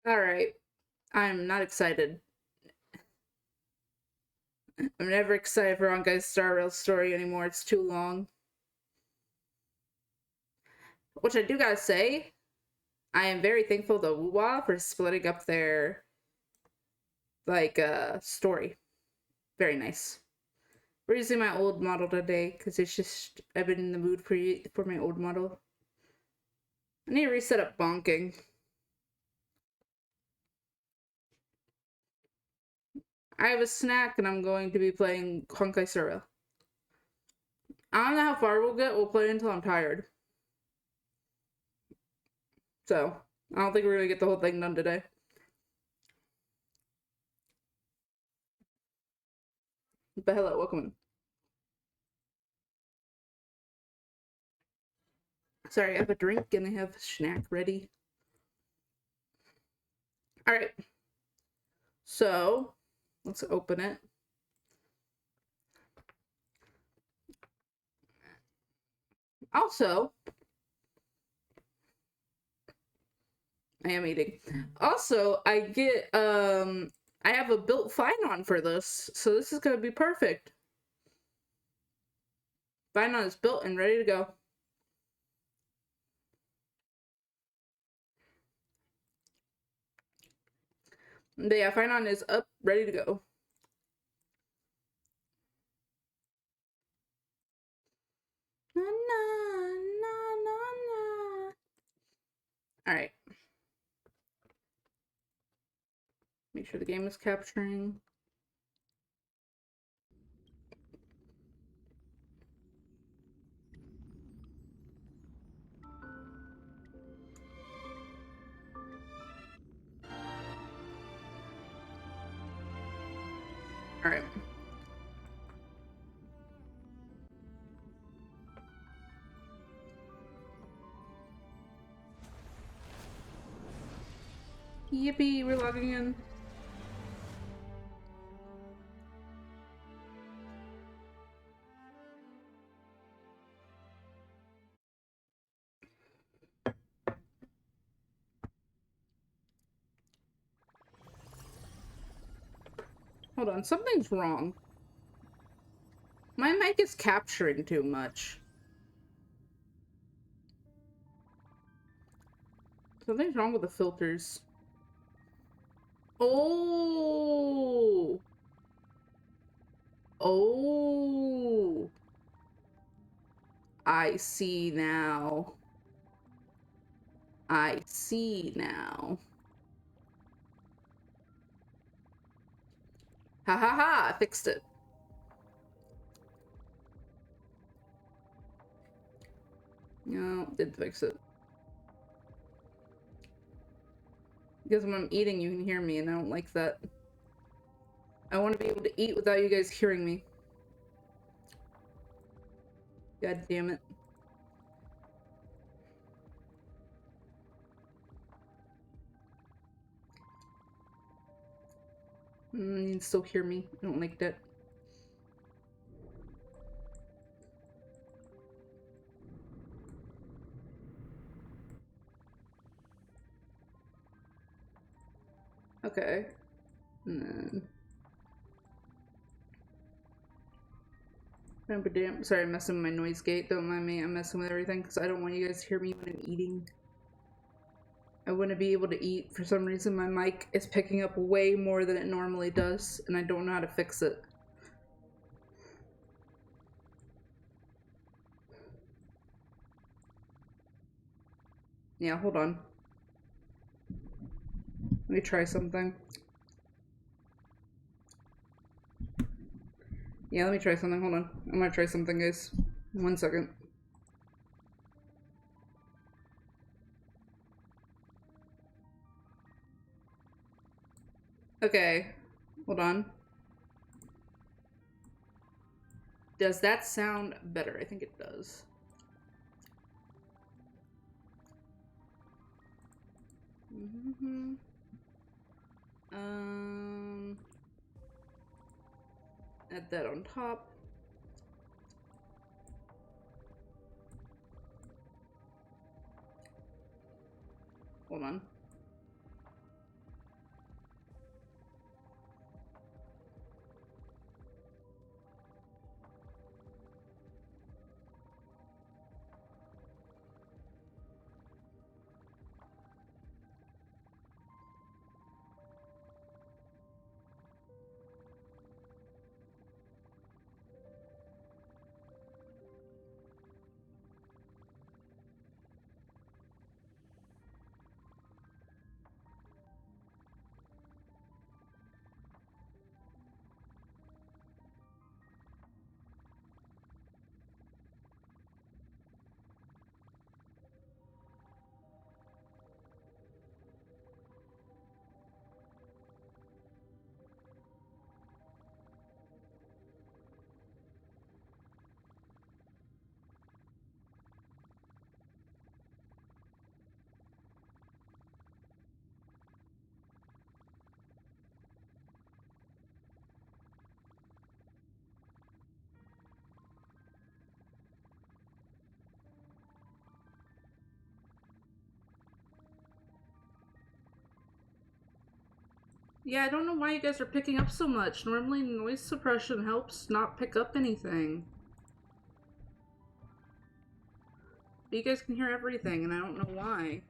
Alright. I'm not excited. I'm never excited for Honkai's Star Rail story anymore. It's too long. Which I do gotta say, I am very thankful to Wuwa for splitting up their, story. Very nice. We're using my old model today, because it's just, I've been in the mood for my old model. I need to reset up bonking. I have a snack, and I'm going to be playing Honkai Star Rail. I don't know how far we'll get. We'll play until I'm tired. So, I don't think we're gonna get the whole thing done today. But hello, welcome in. Sorry, I have a drink and I have a snack ready. Alright. So, let's open it. Also, I am eating. Also, I get, I have a built Finon for this, so this is gonna be perfect. Finon is built and ready to go. But yeah, Finon is up, ready to go. Na, na, na, na, na. Alright. Make sure the game is capturing. Alright. Yippee, we're logging in. Hold on, something's wrong. My mic is capturing too much. Something's wrong with the filters. Oh! Oh! I see now. I see now. Ha ha ha! I fixed it. No, didn't fix it. Because when I'm eating, you can hear me, and I don't like that. I want to be able to eat without you guys hearing me. God damn it. You can still hear me. I don't like that. Okay. And then... Sorry, I'm messing with my noise gate. Don't mind me. I'm messing with everything because I don't want you guys to hear me when I'm eating. I wouldn't be able to eat. For some reason, my mic is picking up way more than it normally does, and I don't know how to fix it. Yeah, hold on. Let me try something. Yeah, let me try something. Hold on. I'm gonna try something, guys. 1 second. Okay. Hold on. Does that sound better? I think it does. Add that on top. Hold on. Yeah, I don't know why you guys are picking up so much. Normally noise suppression helps not pick up anything. But you guys can hear everything, and I don't know why.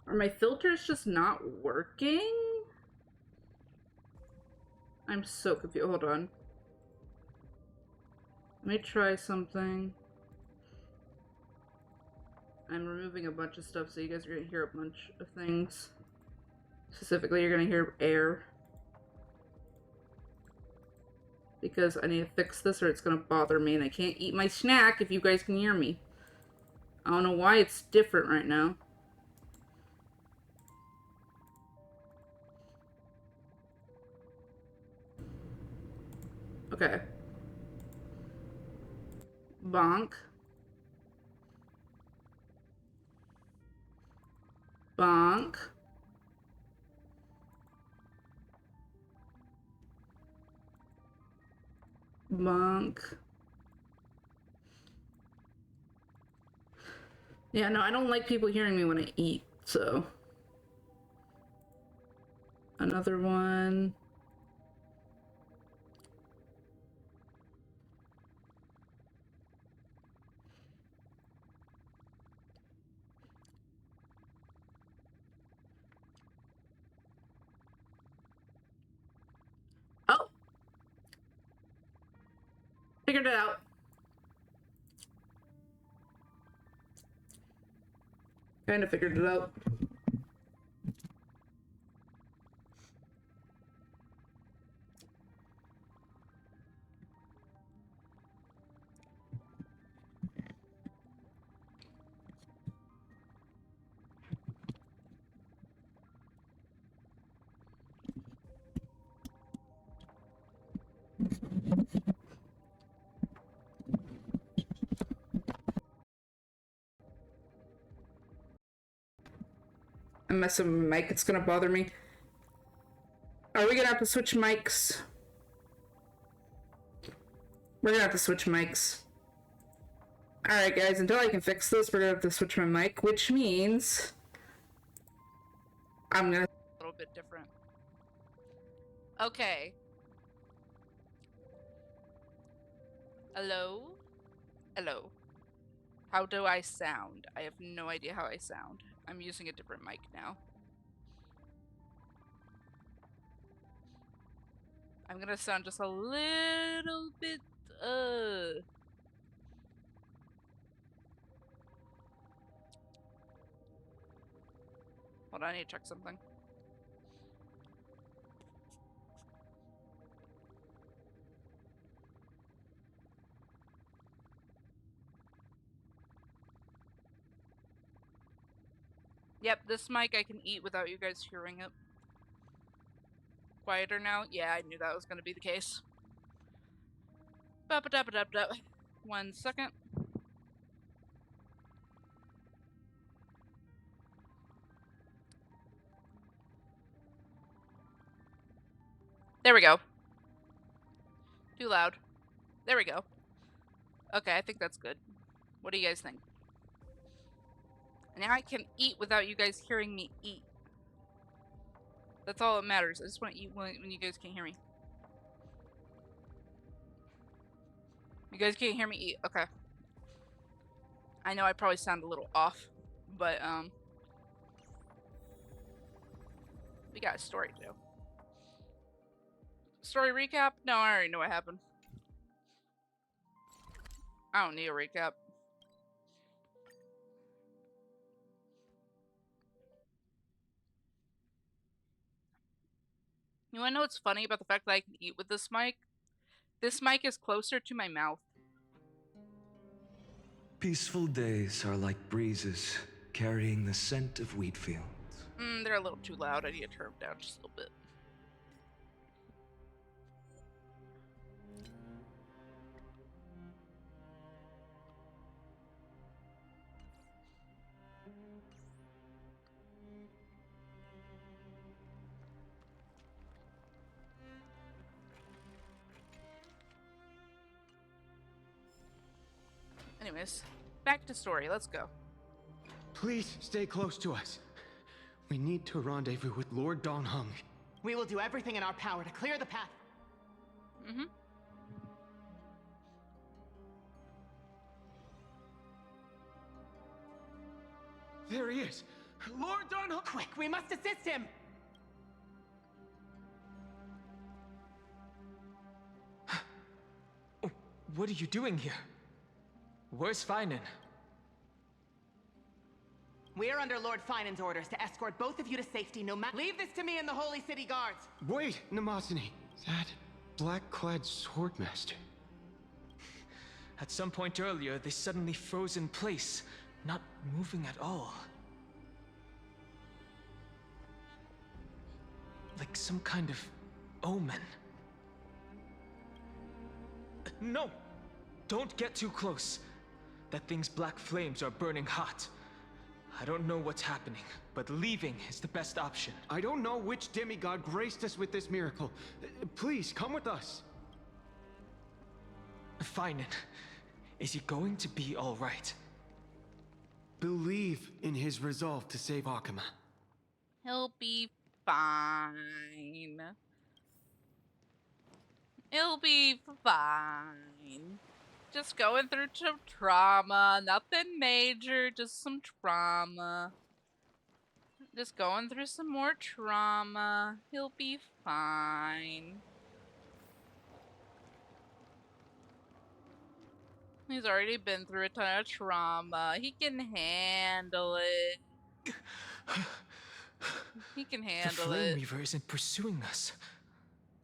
Are my filters just not working? I'm so confused. Hold on. Let me try something. I'm removing a bunch of stuff, so you guys are gonna hear a bunch of things. Specifically, you're gonna hear air. Because I need to fix this or it's gonna bother me, and I can't eat my snack if you guys can hear me. I don't know why it's different right now. Okay. Bonk. Bonk. Bonk. Yeah, no, I don't like people hearing me when I eat, so. Another one. Oh! Figured it out. Kinda figured it out. I'm messing with my mic, it's gonna bother me. Are we gonna have to switch mics? We're gonna have to switch mics. Alright guys, until I can fix this, we're gonna have to switch my mic, which means I'm gonna a little bit different. Okay. Hello? Hello. How do I sound? I have no idea how I sound. I'm using a different mic now. I'm gonna sound just a little bit, Hold on, I need to check something. Yep, this mic I can eat without you guys hearing it. Quieter now? Yeah, I knew that was gonna be the case. Ba-ba-da-ba-da-ba-da. 1 second. There we go. Too loud. There we go. Okay, I think that's good. What do you guys think? Now I can eat without you guys hearing me eat. That's all that matters. I just want to eat when you guys can't hear me. You guys can't hear me eat. Okay. I know I probably sound a little off, but we got a story to do. Story recap? No, I already know what happened. I don't need a recap. You wanna know what's funny about the fact that I can eat with this mic? This mic is closer to my mouth. Peaceful days are like breezes carrying the scent of wheat fields. They're a little too loud. I need to turn them down just a little bit. Anyways, back to story. Let's go. Please stay close to us. We need to rendezvous with Lord Don Hung. We will do everything in our power to clear the path. Mm-hmm. There he is! Lord Darnhold! Quick, we must assist him! What are you doing here? Where's Finan? We are under Lord Finan's orders to escort both of you to safety no matter. Leave this to me and the Holy City Guards! Wait, Namazani. That black-clad swordmaster. At some point earlier, they suddenly froze in place, not moving at all. Like some kind of omen. No! Don't get too close. That thing's black flames are burning hot. I don't know what's happening, but leaving is the best option. I don't know which demigod graced us with this miracle. Please, come with us. Finan, is he going to be all right? Believe in his resolve to save Akama. He'll be fine. He'll be fine. Just going through some trauma. Nothing major, just some trauma. Just going through some more trauma. He'll be fine. He's already been through a ton of trauma. He can handle it. He can The handle Flame it. Reaver isn't pursuing us.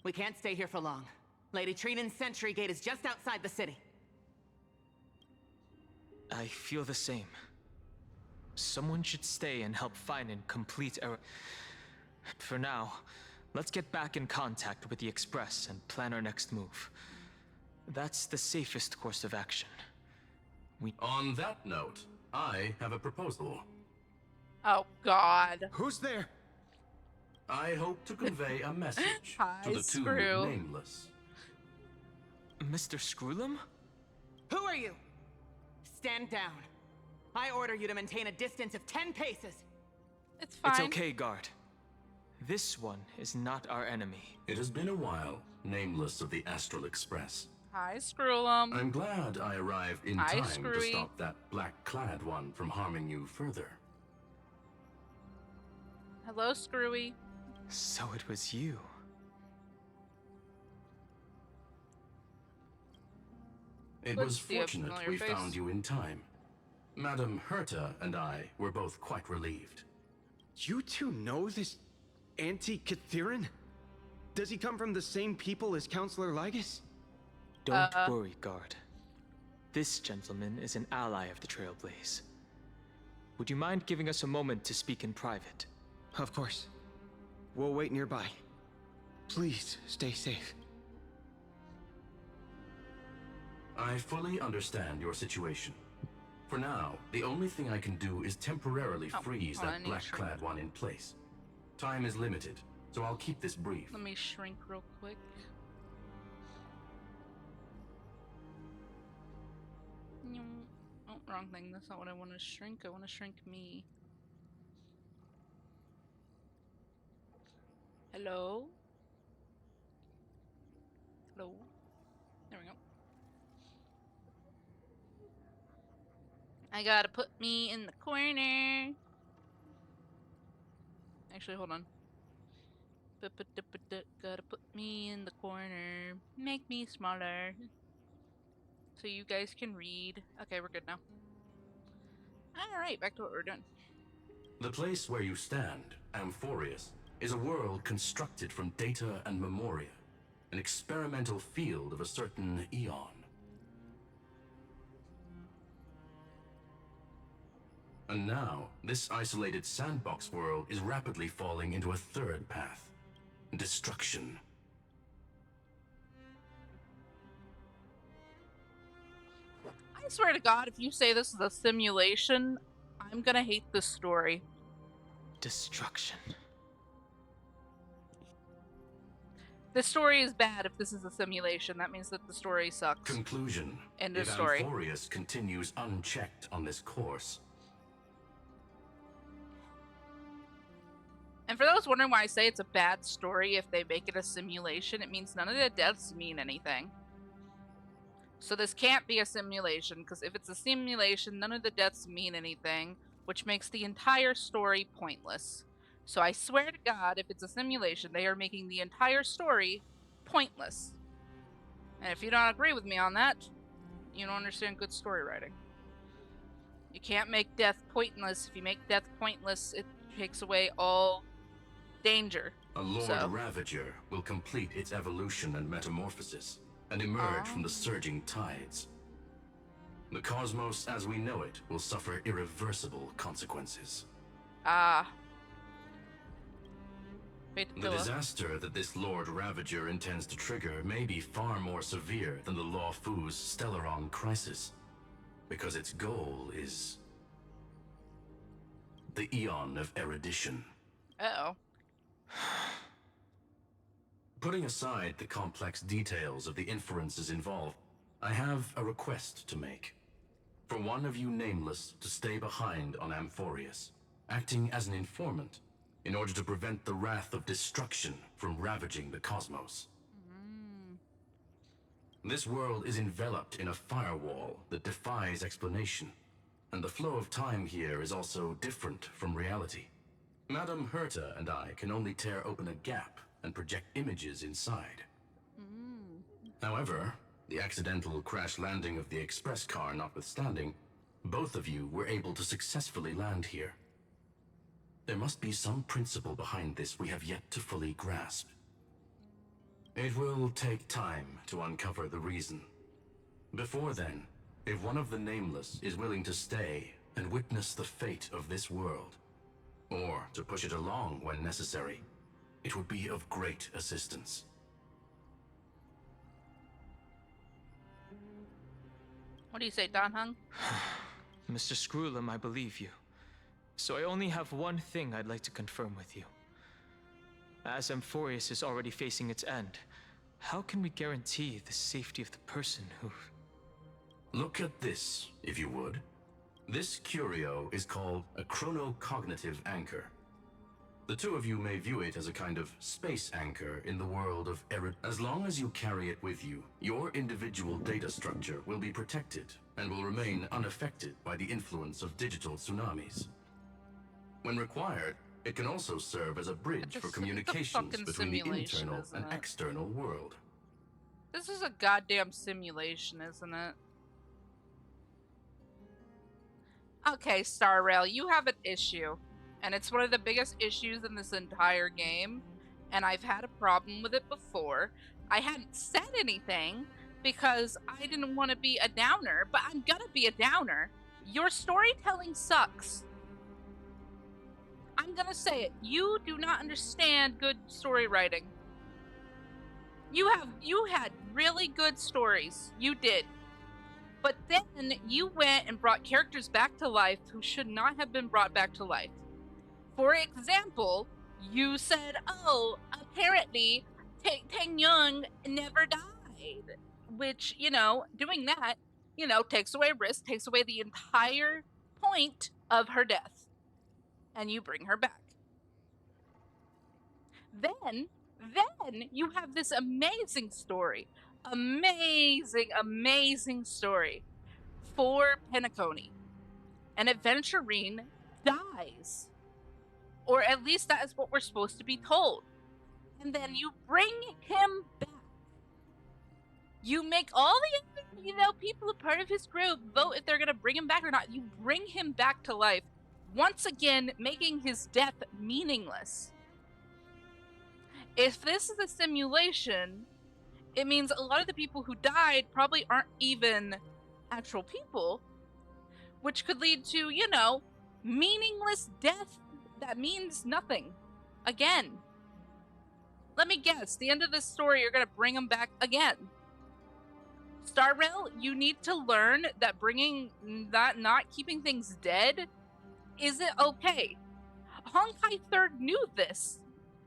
We can't stay here for long. Lady Trinan's sentry gate is just outside the city. I feel the same. Someone should stay and help Finan complete our... For now, let's get back in contact with the Express and plan our next move. That's the safest course of action. On that note, I have a proposal. Oh, God. Who's there? I hope to convey a message Hi, to the Screw. two nameless. Mr. Screwlum? Who are you? Stand down. I order you to maintain a distance of 10 paces. It's fine. It's okay, guard. This one is not our enemy. It has been a while, nameless of the Astral Express. Hi, Screwlum. I'm glad I arrived in Hi, time to Screwy. stop that black-clad one from harming you further. Hello, Screwy. So it was you. It Let's was see a fortunate familiar we face. found you in time. Madam Herta and I were both quite relieved. You two know this anti-Cathiran? Does he come from the same people as Counselor Lygus? Don't worry, guard. This gentleman is an ally of the Trailblaze. Would you mind giving us a moment to speak in private? Of course. We'll wait nearby. Please, stay safe. I fully understand your situation. For now, the only thing I can do is temporarily freeze hold on, I that need to black-clad one in place. Time is limited, so I'll keep this brief. Let me shrink real quick. Oh, wrong thing. That's not what I want to shrink. I want to shrink me. Hello? Hello? There we go. I gotta put me in the corner. Actually, hold on. Gotta put me in the corner. Make me smaller. So you guys can read. Okay, we're good now. Alright, back to what we're doing. The place where you stand, Amphorius, is a world constructed from data and memoria, an experimental field of a certain eon. And now, this isolated sandbox world is rapidly falling into a third path: destruction. I swear to God, if you say this is a simulation, I'm gonna hate this story. Destruction. The story is bad if this is a simulation. That means that the story sucks. Conclusion. End of If story. Amphorius continues unchecked on this course, And for those wondering why I say it's a bad story if they make it a simulation, it means none of the deaths mean anything. So this can't be a simulation, because if it's a simulation, none of the deaths mean anything, which makes the entire story pointless. So I swear to God, if it's a simulation, they are making the entire story pointless. And if you don't agree with me on that, you don't understand good story writing. You can't make death pointless. If you make death pointless, it takes away all danger. A Lord So. Ravager will complete its evolution and metamorphosis and emerge from the surging tides. The cosmos as we know it will suffer irreversible consequences. The disaster that this Lord Ravager intends to trigger may be far more severe than the Law Fu's Stellaron crisis, because its goal is the Eon of Erudition. Uh-oh. Putting aside the complex details of the inferences involved, I have a request to make. For one of you nameless to stay behind on Amphorius, acting as an informant, in order to prevent the wrath of destruction from ravaging the cosmos. This world is enveloped in a firewall that defies explanation, and the flow of time here is also different from reality. Madame Herta and I can only tear open a gap and project images inside. However, the accidental crash landing of the express car notwithstanding, both of you were able to successfully land here. There must be some principle behind this we have yet to fully grasp. It will take time to uncover the reason. Before then, if one of the Nameless is willing to stay and witness the fate of this world, or to push it along when necessary, it would be of great assistance. What do you say, Don Hung? Mr. Screwlam, I believe you. So I only have one thing I'd like to confirm with you. As Amphorius is already facing its end, how can we guarantee the safety of the person who... Look at this, if you would. This curio is called a chronocognitive anchor. The two of you may view it as a kind of space anchor in the world of As long as you carry it with you, your individual data structure will be protected and will remain unaffected by the influence of digital tsunamis. When required, it can also serve as a bridge for communications between the internal and external world. This is a goddamn simulation, isn't it? Okay, Star Rail, you have an issue. And it's one of the biggest issues in this entire game. And I've had a problem with it before. I hadn't said anything because I didn't want to be a downer, but I'm gonna be a downer. Your storytelling sucks. I'm gonna say it. You do not understand good story writing. You had really good stories. You did. But then you went and brought characters back to life who should not have been brought back to life. For example, you said, oh, apparently Tang Young never died. Which, doing that, takes away risk, takes away the entire point of her death. And you bring her back. Then you have this amazing story. Amazing story for Penacony. An adventurine dies. Or at least that is what we're supposed to be told. And then you bring him back. You make all the people a part of his group vote if they're going to bring him back or not. You bring him back to life. Once again, making his death meaningless. If this is a simulation, it means a lot of the people who died probably aren't even actual people, which could lead to, meaningless death that means nothing. Again. Let me guess, the end of this story, you're gonna bring him back again. Starrail, you need to learn that not keeping things dead isn't okay. Honkai 3rd knew this.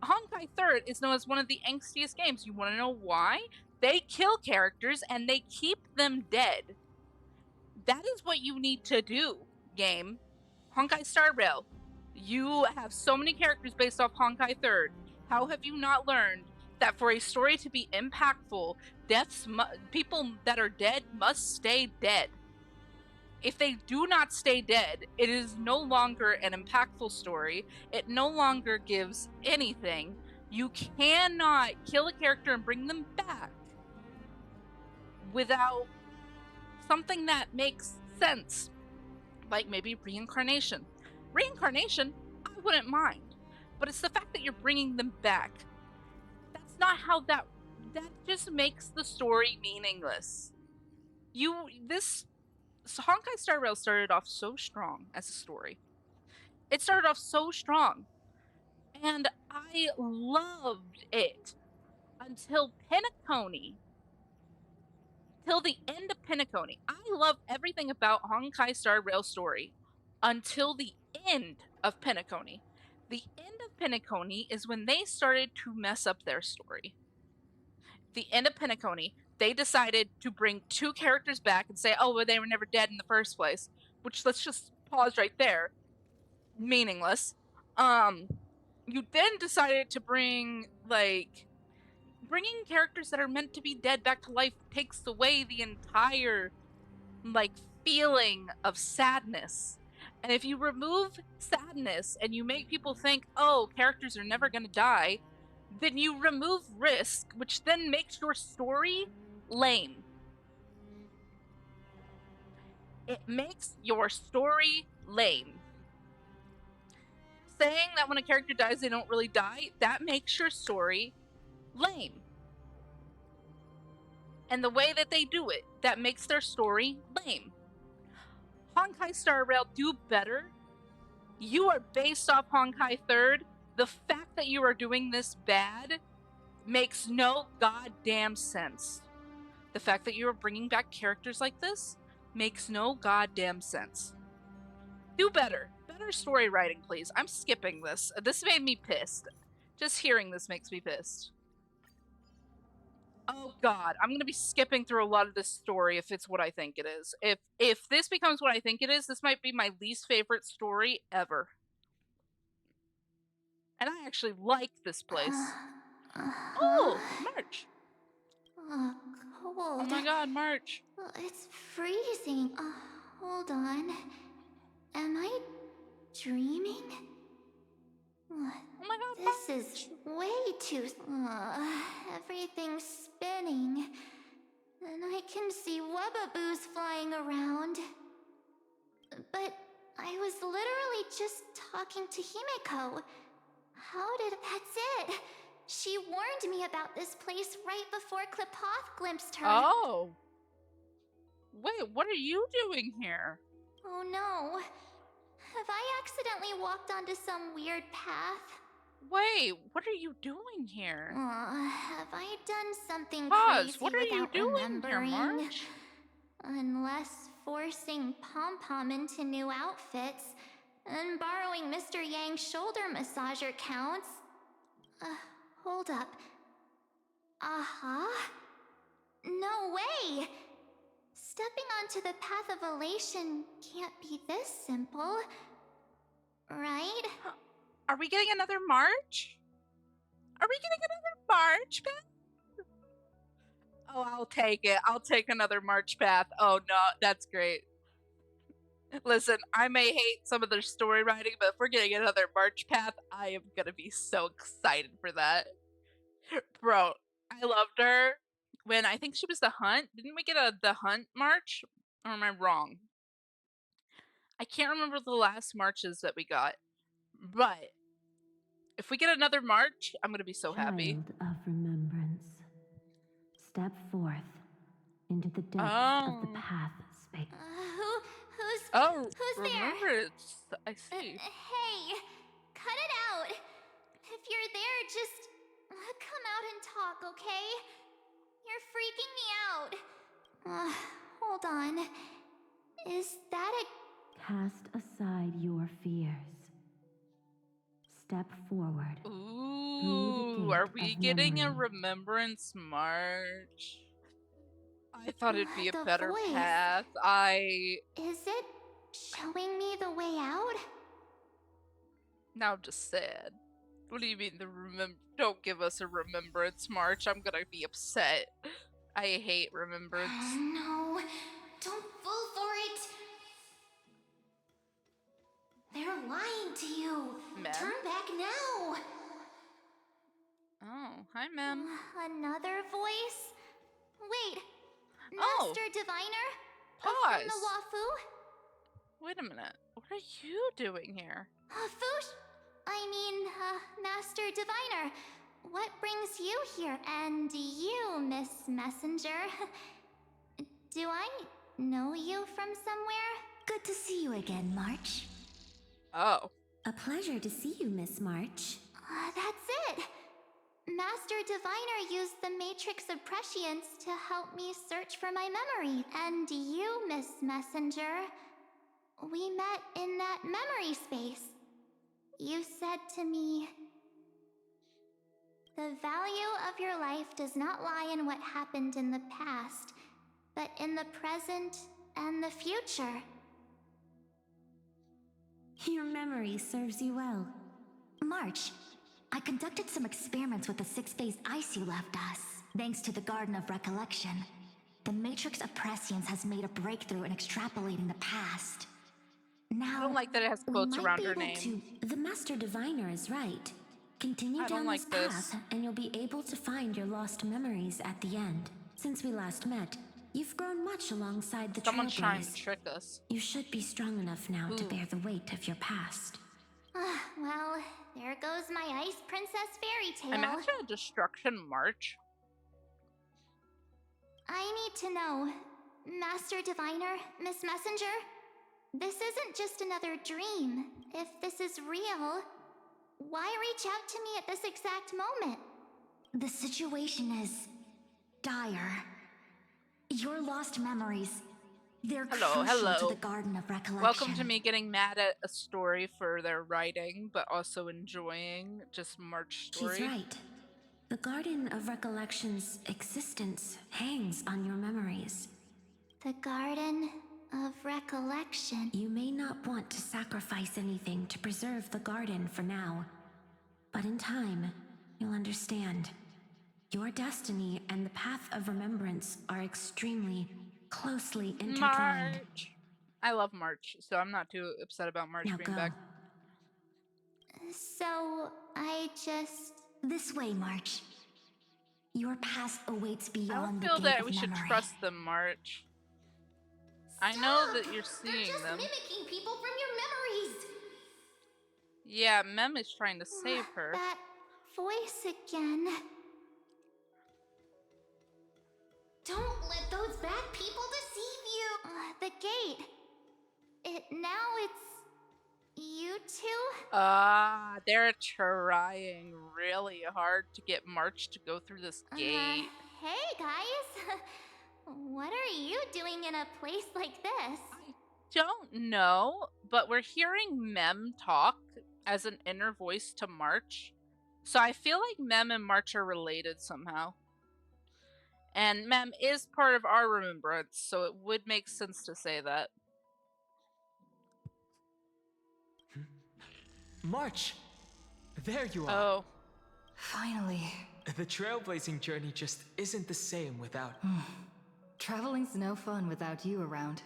Honkai 3rd is known as one of the angstiest games. You want to know why? They kill characters and they keep them dead. That is what you need to do, game. Honkai Star Rail. You have so many characters based off Honkai 3rd. How have you not learned that for a story to be impactful, people that are dead must stay dead? If they do not stay dead, it is no longer an impactful story. It no longer gives anything. You cannot kill a character and bring them back without something that makes sense, like maybe reincarnation. Reincarnation, I wouldn't mind, but it's the fact that you're bringing them back. That's not how that just makes the story meaningless. Honkai Star Rail started off so strong as a story. It started off so strong, and I loved it until Penacony. Till the end of Penacony. I love everything about Honkai Star Rail story until the end of Penacony. The end of Penacony is when they started to mess up their story. The end of Penacony, they decided to bring 2 characters back and say, oh, well, they were never dead in the first place, which let's just pause right there. Meaningless. You then decided to bringing characters that are meant to be dead back to life takes away the entire feeling of sadness. And if you remove sadness and you make people think, oh, characters are never going to die, then you remove risk, which then makes your story lame. It makes your story lame. Saying that when a character dies, they don't really die, that makes your story lame. And the way that they do it, that makes their story lame. Honkai Star Rail, do better. You are based off Honkai 3rd. The fact that you are doing this bad makes no goddamn sense. The fact that you are bringing back characters like this makes no goddamn sense. Do better. Better story writing, please. I'm skipping this. This made me pissed. Just hearing this makes me pissed. Oh god, I'm gonna be skipping through a lot of this story if it's what I think it is. If this becomes what I think it is, this might be my least favorite story ever. And I actually like this place. Oh, March. Cold. Oh my god, March. It's freezing. Hold on. Am I dreaming? Oh my god, This is way too... everything's spinning. And I can see webbaboos flying around. But I was literally just talking to Himeko. That's it! She warned me about this place right before Klipoth glimpsed her. Oh. Wait, what are you doing here? Oh no. Have I accidentally walked onto some weird path? Wait, what are you doing here? Have I done something Pause. crazy What are you without doing remembering? here, March? Unless forcing Pom-Pom into new outfits and borrowing Mr. Yang's shoulder massager counts. Hold up. No way! Stepping onto the path of elation can't be this simple. Right? Are we getting another March? Are we getting another March path? Oh, I'll take it. I'll take another March path. Oh no, that's great. Listen, I may hate some of their story writing, but if we're getting another March path, I am gonna be so excited for that. Bro, I loved her when I think she was the Hunt. Didn't we get the Hunt March? Or am I wrong? I can't remember the last marches that we got, but if we get another March, I'm gonna be so happy. Child of remembrance, step forth into the depths of the path space. Who's there? Remembrance. I see. Hey, cut it out. If you're there, just come out and talk, okay? You're freaking me out. Hold on. Is that a... Cast aside your fears. Step forward. Ooh, are we getting a remembrance march? I thought it'd be a better path. Is it showing me the way out? Now I'm just sad. What do you mean don't give us a remembrance march? I'm gonna be upset. I hate remembrance. No, don't fall for it. They're lying to you. Mem? Turn back now. Oh, hi, Mem. Another voice? Wait, Oh, Master Diviner? From pause. the Wafu? Wait a minute. What are you doing here? Master Diviner. What brings you here? And you, Miss Messenger. Do I know you from somewhere? Good to see you again, March. Oh. A pleasure to see you, Miss March. That's it. Master Diviner used the Matrix of Prescience to help me search for my memory. And you, Miss Messenger, we met in that memory space. You said to me, the value of your life does not lie in what happened in the past, but in the present and the future. Your memory serves you well. March, I conducted some experiments with the 6-phase ice you left us. Thanks to the Garden of Recollection, the Matrix of Prescience has made a breakthrough in extrapolating the past. Now, I don't like that it has quotes around her name. The Master Diviner is right. Continue down this path, and you'll be able to find your lost memories at the end. Since we last met, you've grown much alongside the Trailblaze. Someone's trying to trick us. You should be strong enough now to bear the weight of your past. Well, there goes my Ice Princess fairy tale. Imagine a destruction march. I need to know, Master Diviner, Miss Messenger, this isn't just another dream. If this is real, why reach out to me at this exact moment? The situation is dire. Your lost memories, they're crucial to the Garden of Recollection. Welcome to me getting mad at a story for their writing, but also enjoying just March story. She's right. The Garden of Recollection's existence hangs on your memories. The Garden of Recollection. You may not want to sacrifice anything to preserve the garden for now, but in time, you'll understand. Your destiny and the path of remembrance are extremely closely intertwined. March. I love March, so I'm not too upset about March being back. So, I just... This way, March. Your past awaits beyond the gate of memory. I don't feel that we should trust them, March. I know that you're seeing They're just them. mimicking people from your memories. Yeah, Mem is trying to save her. That voice again. Don't let those bad people deceive you. The gate. It's you two? They're trying really hard to get March to go through this gate. Hey guys. What are you doing in a place like this? I don't know, but we're hearing Mem talk as an inner voice to March. So I feel like Mem and March are related somehow. And Mem is part of our remembrance, so it would make sense to say that. March! There you are. Oh. Finally. The trailblazing journey just isn't the same without... Traveling's no fun without you around.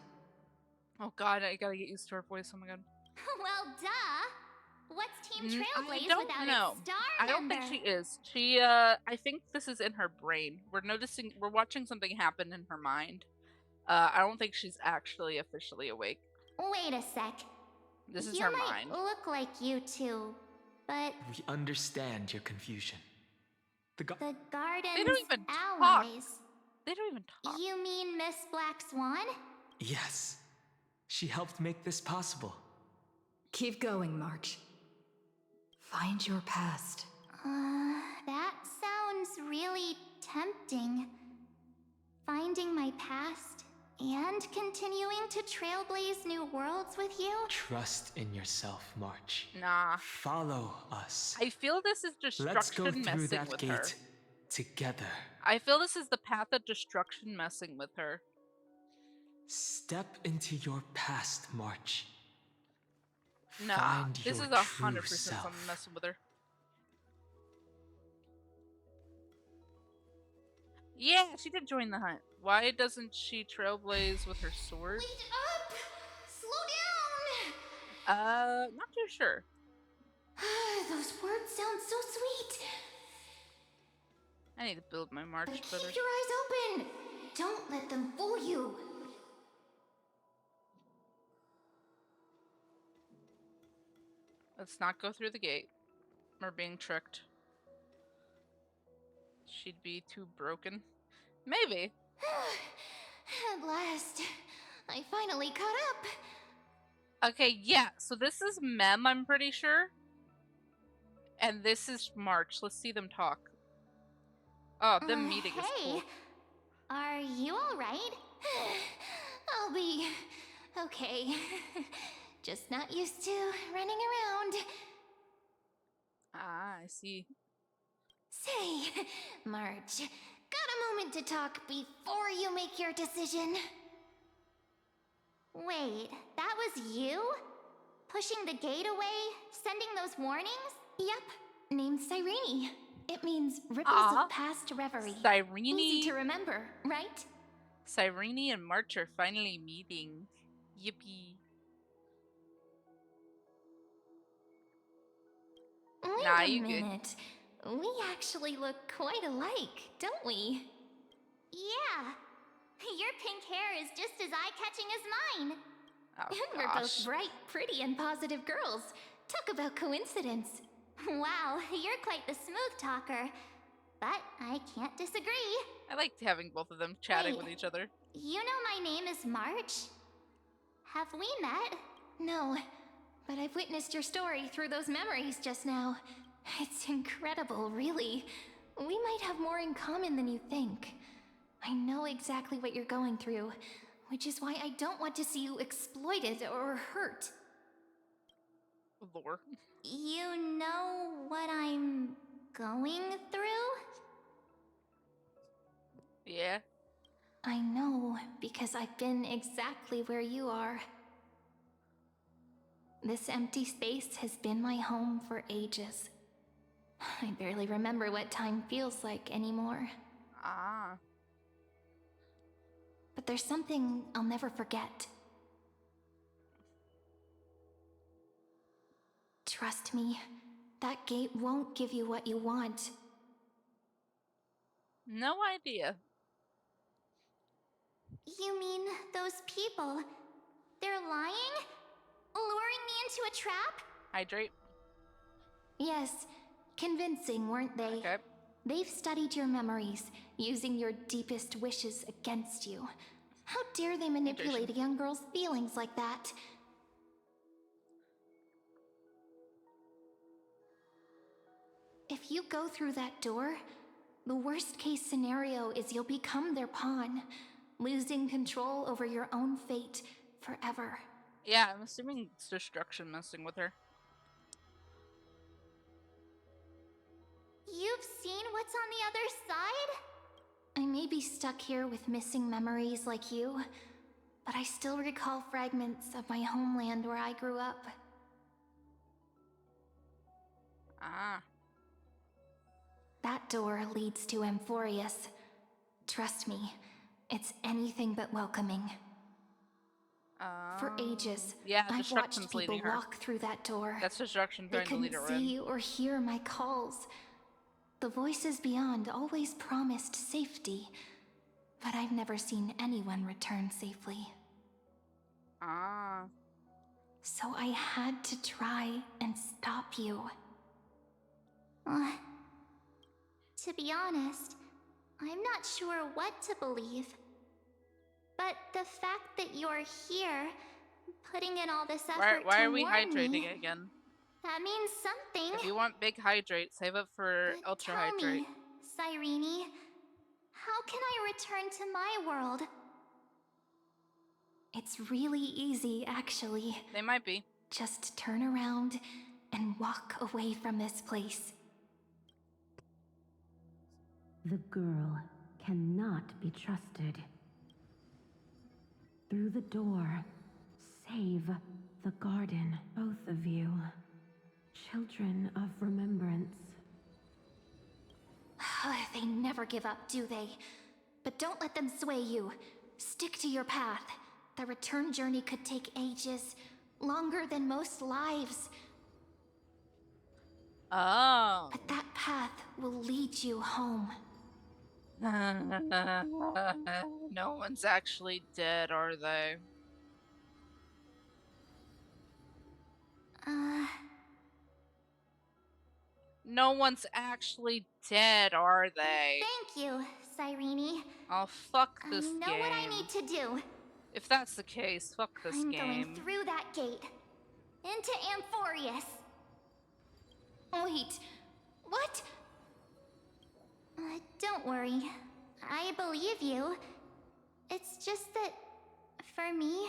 Oh god, I gotta get used to her voice, oh my god. Well, duh! What's Team Trailblaze I don't without know. its star I don't member? think she is. I think this is in her brain. We're watching something happen in her mind. I don't think she's actually officially awake. Wait a sec. This is her mind. You might look like you two, but... We understand your confusion. The Garden's They don't even allies. talk. They don't even talk. You mean Miss Black Swan? Yes. She helped make this possible. Keep going, March. Find your past. That sounds really tempting. Finding my past and continuing to trailblaze new worlds with you? Trust in yourself, March. Nah. Follow us. I feel this is destruction Let's go through messing that with gate her. together. I feel this is the path of destruction messing with her. Step into your past, March. No, Find this your is true 100% self. something messing with her. Yeah, she did join the hunt. Why doesn't she trailblaze with her sword? Wait up! Slow Not too sure. down! Those words sound so sweet. I need to build my But march keep better. your eyes open. Don't let them fool you. Let's not go through the gate. We're being tricked. She'd be too broken. Maybe. At last, I finally caught up. Okay, yeah, so this is Mem, I'm pretty sure. And this is March. Let's see them talk. Oh, them meeting is Hey, cool. are you all right? I'll be okay. Just not used to running around. Ah, I see. Say, March, got a moment to talk before you make your decision? Wait, that was you? Pushing the gate away? Sending those warnings? Yep, named Cyrene. It means ripples Aw. of past reverie. Easy Cyrene. to remember, right? Cyrene and March are finally meeting. Yippee. Nah, Wait a you good. minute. We actually look quite alike, don't we? Yeah. Your pink hair is just as eye-catching as mine. Oh, We're both gosh. bright, pretty, and positive girls. Talk about coincidence. Wow, you're quite the smooth talker. But I can't disagree. I liked having both of them chatting Wait. with each other. You know my name is March? Have we met? No, but I've witnessed your story through those memories just now. It's incredible, really. We might have more in common than you think. I know exactly what you're going through, which is why I don't want to see you exploited or hurt. Lore. You know what I'm going through? Yeah. I know, because I've been exactly where you are. This empty space has been my home for ages. I barely remember what time feels like anymore. Ah. But there's something I'll never forget. Trust me, that gate won't give you what you want. No idea. You mean those people? They're lying? Luring me into a trap? Hydrate. Yes, convincing, weren't they? Okay. They've studied your memories, using your deepest wishes against you. How dare they manipulate a young girl's feelings like that? If you go through that door, the worst case scenario is you'll become their pawn, losing control over your own fate forever. Yeah, I'm assuming it's destruction messing with her. You've seen what's on the other side? I may be stuck here with missing memories like you, but I still recall fragments of my homeland where I grew up. Ah. That door leads to Amphorius. Trust me, it's anything but welcoming. For ages, yeah, I've destruction's watched people leading her. walk through that door. That's destruction They trying to lead couldn't her in. see or hear my calls. The voices beyond always promised safety, but I've never seen anyone return safely. Ah. So I had to try and stop you. To be honest, I'm not sure what to believe. But the fact that you're here, putting in all this effort Why to are we warn hydrating me, again? that means something. If you want big hydrate, save up for But ultra tell hydrate. me, Cyrene, how can I return to my world? It's really easy, actually. They might be. Just turn around and walk away from this place. The girl cannot be trusted. Through the door, save The garden, both of you. Children of remembrance. They never give up, do they? But don't let them sway you. Stick to your path. The return journey could take ages, longer than most lives. Oh. But that path will lead you home. No one's actually dead, are they? No one's actually dead, are they? Thank you, Cyrene. Oh, fuck I this know game. what I need to do. If that's the case, fuck this I'm game. going through that gate. Into Amphorius. Wait, what? Don't worry. I believe you. It's just that, for me,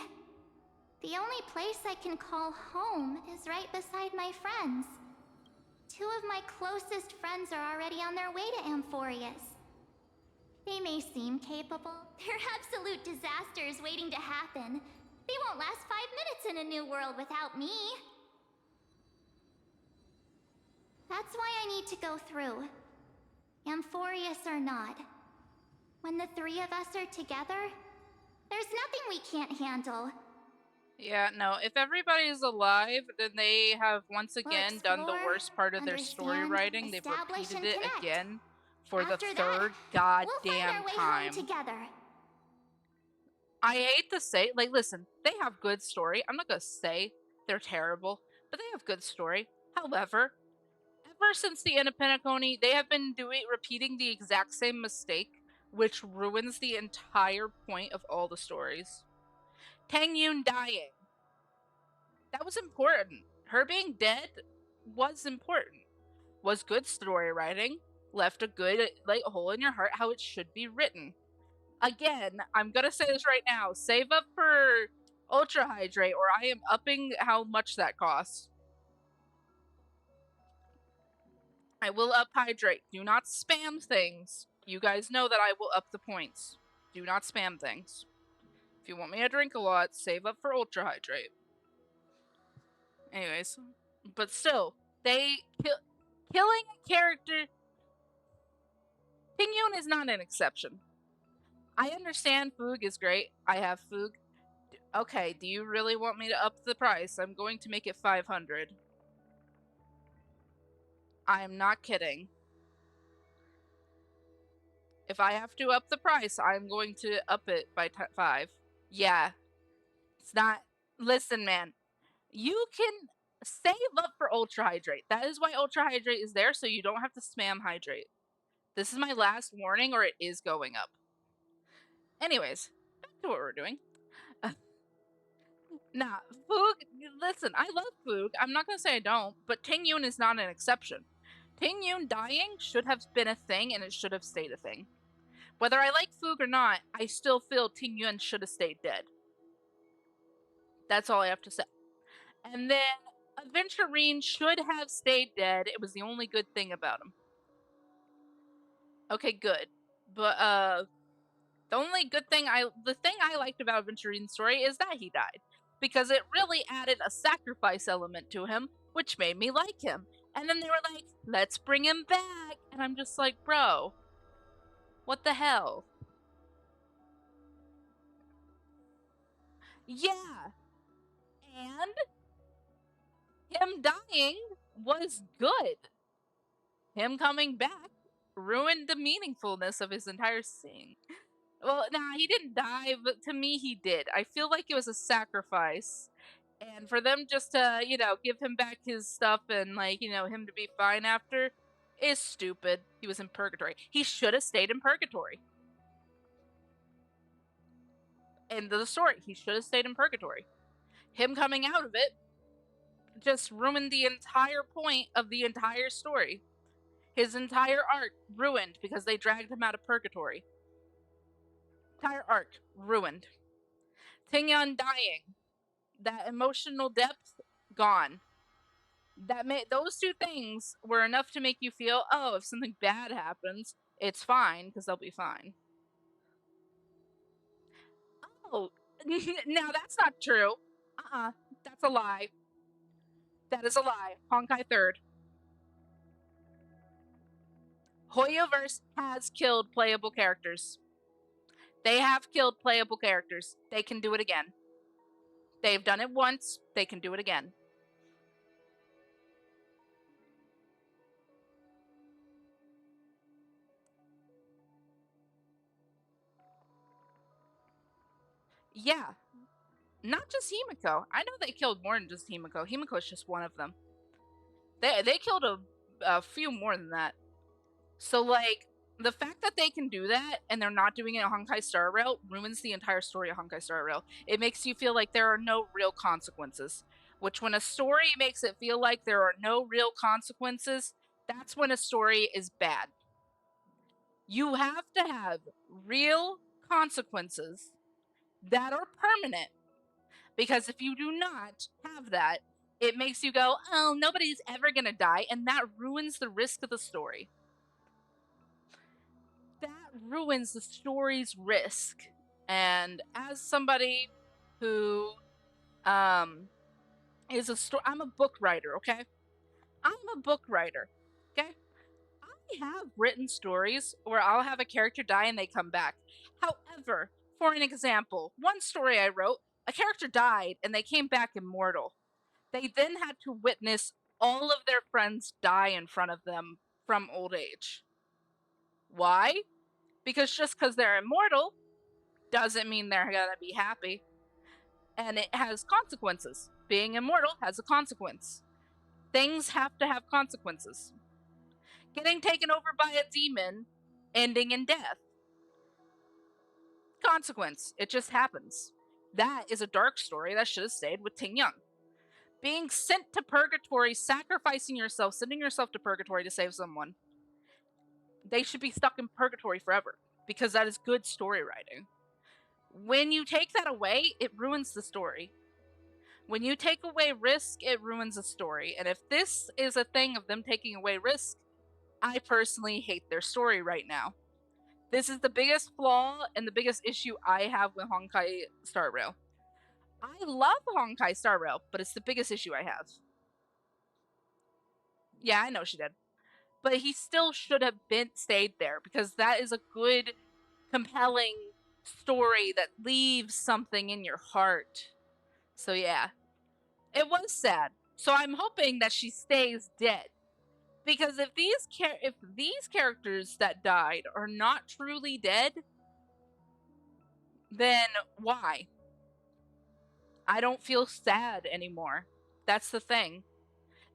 the only place I can call home is right beside my friends. 2 of my closest friends are already on their way to Amphorius. They may seem capable. They're absolute disasters waiting to happen. They won't last 5 minutes in a new world without me. That's why I need to go through. Amphorius or not. When the 3 of us are together, there's nothing we can't handle. Yeah, no, if everybody's alive, then they have once again done the explore, worst part of their story understand, writing. They've establish, repeated and it connect. again for After the that, third we'll find goddamn our way time. home together. I hate to say, like, listen, they have good story. I'm not gonna say they're terrible, but they have good story. However, ever since the end of Penacony, they have been repeating the exact same mistake, which ruins the entire point of all the stories. Tang Yun dying. That was important. Her being dead was important. Was good story writing. Left a good like hole in your heart how it should be written. Again, I'm gonna say this right now. Save up for Ultra Hydrate or I am upping how much that costs. I will up Hydrate. Do not spam things. You guys know that I will up the points. Do not spam things. If you want me to drink a lot, save up for Ultra Hydrate. Anyways, but still, killing a character. Ting Yun is not an exception. I understand Foog is great. I have Foog. Okay, do you really want me to up the price? I'm going to make it 500. I'm not kidding. If I have to up the price, I'm going to up it by 5. Yeah. It's not. Listen, man. You can save up for Ultra Hydrate. That is why Ultra Hydrate is there, so you don't have to spam Hydrate. This is my last warning, or it is going up. Anyways, back to what we're doing. Nah, Foog, listen, I love Foog. I'm not gonna say I don't, but Ting Yun is not an exception. Ting Yun dying should have been a thing, and it should have stayed a thing. Whether I like Foog or not, I still feel Ting Yun should have stayed dead. That's all I have to say. And then Aventurine should have stayed dead. It was the only good thing about him. Okay, good. But the thing I liked about Aventurine's story is that he died. Because it really added a sacrifice element to him, which made me like him. And then they were like, let's bring him back. And I'm just like, bro, what the hell? Yeah. And him dying was good. Him coming back ruined the meaningfulness of his entire scene. Well, nah, he didn't die, but to me, he did. I feel like it was a sacrifice. And for them just to, give him back his stuff and, him to be fine after is stupid. He was in purgatory. He should have stayed in purgatory. End of the story. He should have stayed in purgatory. Him coming out of it just ruined the entire point of the entire story. His entire arc ruined because they dragged him out of purgatory. Entire arc ruined. Ting Yun dying. That emotional depth gone. Those 2 things were enough to make you feel, oh, if something bad happens, it's fine because they'll be fine. Oh, now that's not true. That's a lie. That is a lie. Honkai 3rd. Hoyoverse has killed playable characters. They have killed playable characters. They can do it again. They've done it once. They can do it again. Yeah. Not just Himiko. I know they killed more than just Himiko. Himiko's just one of them. They killed a few more than that. So, like, the fact that they can do that and they're not doing it on Honkai Star Rail ruins the entire story of Honkai Star Rail. It makes you feel like there are no real consequences. Which, when a story makes it feel like there are no real consequences, that's when a story is bad. You have to have real consequences that are permanent. Because if you do not have that, it makes you go, oh, nobody's ever gonna die, and that ruins the risk of the story. That ruins the story's risk. And as somebody who is I'm a book writer, okay? I'm a book writer, okay? I have written stories where I'll have a character die and they come back. However, for an example, one story I wrote, a character died and they came back immortal. They then had to witness all of their friends die in front of them from old age. Why? Because just because they're immortal doesn't mean they're gonna be happy. And it has consequences. Being immortal has a consequence. Things have to have consequences. Getting taken over by a demon, ending in death. Consequence. It just happens. That is a dark story that should have stayed with Ting Young. Being sent to purgatory, sacrificing yourself, sending yourself to purgatory to save someone. They should be stuck in purgatory forever, because that is good story writing. When you take that away, it ruins the story. When you take away risk, it ruins the story. And if this is a thing of them taking away risk, I personally hate their story right now. This is the biggest flaw and the biggest issue I have with Honkai Star Rail. I love Honkai Star Rail, but it's the biggest issue I have. Yeah, I know she did. But he still should have stayed there, because that is a good, compelling story that leaves something in your heart. So yeah, it was sad. So I'm hoping that she stays dead, because if these characters that died are not truly dead, then why? I don't feel sad anymore. That's the thing.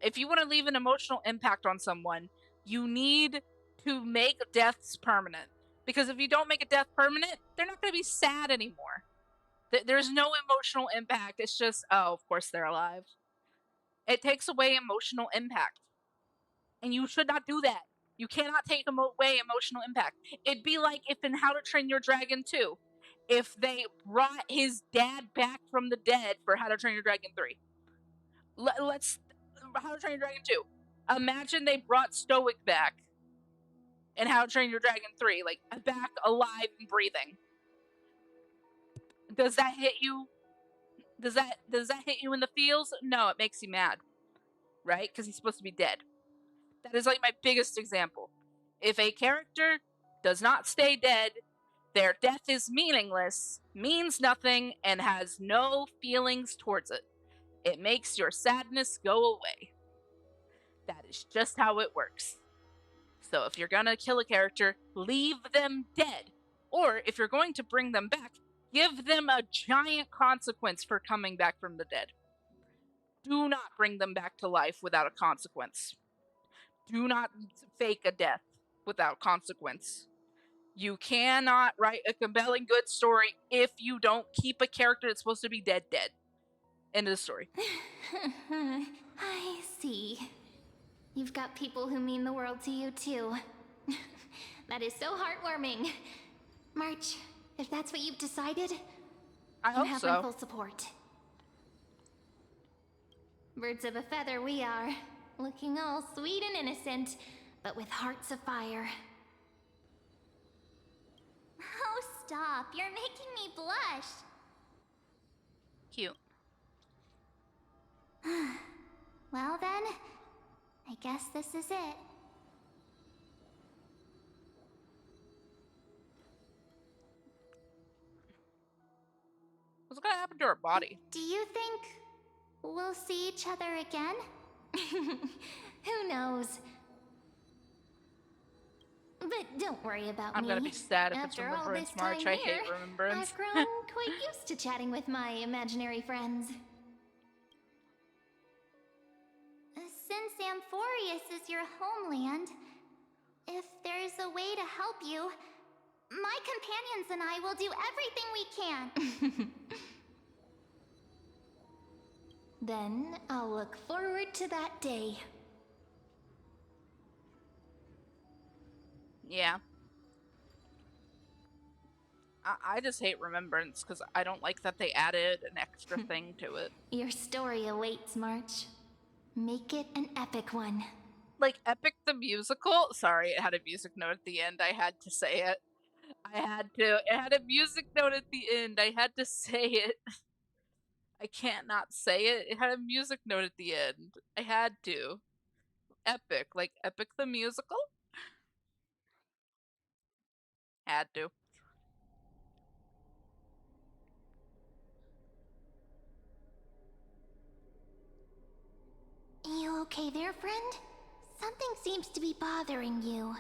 If you want to leave an emotional impact on someone, you need to make deaths permanent. Because if you don't make a death permanent, they're not going to be sad anymore. There's no emotional impact. It's just, oh, of course they're alive. It takes away emotional impact. And you should not do that. You cannot take away emotional impact. It'd be like if in How to Train Your Dragon 2, if they brought his dad back from the dead for How to Train Your Dragon 3. Let's How to Train Your Dragon 2. Imagine they brought Stoic back in How to Train Your Dragon 3, like back alive and breathing. Does that hit you? Does that hit you in the feels? No, it makes you mad, right? Because he's supposed to be dead. That is like my biggest example. If a character does not stay dead, their death is meaningless, means nothing, and has no feelings towards it. It makes your sadness go away. That is just how it works. So if you're gonna kill a character, leave them dead. Or if you're going to bring them back, give them a giant consequence for coming back from the dead. Do not bring them back to life without a consequence. Do not fake a death without consequence. You cannot write a compelling good story if you don't keep a character that's supposed to be dead. End of the story. I see. You've got people who mean the world to you, too. That is so heartwarming. March, if that's what you've decided, I hope you have so. my full support. Birds of a feather we are, looking all sweet and innocent, but with hearts of fire. Oh, stop. You're making me blush. Cute. Well then, I guess this is it. What's gonna happen to her body? Do you think we'll see each other again? Who knows? But don't worry about me. I'm gonna be sad if it's After all Remembrance this time March. I here, hate Remembrance. I've grown quite used to chatting with my imaginary friends. Since Amphorius is your homeland, if there's a way to help you, my companions and I will do everything we can. Then I'll look forward to that day. Yeah. I just hate Remembrance because I don't like that they added an extra thing to it. Your story awaits, March. Make it an epic one. Like Epic the Musical? Sorry, it had a music note at the end. I had to say it. I had to. It had a music note at the end. I had to say it. I can't not say it. It had a music note at the end. I had to. Epic. Like Epic the Musical? Had to. You okay there, friend? Something seems to be bothering you.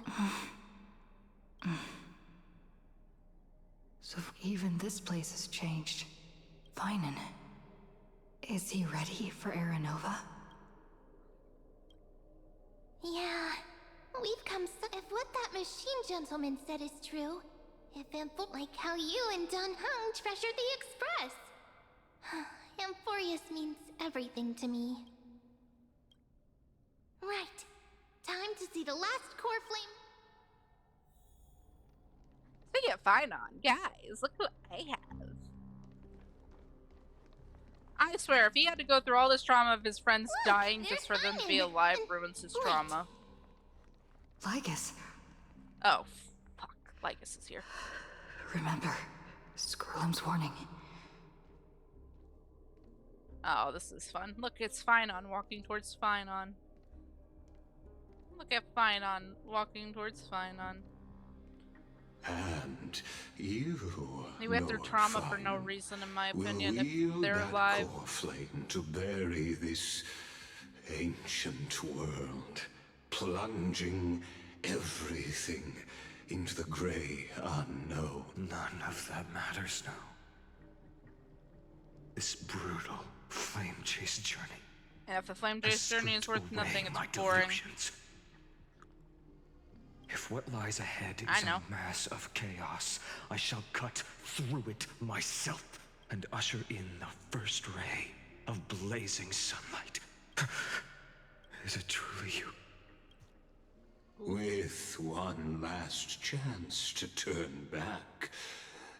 So even this place has changed. Finan. Is he ready for Aranova? Yeah, we've come so— If what that machine gentleman said is true, if like how you and Dun Hung treasured the Express. Amphorius means everything to me. Right. Time to see the last core flame. They get fine on. Guys, look what I have. I swear, if he had to go through all this trauma of his friends dying just for them to be alive ruins his trauma. Lygus. Oh, fuck. Lygus is here. Remember, Scrollum's warning. Oh, this is fun. Look, it's Finon walking towards Finon. Look at Finon walking towards Finon. And you They went through trauma for no reason, in my opinion. If they're alive, core flame to bury this ancient world, plunging everything into the gray unknown. None of that matters now. This brutal flame chase journey. and if the flame chase journey is worth stripped nothing, away my it's boring. delusions. If what lies ahead I is know. a mass of chaos, I shall cut through it myself and usher in the first ray of blazing sunlight. Is it truly you? With one last chance to turn back,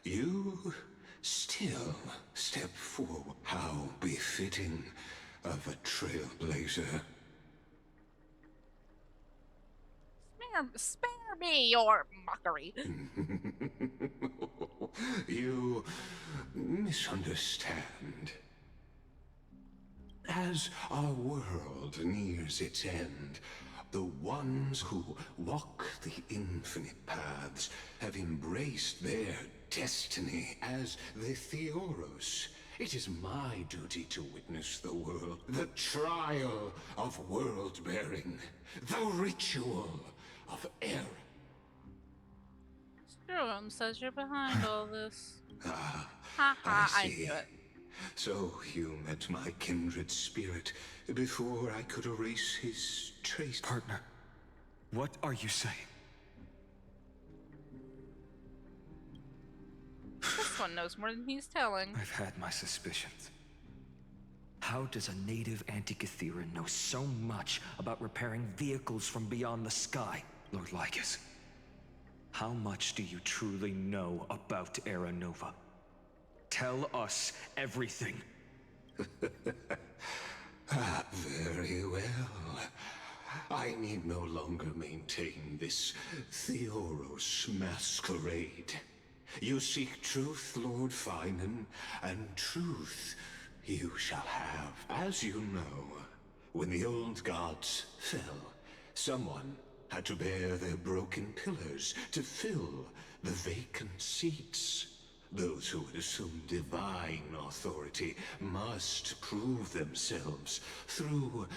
you still step forward. How befitting of a trailblazer. Spare me your mockery. You misunderstand. As our world nears its end, the ones who walk the infinite paths have embraced their destiny as the Theoros. It is my duty to witness the world, the trial of world-bearing, the ritual of error. Screwum says you're behind all this. Ah, Haha, I see. knew it. So you met my kindred spirit before I could erase his trace. Partner, what are you saying? This one knows more than he's telling. I've had my suspicions. How does a native Antikytheran know so much about repairing vehicles from beyond the sky, Lord Lycus? How much do you truly know about Aranova? Tell us everything. Very well. I need no longer maintain this Theoros masquerade. You seek truth, Lord Finan, and truth you shall have. As you know, when the old gods fell, someone had to bear their broken pillars to fill the vacant seats. Those who would assume divine authority must prove themselves through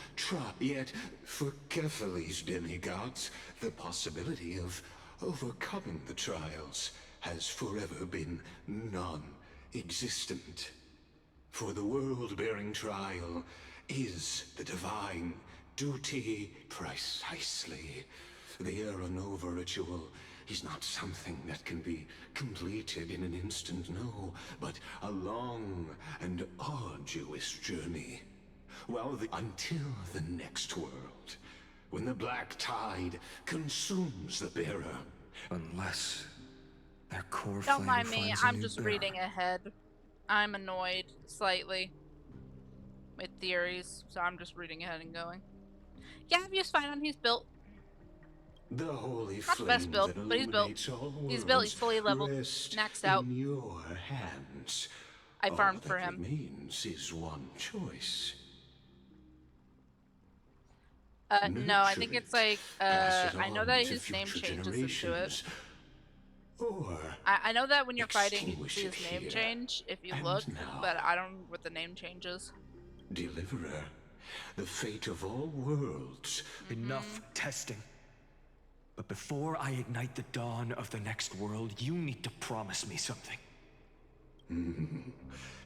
yet for Kephales's demigods, the possibility of overcoming the trials has forever been non-existent. For the world-bearing trial is the divine duty precisely. The Aranova ritual is not something that can be completed in an instant, no, but a long and arduous journey. Until the next world, when the black tide consumes the bearer. Unless their core Don't flame mind me, finds a I'm new just bearer. reading ahead. I'm annoyed slightly with theories, so I'm just reading ahead and going. Yeah, he's fine on. He's built. The holy Not the best flame build, that but he's built. illuminates all He's built. He's worlds fully leveled, rest maxed out. in your hands. I All farmed for that him. remains is one choice. No, I think Nurture it's it, like, pass it I know on that to his name future changes into it. generations, or I know that when you're fighting, you can extinguish see it his name here. change if you And look, now, but I don't know what the name changes. Deliverer, the fate of all worlds. Enough testing. But before I ignite the dawn of the next world, you need to promise me something.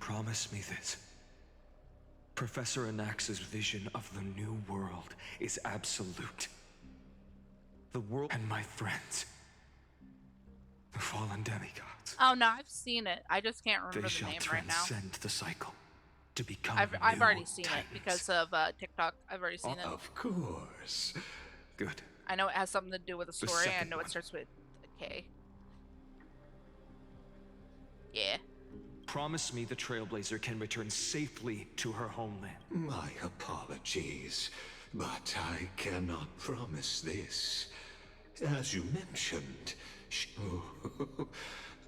Promise me this. Professor Anax's vision of the new world is absolute. The world and my friends, the fallen demigods. Oh no, I've seen it. I just can't They remember the shall name right now. transcend the cycle to become I've new already seen titans. it because of TikTok. I've already seen it. Of course. Good. I know it has something to do with a The story. I second know one. it starts with a K. Yeah. Promise me the Trailblazer can return safely to her homeland. My apologies, but I cannot promise this. As you mentioned,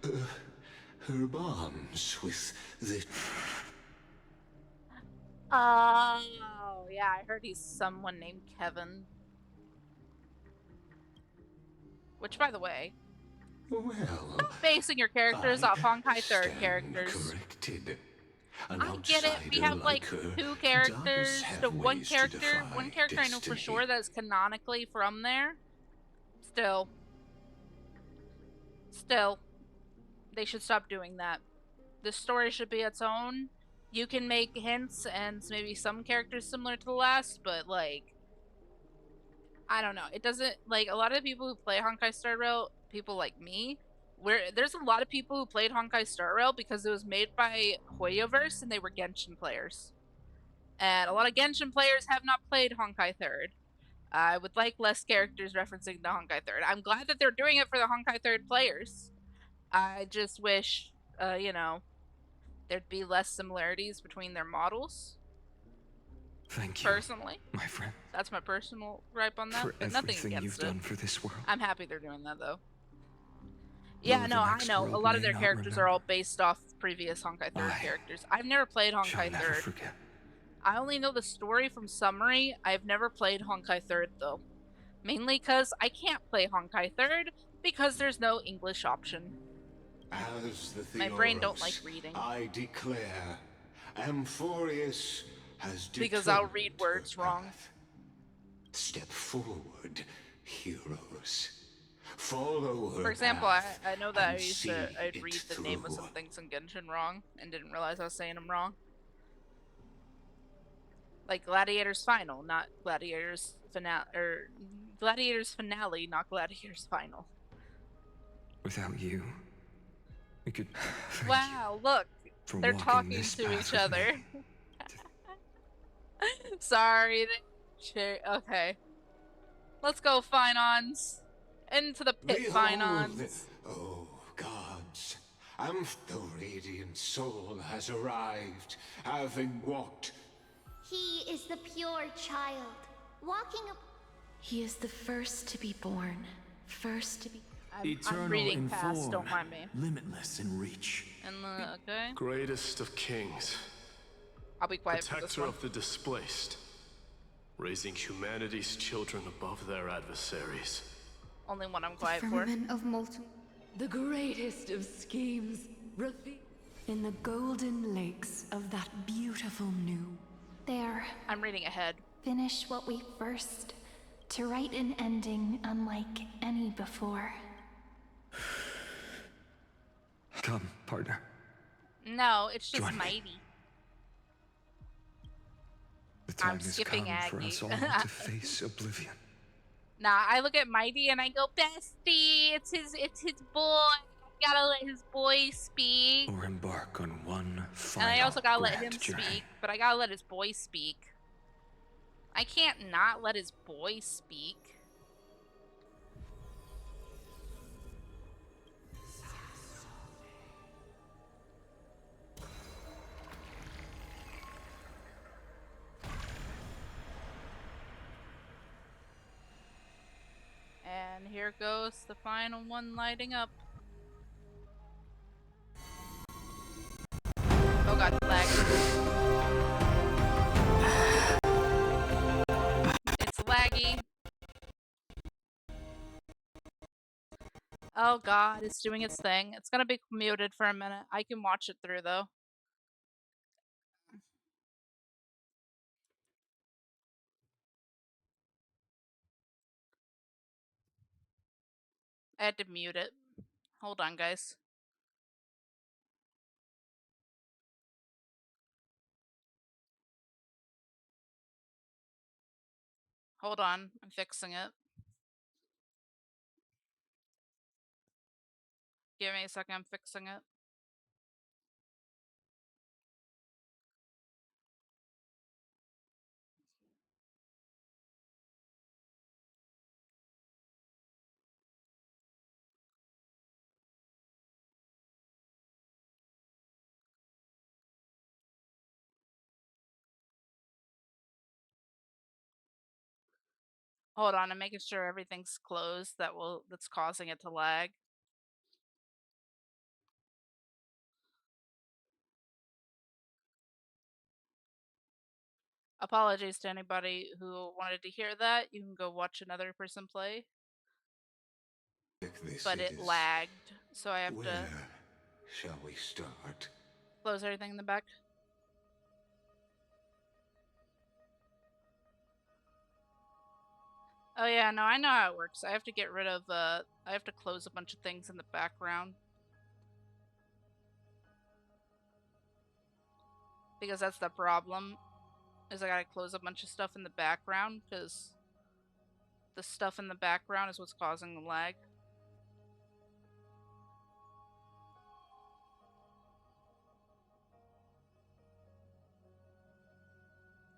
her bonds with the... Oh, yeah, I heard he's someone named Kevin. Which, by the way, Well, stop basing your characters off Honkai Third stand characters. corrected. An I get it. We outsider have like her 2 does characters have to one ways to character. defy One character I know for destiny. sure that is canonically from there. Still, they should stop doing that. The story should be its own. You can make hints and maybe some characters similar to the last, but like, I don't know. It doesn't, like, a lot of people who play Honkai Star Rail, people like me, there's a lot of people who played Honkai Star Rail because it was made by Hoyoverse and they were Genshin players. And a lot of Genshin players have not played Honkai Third. I would like less characters referencing the Honkai Third. I'm glad that they're doing it for the Honkai Third players. I just wish, you know, there'd be less similarities between their models. Thank you, personally, my friend. That's my personal gripe on that, For but nothing everything against you've it. done for this world. I'm happy they're doing that though. Yeah, the no, I next know. A world lot of may their not characters are all based off previous Honkai Third characters. I've never played Shall Honkai never Third. forget. I only know the story from summary. I've never played Honkai Third though. Mainly because I can't play Honkai Third because there's no English option. As the My brain don't Theoros, like reading. I declare, Amphorius has Because I'll determined read words her wrong. path. Step forward, heroes. Follow her For example, path I know that I and used see to, I'd it read the name of through. some things in Genshin wrong and didn't realize I was saying them wrong. Like Gladiator's Final, not Gladiator's Finale, or Gladiator's Finale, not Gladiator's Final. Without you, we could. Wow, look, for they're walking talking this to path each with other. me. Sorry, okay. Let's go, Finons. Into the pit, Behold, Finons. oh gods, the radiant soul has arrived, having walked. He is the pure child, walking up. He is the first to be born. First to be... I'm reading past, don't mind me. Limitless in reach. And okay. Greatest of kings. I'll be quiet for this Protector one. of the displaced, raising humanity's children above their adversaries. Only one I'm quiet for. Firmament of molten. The greatest of schemes. In the golden lakes of that beautiful new. There. I'm reading ahead. Finish what we first. To write an ending unlike any before. Come, partner. No, it's just Join me. Mighty. The time I'm has skipping come for Aggie. us all to face oblivion. Nah, I look at Mighty and I go, bestie, it's his boy. I gotta let his boy speak. Or embark on one final And I also gotta let him journey. speak, but I gotta let his boy speak. I can't not let his boy speak. And here goes the final one lighting up. Oh god, lag. It's laggy. Oh god, it's doing its thing. It's gonna be muted for a minute. I can watch it through though. I had to mute it. Hold on, guys. Hold on, I'm fixing it. Give me a second, I'm fixing it. Hold on, I'm making sure everything's closed that's causing it to lag. Apologies to anybody who wanted to hear that. You can go watch another person play. But it lagged, so I have to shall we start? close everything in the back. Oh yeah, no, I know how it works. I have to get rid of, I have to close a bunch of things in the background. Because that's the problem, is I gotta close a bunch of stuff in the background, because the stuff in the background is what's causing the lag.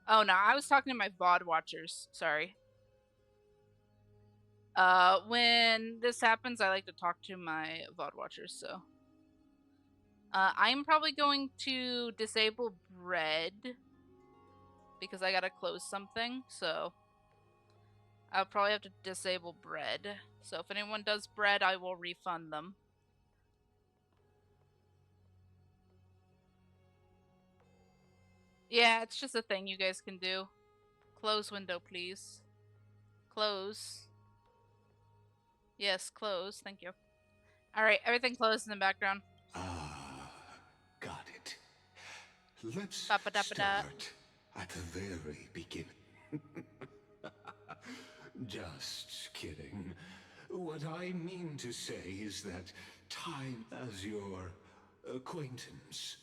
Oh no, I was talking to my VOD watchers, sorry. When this happens, I like to talk to my VOD watchers, so. I'm probably going to disable bread because I gotta close something, so I'll probably have to disable bread. So if anyone does bread, I will refund them. Yeah, it's just a thing you guys can do. Close window, please. Close. Yes, close. Thank you. Alright, everything closed in the background. Ah, got it. Let's Start at the very beginning. Just kidding. What I mean to say is that time as your acquaintance.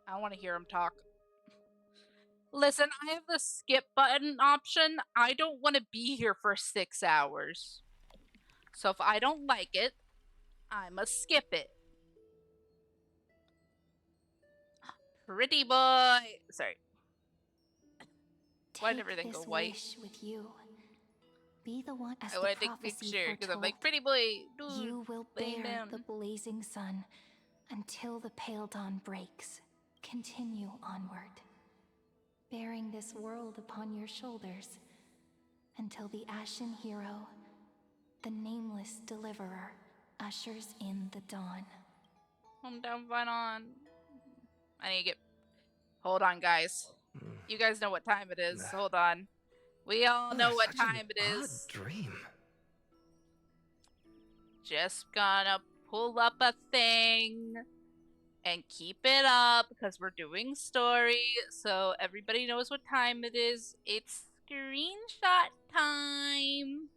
I want to hear him talk. Listen, I have the skip button option. I don't want to be here for 6 hours. So if I don't like it, I must skip it. Pretty boy. Sorry. Why did everything go white? Wish with you. Be the one as I the want to take a prophecy picture because I'm foretold. like, pretty boy, dude, You will laying bear down. the blazing sun until the pale dawn breaks. Continue onward, bearing this world upon your shoulders until the ashen hero, the nameless deliverer, ushers in the dawn. Hometown fight on. I need to get. Hold on, guys. You guys know what time it is. Hold on. We all know what time it is. Dream. Just gonna pull up a thing and keep it up because we're doing story, so everybody knows what time it is. It's screenshot time.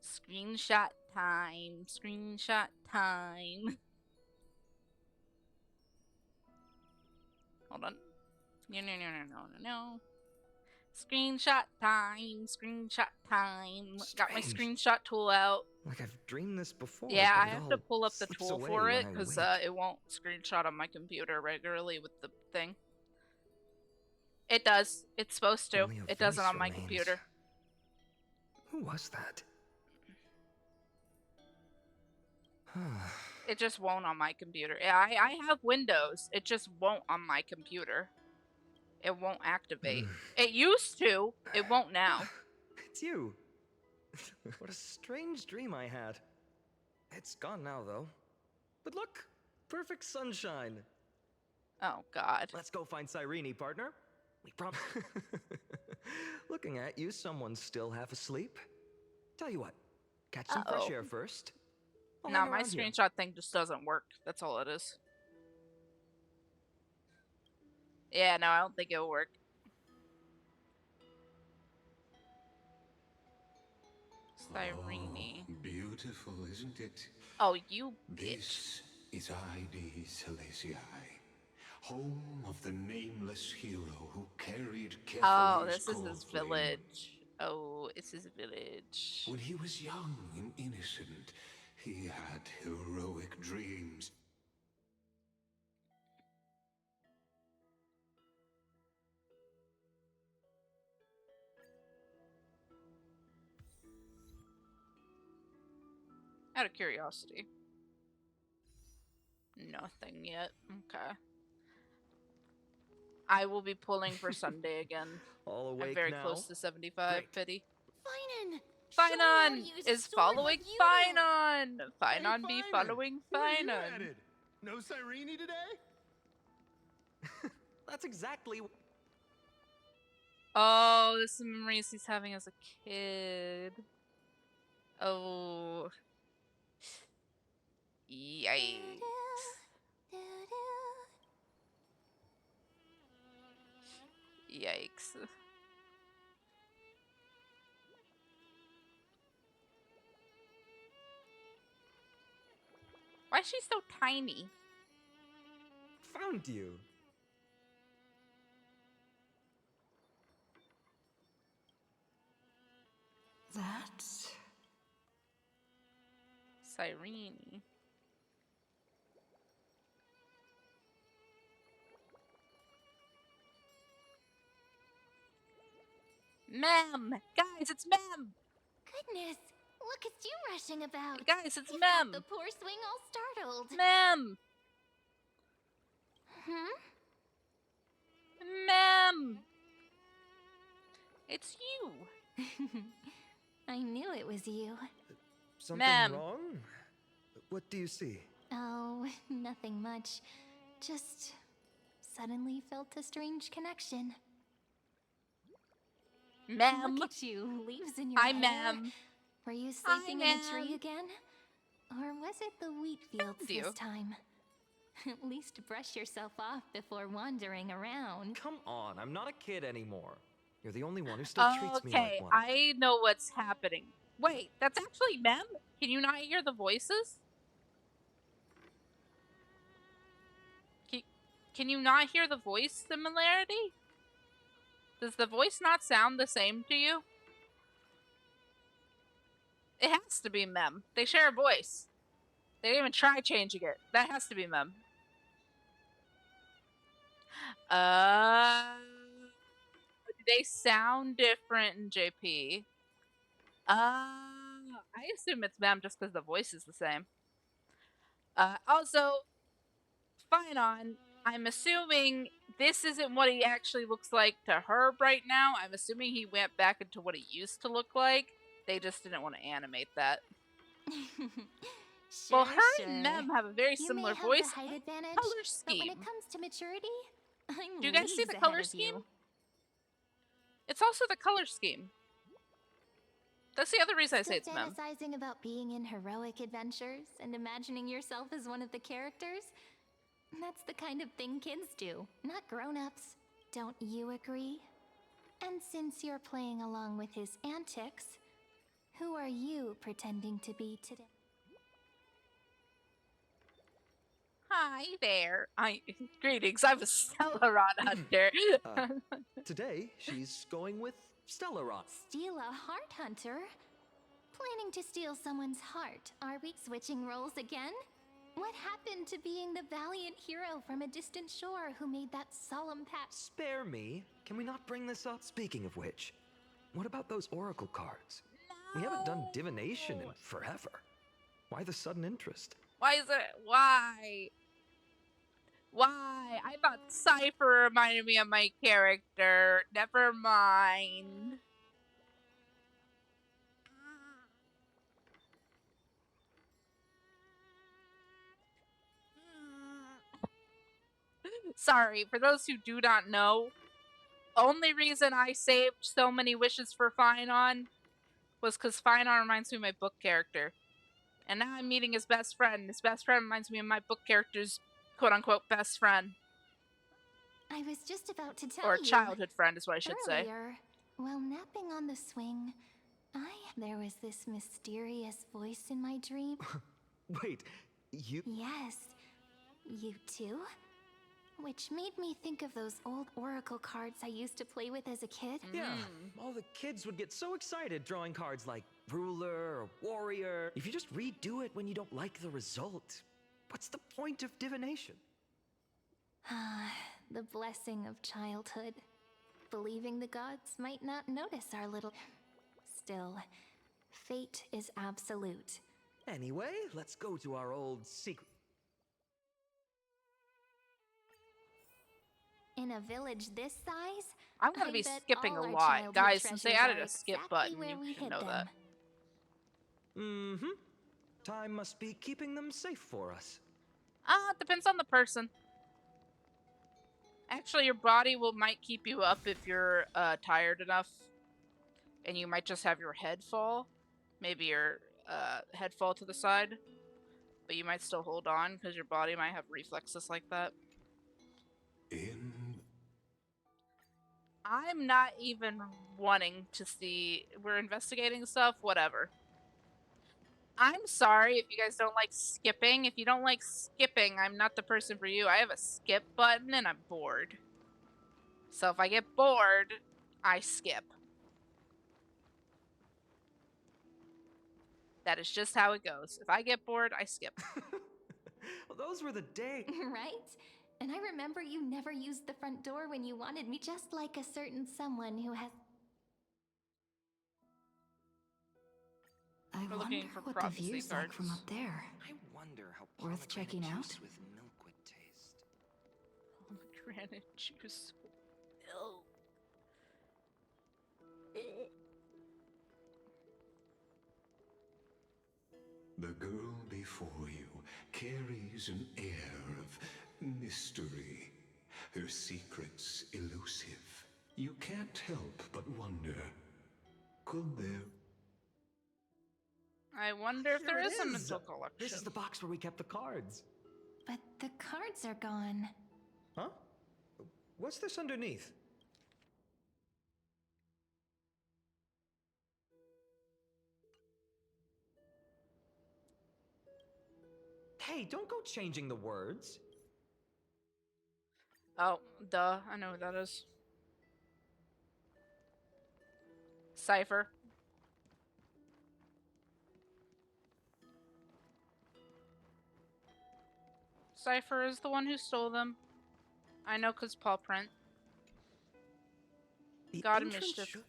Screenshot time. Screenshot time. Hold on. No. Screenshot time. Screenshot time. Got my screenshot tool out. Like I've dreamed this before. Yeah, but I have to pull up the slips tool away for it when I because wake. it won't screenshot on my computer regularly with the thing. It does. It's supposed to. Only a It doesn't voice on my remains. computer. Who was that? It just won't on my computer. Yeah, I have Windows. It just won't on my computer. It won't activate. It used to. It won't now. It's you. What a strange dream I had. It's gone now, though. But look, perfect sunshine. Oh, God. Let's go find Cyrene, partner. We promise. Looking at you, someone's still half asleep. Tell you what, catch some fresh air first. I'll No, hang my around here. screenshot thing just doesn't work. That's all it is. Yeah, no, I don't think it'll work. Cyrene. Oh, beautiful, isn't it? Oh, you bitch. This is ID Silesiae, home of the nameless hero who carried Kepha's Oh, this is core his flame. village. Oh, it's his village. When he was young and innocent, he had heroic dreams. Out of curiosity. Nothing yet. Okay. I will be pulling for Sunday again. All awake I'm very now? close to 75, Pity. Finon! Finon is following Finon! Finon be following Where are you Finon. headed? No Cyrene today? That's exactly. Oh, this is the memories he's having as a kid. Oh. Yikes. Yikes. Why is she so tiny? Found you. That's Cyrene. Ma'am! Guys, it's Ma'am! Goodness, look at you rushing about. Guys, it's You've Ma'am! got the poor swing all startled. Ma'am! Hmm? Ma'am! It's you! I knew it was you. Something Ma'am. wrong? What do you see? Oh, nothing much. Just suddenly felt a strange connection. Ma'am! Look at you, leaves in your Hi, hair. ma'am. Were you sleeping in a tree ma'am. again? Or was it the wheat fields Found you. this time? At least brush yourself off before wandering around. Come on, I'm not a kid anymore. You're the only one who still treats me Okay, like one. I know what's happening. Wait, that's actually Mem? Can you not hear the voices? Can you not hear the voice similarity? Does the voice not sound the same to you? It has to be Mem. They share a voice. They didn't even try changing it. That has to be Mem. Do they sound different in JP? I assume it's Mem just because the voice is the same. Also, Finon, I'm assuming this isn't what he actually looks like to her right now. I'm assuming he went back into what he used to look like. They just didn't want to animate that. Well, Sure, her sure. and Mem have a very You similar may have voice the height and advantage, color but when it scheme. comes to maturity, I'm Do you guys see leagues the ahead color of scheme? you. It's also the color scheme. That's the other reason I say Still it's Mem. fantasizing about being in heroic adventures and imagining yourself as one of the characters? That's the kind of thing kids do, not grown-ups. Don't you agree? And since you're playing along with his antics, who are you pretending to be today? Hi there. Greetings. I'm a Stellaron hunter. Today, she's going with Stellaron. Steal a heart hunter? Planning to steal someone's heart. Are we switching roles again? What happened to being the valiant hero from a distant shore who made that solemn pact? Spare me. Can we not bring this up? Speaking of which, what about those oracle cards? We haven't done divination in forever. Why the sudden interest? Why is it? Why? Why? I thought Cypher reminded me of my character. Never mind. Sorry, for those who do not know, only reason I saved so many wishes for Finon was because Finon reminds me of my book character. And now I'm meeting his best friend. His best friend reminds me of my book character's quote-unquote best friend. I was just about to tell Or you. childhood friend is what I should say. Earlier, while napping on the swing, there was this mysterious voice in my dream. Wait, you... Yes, you too? Which made me think of those old oracle cards I used to play with as a kid. Yeah, all the kids would get so excited drawing cards like ruler or warrior. If you just redo it when you don't like the result, what's the point of divination? The blessing of childhood. Believing the gods might not notice our little... Still, fate is absolute. Anyway, let's go to our old secret. In a village this size, I'm gonna be bet skipping a all our lot. childhood Guys, since they treasures added are a skip exactly button, where you we should hid know them. Mm-hmm. Time must be keeping them safe for us. Depends on the person. Actually, your body might keep you up if you're tired enough. And you might just have your head fall. Maybe your head fall to the side. But you might still hold on because your body might have reflexes like that. I'm not even wanting to see... We're investigating stuff? Whatever. I'm sorry if you guys don't like skipping. If you don't like skipping, I'm not the person for you. I have a skip button and I'm bored. So if I get bored, I skip. That is just how it goes. If I get bored, I skip. Well, those were the days. Right? And I remember you never used the front door when you wanted me, just like a certain someone who has... I We're wonder looking for what the prophecy view's like from cards. up there. I wonder how Worth checking pomegranate out? juice with milk would taste. Pomegranate juice. Ew. The girl before you carries an air of mystery, her secrets elusive. You can't help but wonder, could there... I wonder if there Here it is a mental collection. This is the box where we kept the cards. But the cards are gone. Huh? What's this underneath? Hey, don't go changing the words. Oh, duh. I know who that is. Cypher. Cypher is the one who stole them. I know because paw print. The God of entrance mischief.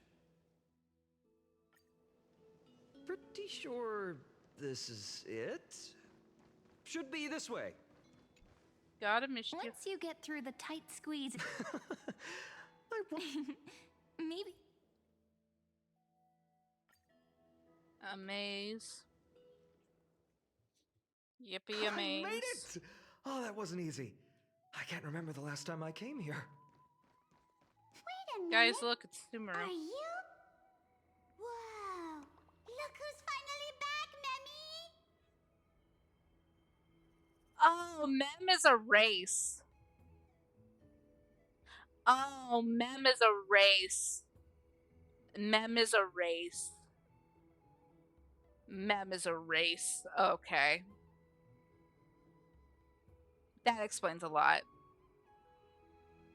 Pretty sure this is it. Should be this way. God of mischief. Once you get through the tight squeeze... Maybe... A maze. Yippee I made amaze. it! Oh, that wasn't easy. I can't remember the last time I came here. Wait a minute. Guys, look, it's Sumeru. Are you? Whoa. Look who's finally back, Memmy. Oh, Mem is a race. Oh, Mem is a race. Mem is a race. Mem is a race. Okay. That explains a lot.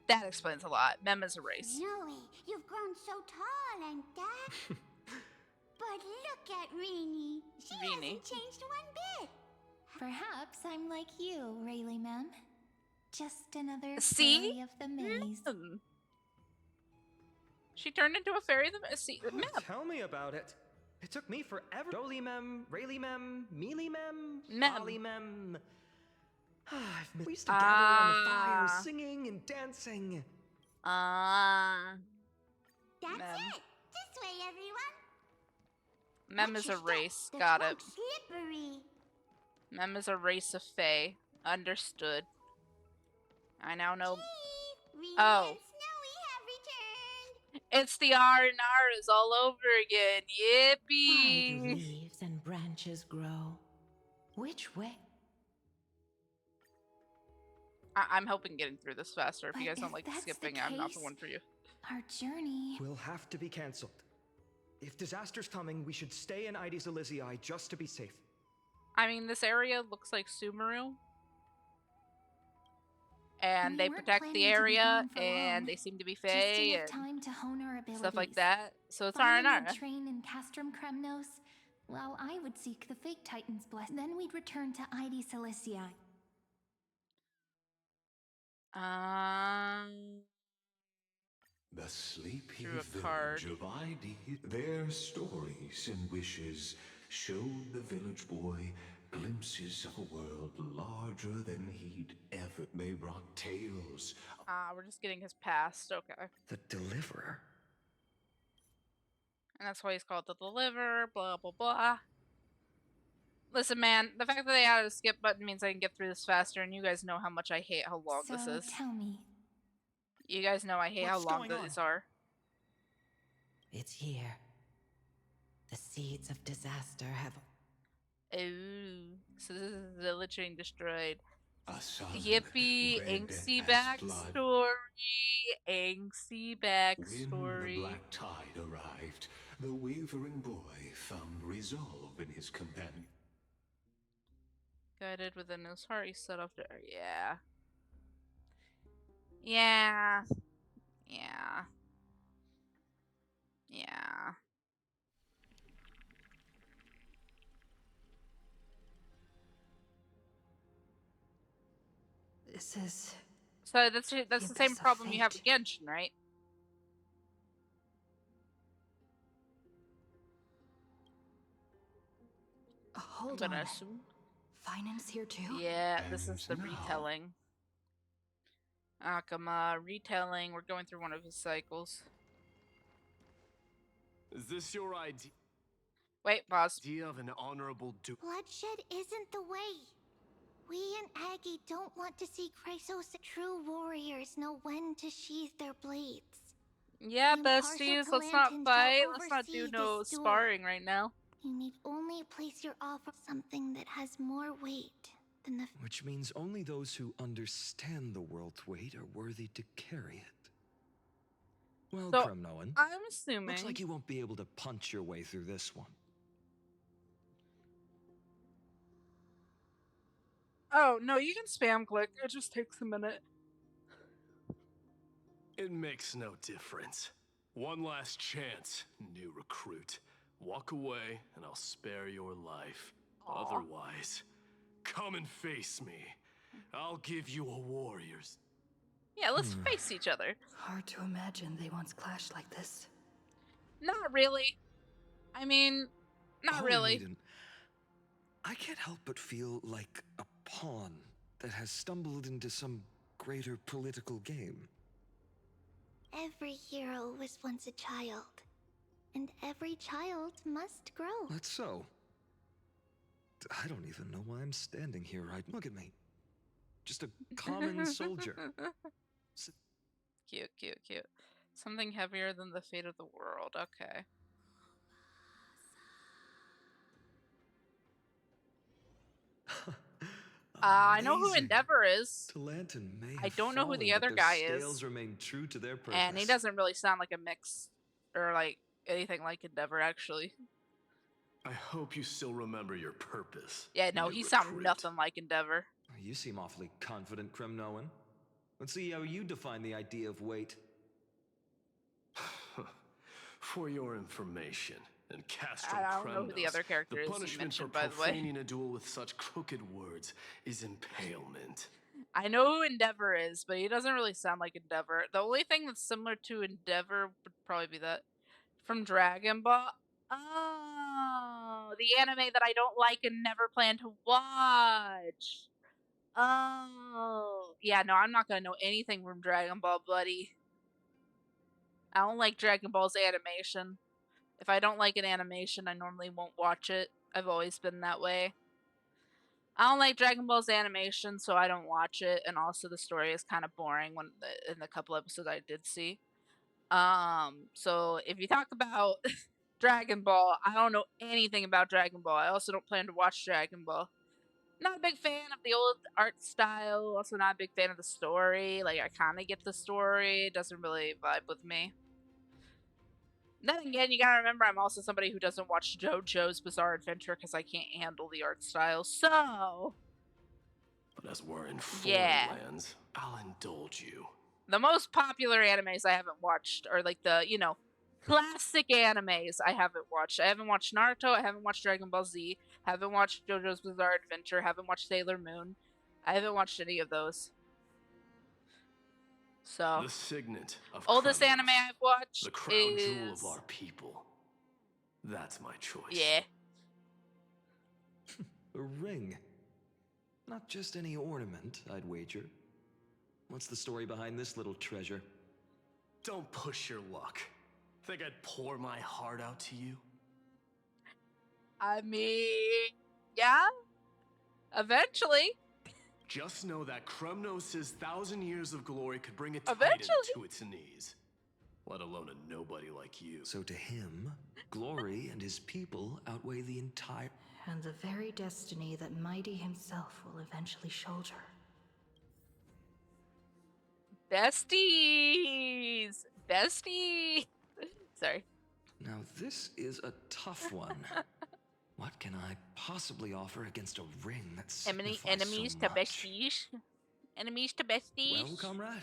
That explains a lot. Mem is a race. Snowy, you've grown so tall and that. But look at Rini. She hasn't changed one bit. Perhaps I'm like you, Rayleigh Mem. Just another See? fairy of the maze. She turned into a fairy. Mem. Tell me about it. It took me forever. Jolie Mem, Rayleigh Mem, Mealy Mem, Mem. Ollie Mem. We used to gather around the fire, singing and dancing. That's Mem. it. This way, everyone. Mem Watch is your a step. race. The Got it. trog's slippery. Mem is a race of fae. Understood. I now know. Rini Oh. and Snowy have returned. It's the R&R's all over again. Why do Yippee! leaves and branches grow? Which way? I'm hoping getting through this faster. If you But guys don't if like that's the skipping, I'm not the case- one for you. Our journey. We'll have to be cancelled. If disaster's coming, we should stay in Ides Elysiae just to be safe. I mean, this area looks like Sumeru. And We they weren't protect the planning to be area, gone for and long. they seem to be Just fae enough and time to hone our abilities. stuff like that. So it's Finally, R&R. we'd train in Castrum Kremnos, while I would seek the fake Titan's blessing. Then we'd return to Ides Elysiae. The sleepy Drew a village card. of Ides. Their stories and wishes showed the village boy glimpses of a world larger than he'd ever. They brought tales. We're just getting his past. Okay. The Deliverer. And that's why he's called the Deliverer, blah, blah, blah. Listen, man, the fact that they added a skip button means I can get through this faster, and you guys know how much I hate how long this is. Tell me. You guys know I hate how long these are. It's here. The seeds of disaster have. Ooh, so this is the Village being destroyed. A son Yippee, red angsty as blood. backstory. Angsty When backstory. the black tide arrived, the wavering boy found resolve in his companion. Guided within his heart, he set off to. Yeah. Yeah. Yeah. Yeah. This is... So that's the same problem you have with Genshin, right? Hold I'm gonna on. assume. Finance here too? Yeah, this is the And now- retelling. Akama, retelling. We're going through one of his cycles. Is this your idea Wait, pause. of an honorable Bloodshed isn't the way. We and Aggie don't want to see Chrysos. True warriors know when to sheathe their blades. Yeah, Impartial besties, let's not Palantin shall fight. Let's not do oversee no this duel. sparring right now. You need only place your offer something that has more weight than the Which means only those who understand the world's weight are worthy to carry it. Well, So, Kremnoan, I'm assuming. looks like you won't be able to punch your way through this one. Oh, no, you can spam click. It just takes a minute. It makes no difference. One last chance, new recruit. Walk away, and I'll spare your life. Aw. Otherwise, come and face me. I'll give you a warrior's. Yeah, let's face each other. Hard to imagine they once clashed like this. Not really. I mean, not Holy really. Maiden, I can't help but feel like a pawn that has stumbled into some greater political game. Every hero was once a child, and every child must grow. That's so. I don't even know why I'm standing here right. Look at me. Just a common soldier. Cute, cute, cute. Something heavier than the fate of the world. Okay. I know who Amazing. Endeavor is. Talanton may I have don't know who fallen, the but other their guy scales is. remain true to their purpose. And he doesn't really sound like a mix or like anything like Endeavor, actually. I hope you still remember your purpose. Yeah, no, he sounds nothing like Endeavor. You seem awfully confident, Kremnoan. Let's see how you define the idea of weight. For your information, and Castro I don't know who the other character is you punishment for mentioned, by the way. profaning a duel with such crooked words is impalement. I know who Endeavor is, but he doesn't really sound like Endeavor. The only thing that's similar to Endeavor would probably be that from Dragon Ball. Oh, the anime that I don't like and never plan to watch. Oh, yeah, no, I'm not gonna know anything from Dragon Ball, buddy. I don't like Dragon Ball's animation. If I don't like an animation, I normally won't watch it. I've always been that way. I don't like Dragon Ball's animation, so I don't watch it. And also, the story is kind of boring in the couple episodes I did see. So if you talk about Dragon Ball, I don't know anything about Dragon Ball. I also don't plan to watch Dragon Ball. Not a big fan of the old art style. Also, not a big fan of the story. Like, I kind of get the story. It doesn't really vibe with me. Then again, you gotta remember, I'm also somebody who doesn't watch JoJo's Bizarre Adventure because I can't handle the art style. So, But as we're in foreign lands, I'll indulge you. the most popular animes I haven't watched are like the, classic animes I haven't watched. I haven't watched Naruto, I haven't watched Dragon Ball Z, haven't watched JoJo's Bizarre Adventure, haven't watched Sailor Moon. I haven't watched any of those. So, The signet of oldest Kremnos, anime I've watched the crown is... jewel of our people. That's my choice. Yeah. A ring. Not just any ornament, I'd wager. What's the story behind this little treasure? Don't push your luck. Think I'd pour my heart out to you? I mean, yeah. Eventually. Just know that Kremnos' 1,000 years of glory could bring a titan Eventually. to its knees. Let alone a nobody like you. So to him, glory and his people outweigh the entire... And the very destiny that Mighty himself will eventually shoulder. Besties! Bestie! Sorry. Now this is a tough one. What can I possibly offer against a ring that signifies Enemies so to much? besties? Enemies to besties? Well, comrade,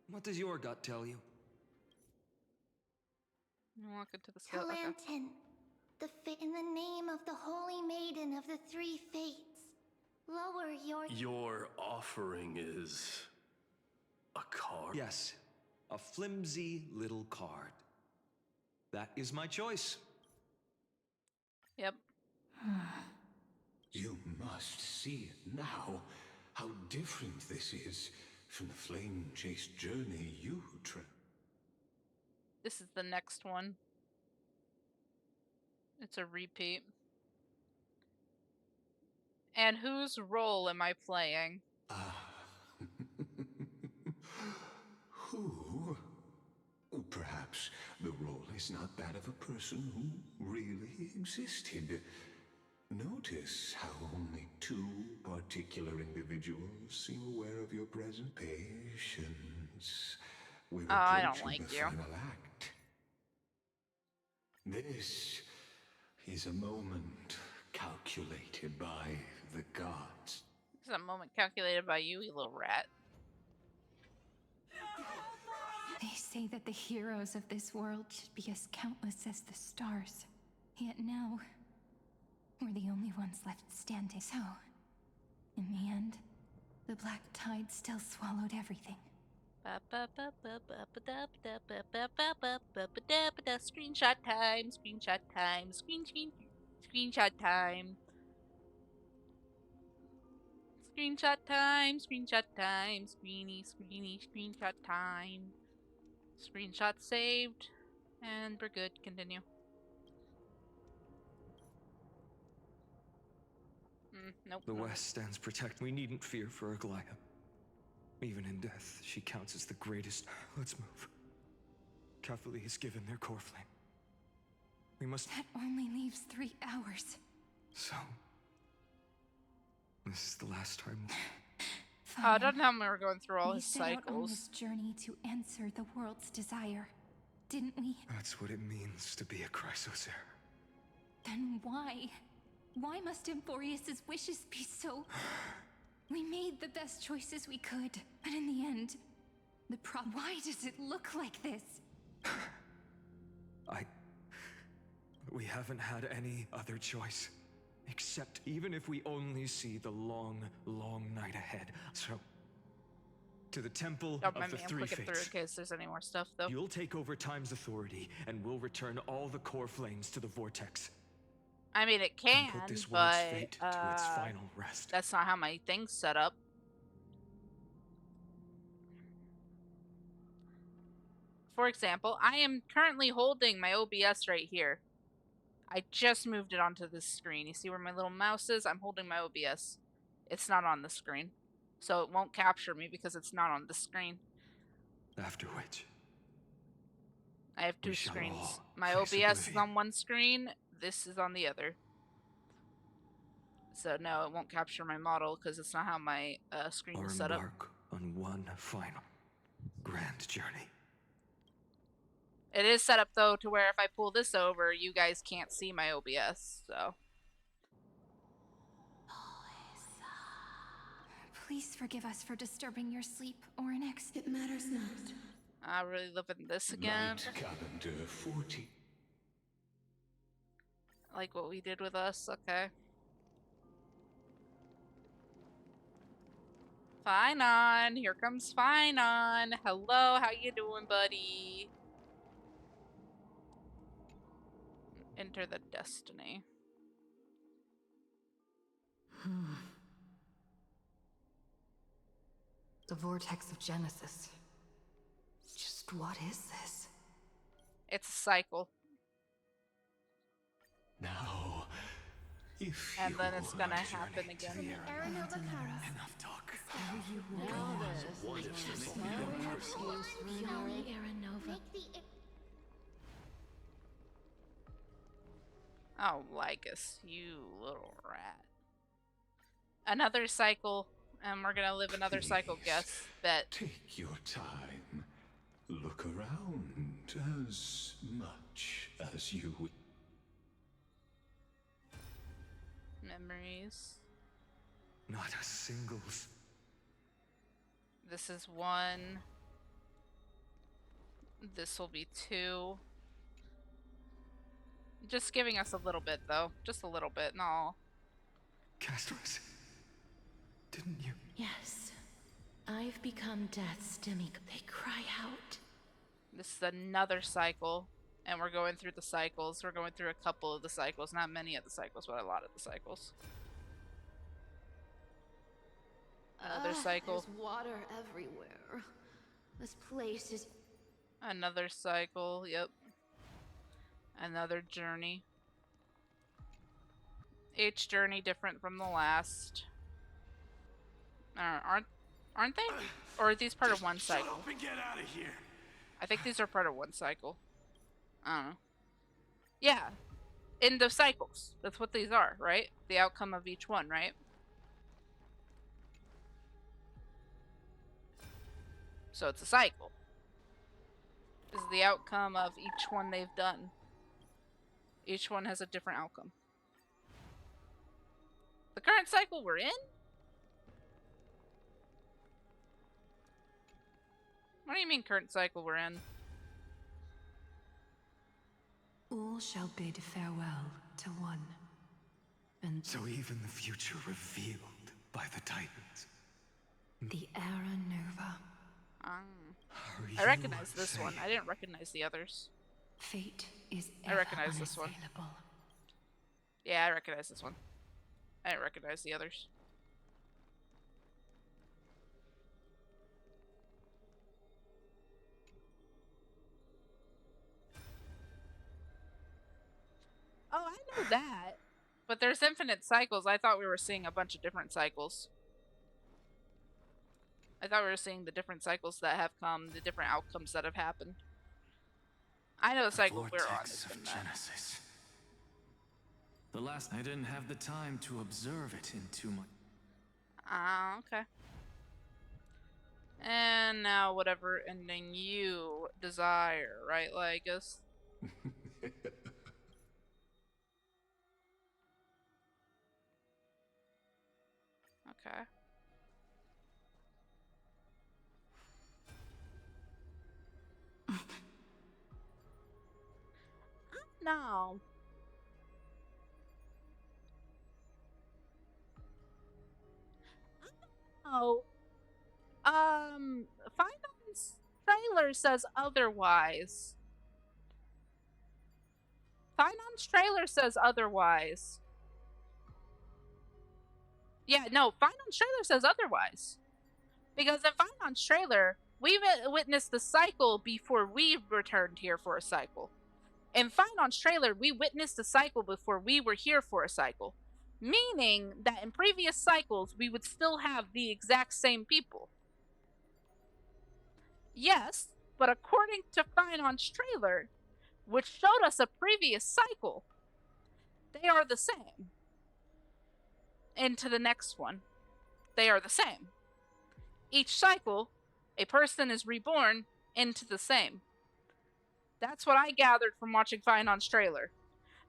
what does your gut tell you? Walk into the scout. Okay. Talanton, in the name of the Holy Maiden of the Three Fates, lower your... Your offering is... a card? Yes, a flimsy little card. That is my choice. Yep. You must see it now, how different this is from the flame-chased journey you traveled. This is the next one. It's a repeat. And whose role am I playing? Who? Perhaps the role is not that of a person who really existed. Notice how only two particular individuals seem aware of your present patience. We're I don't approaching like the you. final act. This is a moment calculated by the gods. This is a moment calculated by you, you little rat. They say that the heroes of this world should be as countless as the stars. Yet now, we're the only ones left standing. So, in the end, the black tide still swallowed everything. Screenshot time, screenshot time, screenshot time. Screenshot time, screenshot time, screenshot time. Screenshot saved, and we're good. Continue. Nope. The West stands protect. We needn't fear for Aglaya. Even in death, she counts as the greatest. Let's move. Catholic has given their core flame. We must... That only leaves 3 hours. So... this is the last time... I don't know how we're going through all We his set out on this cycles. journey to answer the world's desire, didn't we? That's what it means to be a Chrysosaur. Then why? Why must Emphorius's wishes be so... We made the best choices we could, but in the end, why does it look like this? We haven't had any other choice. Except even if we only see the long, long night ahead. So, to the Temple Don't of mind the me, I'm Three clicking through in Fates. case there's any more stuff, though. You'll take over Time's authority, and we'll return all the core flames to the Vortex. I mean, it can, And put this world's but fate to its final rest. that's not how my thing's set up. For example, I am currently holding my OBS right here. I just moved it onto this screen. You see where my little mouse is? I'm holding my OBS. It's not on the screen. So it won't capture me because it's not on the screen. After which... I have 2 we shall screens. all My face OBS is oblivion. on one screen, this is on the other. So no, it won't capture my model because it's not how my screen Or is set up. embark on one final grand journey. It is set up though to where if I pull this over, you guys can't see my OBS, so. Please forgive us for disturbing your sleep, Oryx. It matters not. I really live in this again. Night Calendar 40. Like what we did with us, okay. Finon, here comes Finon. Hello, how you doing, buddy? Enter the destiny. The vortex of Genesis. Just what is this? It's a cycle. Now, if And you then it's gonna journey happen to again. the Enough talk. Oh, Lycus, you little rat. Another cycle, and we're gonna live another cycle, guess. Bet. Take your time. Look around as much as you... Memories. Not a single... This is 1. This will be 2. Just giving us a little bit, though. Just a little bit, not all. Castros, didn't you? Yes. I've become death's demi. They cry out. This is another cycle, and we're going through the cycles. We're going through a couple of the cycles. Not many of the cycles, but a lot of the cycles. Another cycle. There's water everywhere. This place is... Another cycle, yep. Another journey. Each journey different from the last. Aren't they? Or are these part of one cycle? Shut up and get out of here. I think these are part of one cycle. I don't know. Yeah. In the cycles. That's what these are, right? The outcome of each one, right? So it's a cycle. This is the outcome of each one they've done. Each one has a different outcome. The current cycle we're in? What do you mean current cycle we're in? All shall bid farewell to one. And So even the future revealed by the Titans. the Era Nova. I recognize this one. I didn't recognize the others. Fate is I recognize this one. unassailable. Yeah, I recognize this one. I didn't recognize the others. Oh, I know that. But there's infinite cycles. I thought we were seeing a bunch of different cycles. I thought we were seeing the different cycles that have come, the different outcomes that have happened. I know the cycle we're on has been that. Genesis. The last I didn't have the time to observe it in too much. Ah, okay. And now whatever ending you desire, right, Lygus? Okay. No. Oh. Finance trailer says otherwise. Finance trailer says otherwise. Yeah, no, Finance trailer says otherwise. Because in Finance trailer, we've witnessed the cycle before we returned here for a cycle. In Finance trailer, we witnessed a cycle before we were here for a cycle. Meaning that in previous cycles, we would still have the exact same people. Yes, but according to Finance trailer, which showed us a previous cycle, they are the same. Into the next one, they are the same. Each cycle, a person is reborn into the same. That's what I gathered from watching Finance trailer.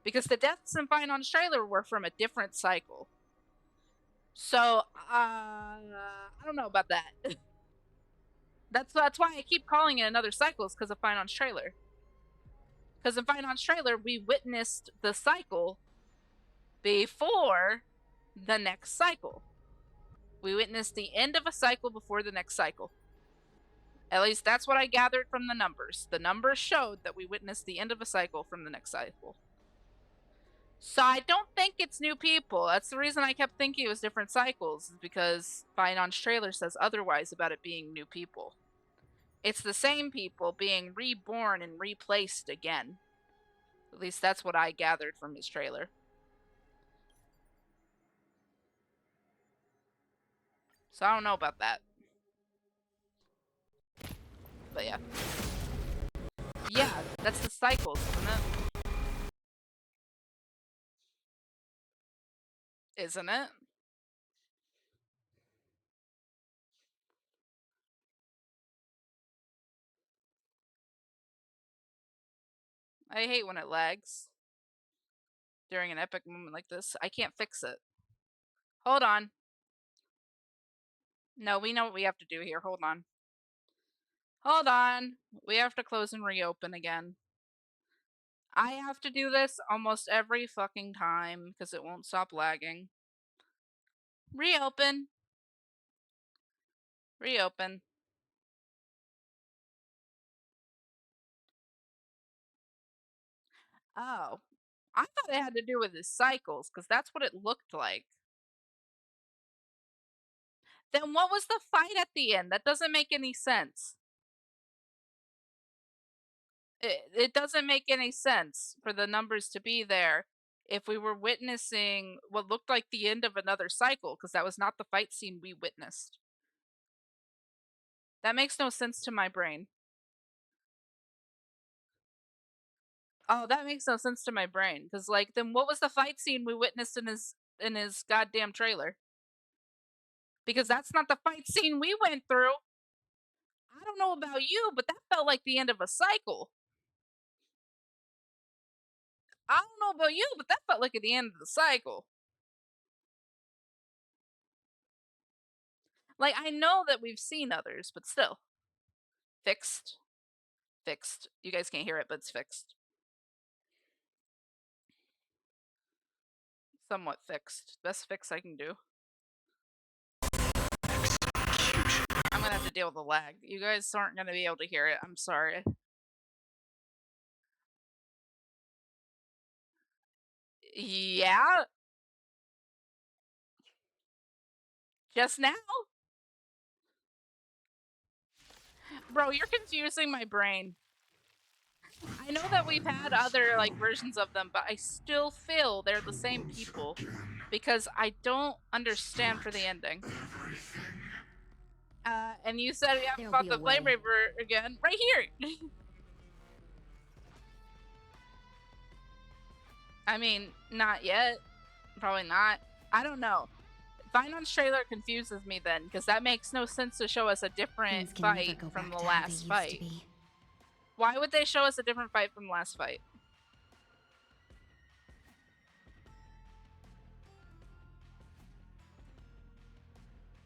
Because the deaths in Finance trailer were from a different cycle. So, I don't know about that. That's why I keep calling it another cycle, is because of Finance trailer. Because in Finance trailer, we witnessed the cycle before the next cycle. We witnessed the end of a cycle before the next cycle. At least that's what I gathered from the numbers. The numbers showed that we witnessed the end of a cycle from the next cycle. So I don't think it's new people. That's the reason I kept thinking it was different cycles, is because Finance trailer says otherwise about it being new people. It's the same people being reborn and replaced again. At least that's what I gathered from his trailer. So I don't know about that. But yeah. Yeah, that's the cycles, isn't it? Isn't it? I hate when it lags during an epic moment like this. I can't fix it. Hold on. No, we know what we have to do here. Hold on. Hold on. We have to close and reopen again. I have to do this almost every fucking time because it won't stop lagging. Reopen. Reopen. Oh. I thought it had to do with his cycles because that's what it looked like. Then what was the fight at the end? That doesn't make any sense. It doesn't make any sense for the numbers to be there if we were witnessing what looked like the end of another cycle, because that was not the fight scene we witnessed. That makes no sense to my brain. Oh, that makes no sense to my brain, because like, then what was the fight scene we witnessed in his goddamn trailer? Because that's not the fight scene we went through. I don't know about you, but that felt like the end of a cycle. I don't know about you, but that felt like at the end of the cycle. Like, I know that we've seen others, but still. Fixed. Fixed. You guys can't hear it, but it's fixed. Somewhat fixed. Best fix I can do. I'm gonna have to deal with the lag. You guys aren't gonna be able to hear it. I'm sorry. Yeah? Just now? Bro, you're confusing my brain. I know that we've had other like versions of them, but I still feel they're the same people because I don't understand for the ending. And you said we haven't fought the Flame Reaper again, right here. I mean, not yet. Probably not. I don't know. Finon's trailer confuses me then, because that makes no sense to show us a different fight from the last fight. Why would they show us a different fight from the last fight?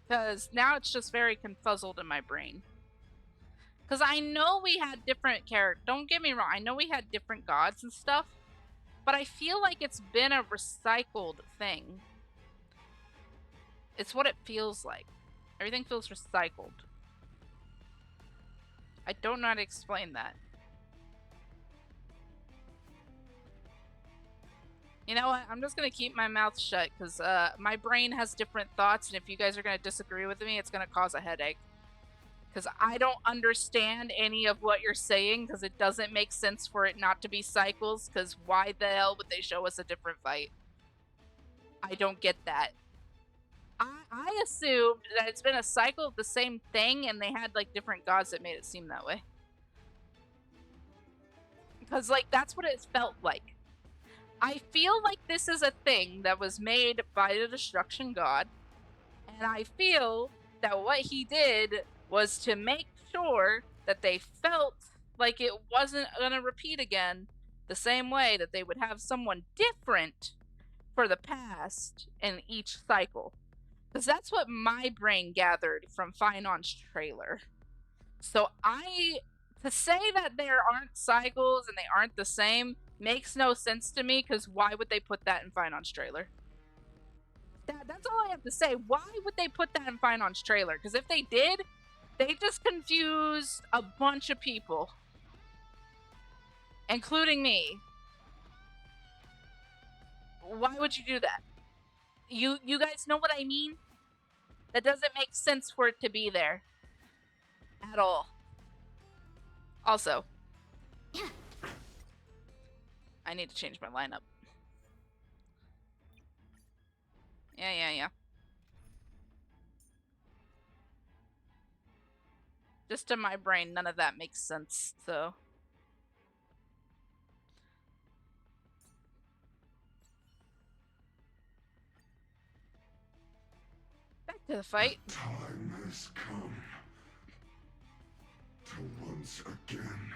Because now it's just very confuzzled in my brain. Because I know we had different characters. Don't get me wrong. I know we had different gods and stuff. But I feel like it's been a recycled thing. It's what it feels like. Everything feels recycled. I don't know how to explain that. You know what? I'm just going to keep my mouth shut because my brain has different thoughts, and if you guys are going to disagree with me, it's going to cause a headache. Because I don't understand any of what you're saying because it doesn't make sense for it not to be cycles, because why the hell would they show us a different fight? I don't get that. I assumed that it's been a cycle of the same thing and they had like different gods that made it seem that way. Because like that's what it felt like. I feel like this is a thing that was made by the destruction god, and I feel that what he did was to make sure that they felt like it wasn't gonna repeat again the same way that they would have someone different for the past in each cycle. Because that's what my brain gathered from Finon's trailer. So to say that there aren't cycles and they aren't the same makes no sense to me, because why would they put that in Finon's trailer? That's all I have to say. Why would they put that in Finon's trailer? Because if they did, they just confused a bunch of people. Including me. Why would you do that? You guys know what I mean? That doesn't make sense for it to be there. At all. Also, I need to change my lineup. Yeah. Just to my brain, none of that makes sense, so. Back to the fight. The time has come to once again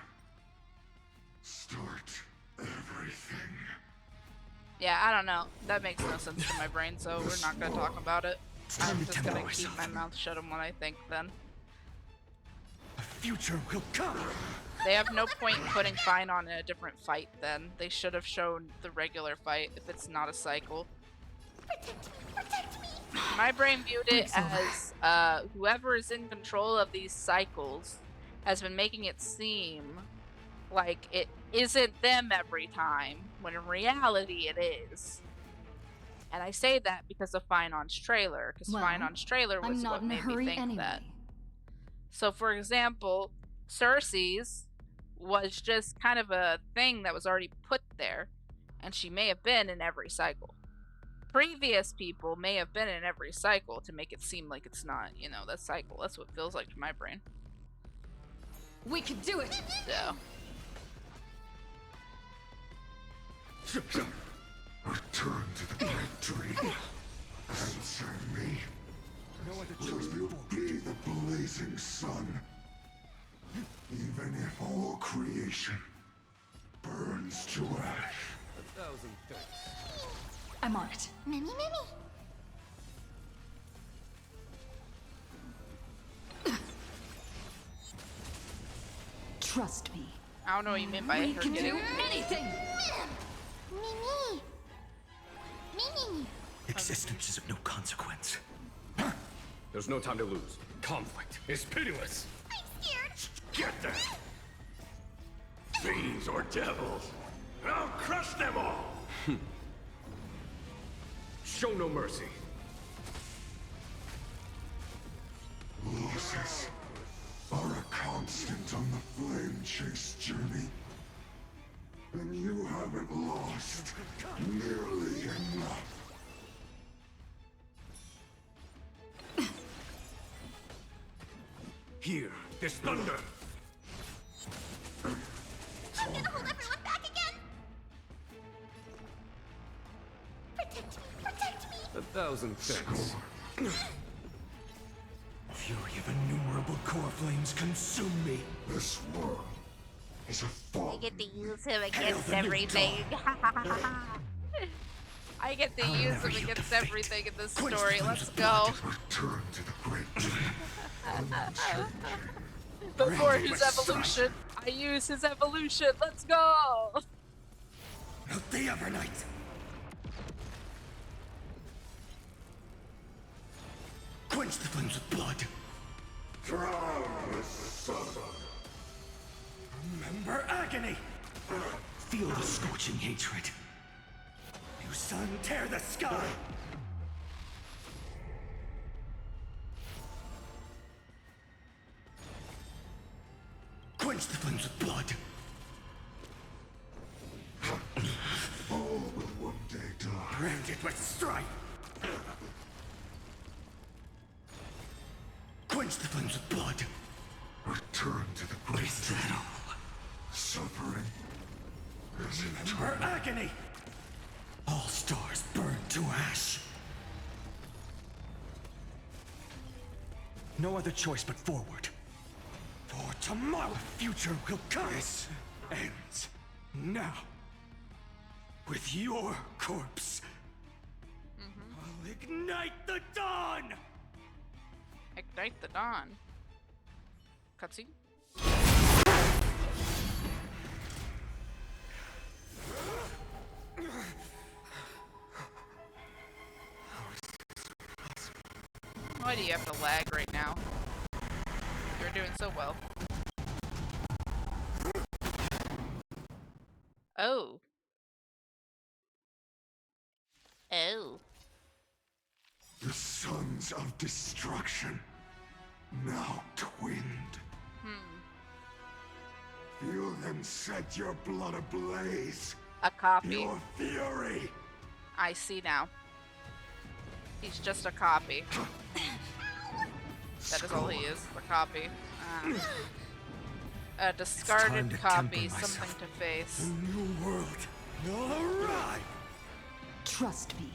start everything. Yeah, I don't know. That makes no sense to my brain, so we're not gonna talk about it. I'm just gonna keep my mouth shut on what I think then. A future will come. They have no point in putting Finon in a different fight then. They should have shown the regular fight if it's not a cycle. Protect me! My brain viewed it as whoever is in control of these cycles has been making it seem like it isn't them every time, when in reality it is. And I say that because of Finon's trailer, because Finon's trailer was what made me think that. So for example, Cersei's was just kind of a thing that was already put there, and she may have been in every cycle. Previous people may have been in every cycle to make it seem like it's not, you know, that cycle. That's what it feels like to my brain. We can do it! So. Return to the great tree. Answer me. Will you be the blazing sun? Even if all creation burns to ash. 1,000 thanks. I'm on it. Mimi. Trust me. I don't know what you mean by We her can getting... do anything! Mimi. Existence is of no consequence. There's no time to lose. Conflict is pitiless. I'm scared. Get them! Fiends or devils, I'll crush them all! Show no mercy. Losses are a constant on the flame chase journey. then you haven't lost nearly enough. Here, this thunder! I'm gonna hold everyone back again! Protect me! Protect me! 1,000 thanks. Fury of innumerable core flames consume me. This world is a I fallen. get to use him against everything. I get to use him against everything in this story. Let's go. Return to the great. Before his evolution, I use his evolution. Let's go. Not the Evernight. Quench the flames with blood. Drown the sun. Remember agony. Feel the scorching hatred. You sun, tear the sky. Quench the flames with blood. All will one day die. Branded with strife. Quench the flames with blood. Return to the great. Is that all? Suffering is Remember eternal. agony. All stars burn to ash. No other choice but forward. For tomorrow, the future will come. This ends now. With your corpse. I'll ignite the dawn! Ignite the dawn. Cutscene. Why do you have to lag right now? You're doing so well. Oh. Oh. The sons of destruction, now twinned. Feel them set your blood ablaze. A copy. Your fury. I see now. He's just a copy. That is all he is, a copy. A discarded to copy, temper something myself. to face. The new world will arrive. Trust me.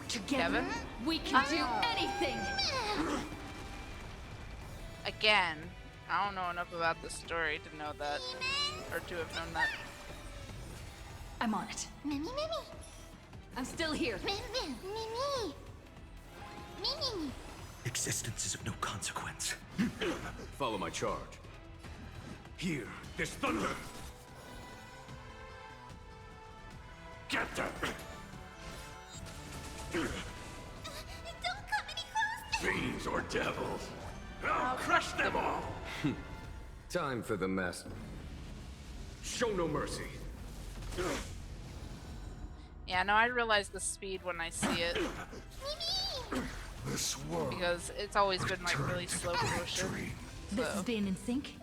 Together, Kevin? we can do anything! Again, I don't know enough about this story to know that, or to have known that. I'm on it. Mimi. I'm still here. Mimi. Existence is of no consequence. Follow my charge. Here, this thunder! Get them! Don't come any closer! Fiends or devils! I'll crush them all! Time for the mess. Show no mercy. Yeah, no, I realize the speed when I see it, This world. because it's always been like really slow motion. This So. is being in sync?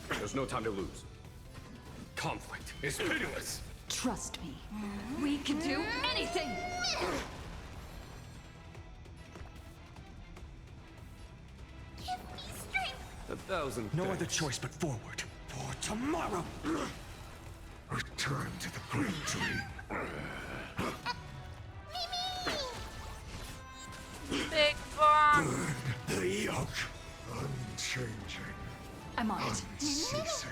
There's no time to lose. Conflict is pitiless. Trust me. We can do anything! Give me strength! 1,000 No thanks. other choice but forward. For tomorrow. Return to the great dream. Big bomb! The yoke. Unchanging. I'm on it. Unceasing.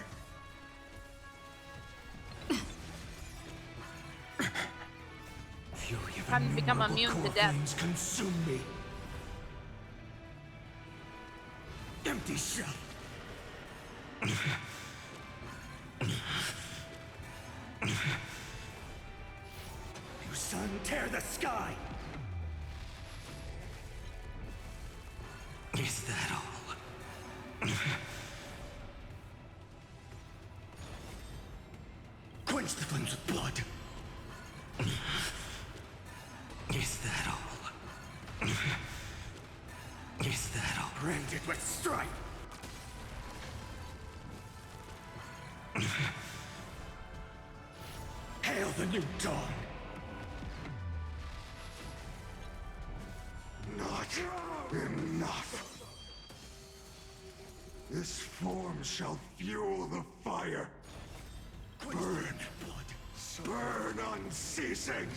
Fury of Hadn't become innumerable immune to core death. flames consume me. Empty shell. You sun, tear the sky. Is that all? Quench the flames with blood. Is that all? Is that all? Branded with strife. Hail the new dawn! Not enough. This form shall fuel the fire. Burn, burn unceasing.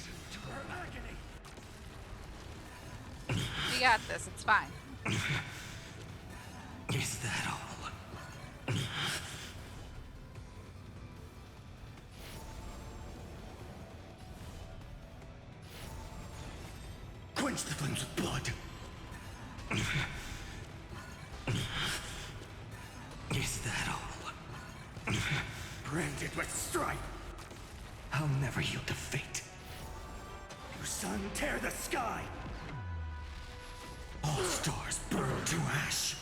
You got this, it's fine. Is that all? Quench the flames with blood. Is that all? Branded with strife. I'll never yield to fate. You sun, tear the sky. All stars burn to ash.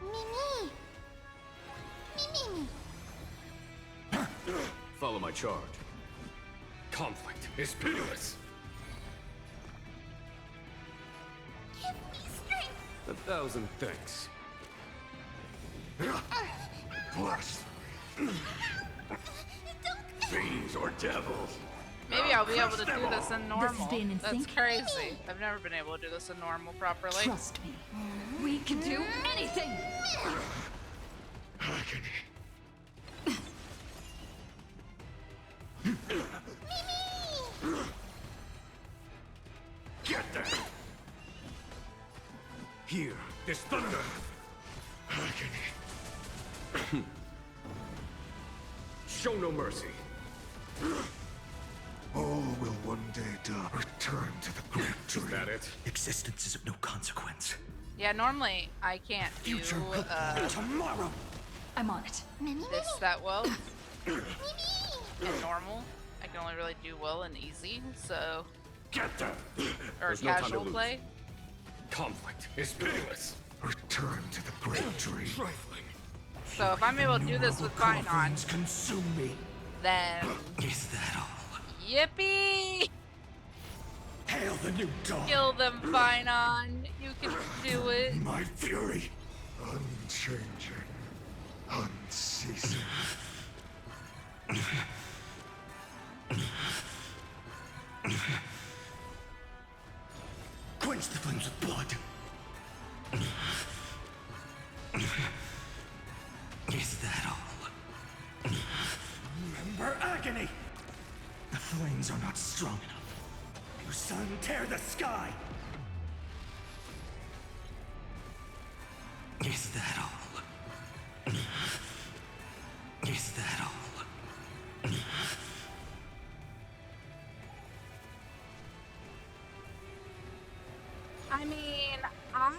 Mimi! Mimi! Follow my charge. Conflict is pitiless. Give me strength! 1,000 thanks. Bless fiends or devils. Maybe I'll be able to do this in This normal. is Dane in That's sync. crazy. I've never been able to do this in normal properly. Trust me. We can do anything! Get there! Hear this thunder! Show no mercy. All will one day die. Return to the great tree. Is that it? Existence is of no consequence. Yeah, normally I can't do Tomorrow! I'm on it. this that well in normal. I can only really do well and easy, so Get there! or There's no time to casual lose. play. Conflict is pitiless. Return to the great tree. Trifling. So if I'm able to do this with Vine on, Consume me. then Is that all? yippee! Hail the new dawn! Kill them, Vine on. You can do it. My fury, unchanging, unceasing. Quench the flames with blood. Is that all? Remember agony! The flames are not strong enough. You sun, tear the sky! Is that all? Is that all? I mean, I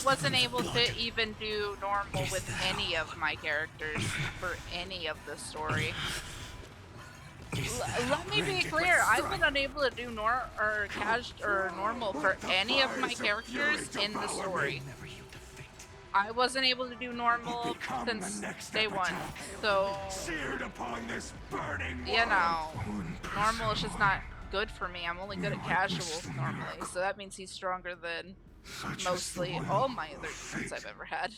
wasn't able to even do normal with any of my characters for any of the story. Let me be clear, I've been unable to do normal for any of my characters in the story. I wasn't able to do normal since day one, so you know, normal is just not good for me. I'm only good at casuals normally, so that means he's stronger than mostly all my other units I've ever had.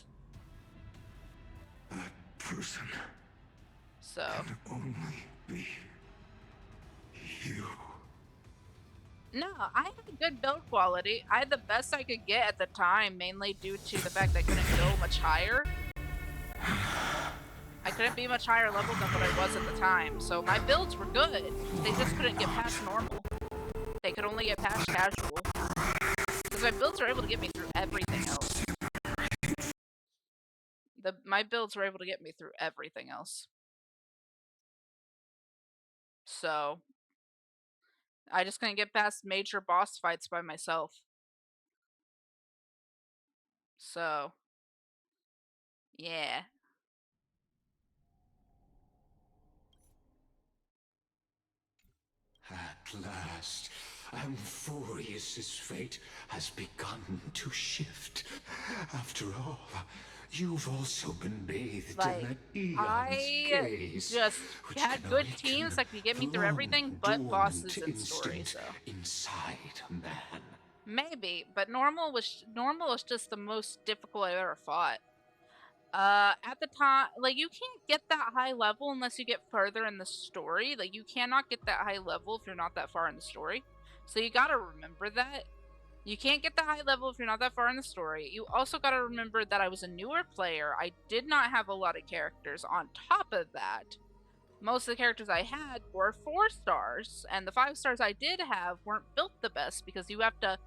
That person So can only be you. no, I had a good build quality. I had the best I could get at the time, mainly due to the fact that I couldn't go much higher. I couldn't be much higher level than what I was at the time, so my builds were good. They just couldn't get past normal. They could only get past casual. Because my builds were able to get me through everything else. My builds were able to get me through everything else. So I just couldn't get past major boss fights by myself. So yeah. At last, Amphorius's fate has begun to shift. After all, you've also been bathed Like, in that eon's I gaze, just which had can good awaken teams that could get me through the everything but long bosses dormant and story, instinct so. inside a man. Maybe, but normal was just the most difficult I've ever fought. At the time, like, you can't get that high level unless you get further in the story. Like, you cannot get that high level if you're not that far in the story. So you gotta remember that. You can't get the high level if you're not that far in the story. You also gotta remember that I was a newer player. I did not have a lot of characters. On top of that, most of the characters I had were 4 stars, and the 5 stars I did have weren't built the best because you have to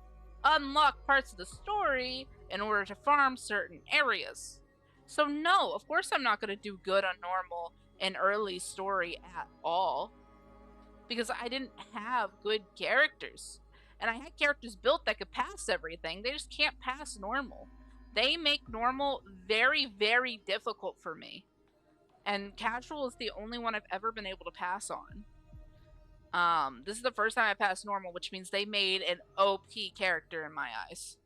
unlock parts of the story in order to farm certain areas. So no, of course I'm not going to do good on normal and early story at all, because I didn't have good characters. And I had characters built that could pass everything. They just can't pass normal. They make normal very, very difficult for me. And casual is the only one I've ever been able to pass on. This is the first time I passed normal, which means they made an OP character in my eyes.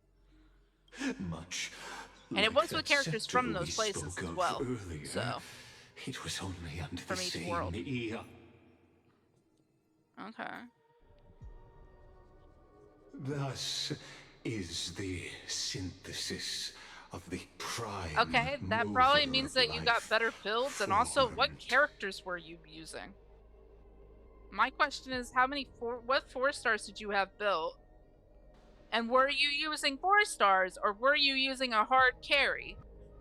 Much and it was with characters from those places as well. Earlier, so it was only under from the each same world. Okay. Thus is the synthesis of the prime. Okay, that probably means that you got better builds, and also what characters were you using? My question is, what 4 stars did you have built? And were you using 4 stars, or were you using a hard carry?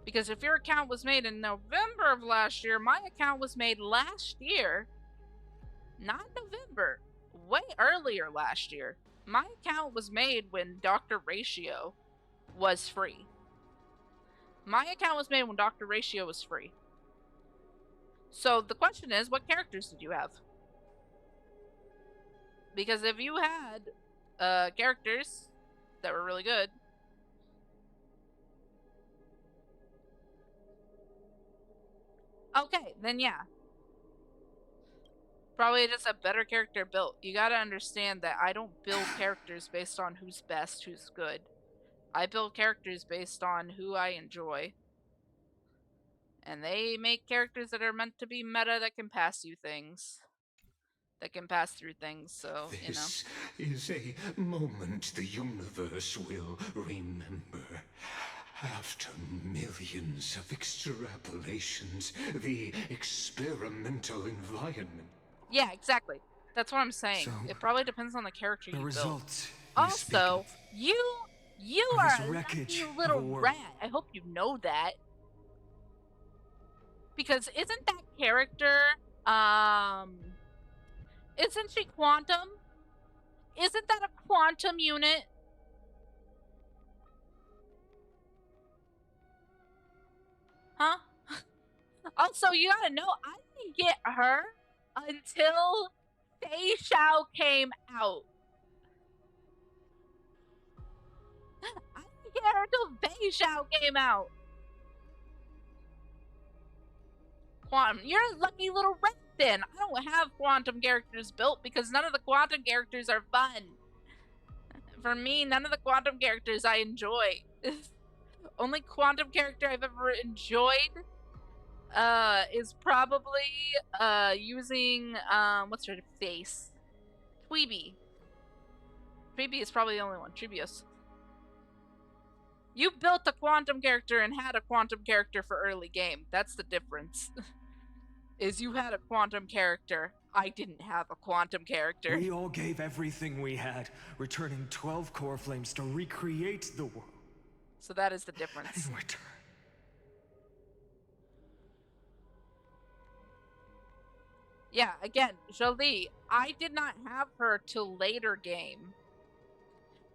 Because if your account was made in November of last year, my account was made last year. Not November. Way earlier last year. My account was made when Dr. Ratio was free. My account was made when Dr. Ratio was free. So the question is, what characters did you have? Because if you had characters that were really good, okay, then yeah. Probably just a better character built. You gotta understand that I don't build characters based on who's best, who's good. I build characters based on who I enjoy. And they make characters that are meant to be meta that can pass you things. That can pass through things, so, you know. This is a moment the universe will remember. After millions of extrapolations, the experimental environment. Yeah, exactly. That's what I'm saying. So, it probably depends on the character you build. Also, you are a lucky little rat. I hope you know that. Because isn't that character, isn't she quantum? Isn't that a quantum unit? Huh? Also, you gotta know, I didn't get her until Fei Xiao came out. I didn't get her until Fei Xiao came out. Quantum, you're a lucky little rat then. I don't have quantum characters built because none of the quantum characters are fun. For me, none of the quantum characters I enjoy. Only quantum character I've ever enjoyed is probably using what's her face? Tweeby. Tweeby is probably the only one. Treebius. You built a quantum character and had a quantum character for early game. That's the difference. Is you had a quantum character. I didn't have a quantum character. We all gave everything we had, returning 12 core flames to recreate the world. So that is the difference. In return. Yeah, again, Jolie, I did not have her till later game.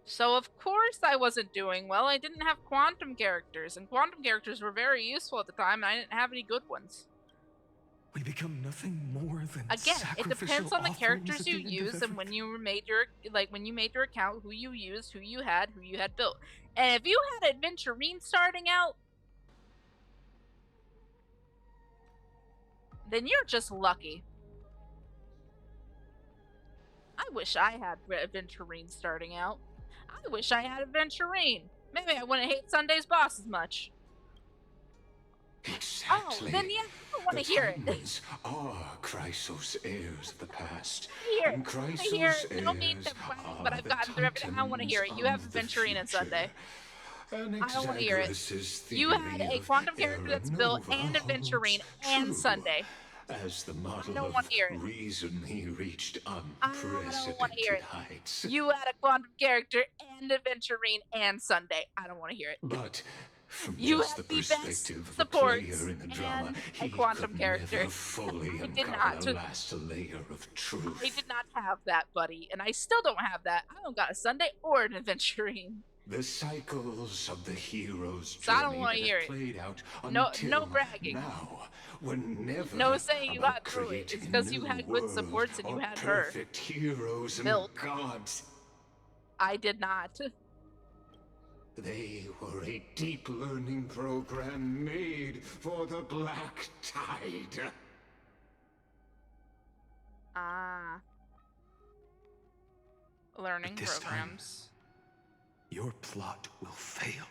So of course I wasn't doing well. I didn't have quantum characters, and quantum characters were very useful at the time, and I didn't have any good ones. We become nothing more than again, it depends on the characters you use and when you made your account, who you used, who you had built. And if you had Adventurine starting out, then you're just lucky. I wish I had Adventurine starting out. I wish I had Adventurine. Maybe I wouldn't hate Sunday's boss as much. Exactly. Oh, then yeah, I don't want to hear it. Are Chrysos heirs of the past. Here, but I've gotten through everything. I want to hear it. You have Adventurine and Sunday. I don't want to hear it. Exagoras' You had theory a of quantum character era that's built nova and adventuring holds and true. Sunday. As the I model don't of want to hear it. reason he reached I don't want to hear unprecedented it. heights. You had a quantum character and adventuring and Sunday. I don't want to hear it. But from You just the had the best perspective of a supports player in the drama, and he a quantum could character. never fully I did uncover not. the last layer of truth. I did not have that, buddy, and I still don't have that. I don't got a Sunday or an adventuring. The cycles of the hero's So I don't journey want to that hear have it. played out No until bragging. now were never No saying you about got through it. It's creating a because you new had good world supports and you or had her. perfect heroes and Built. gods. I did not. They were a deep learning program made for the Black Tide. Learning But this programs. Your plot will fail.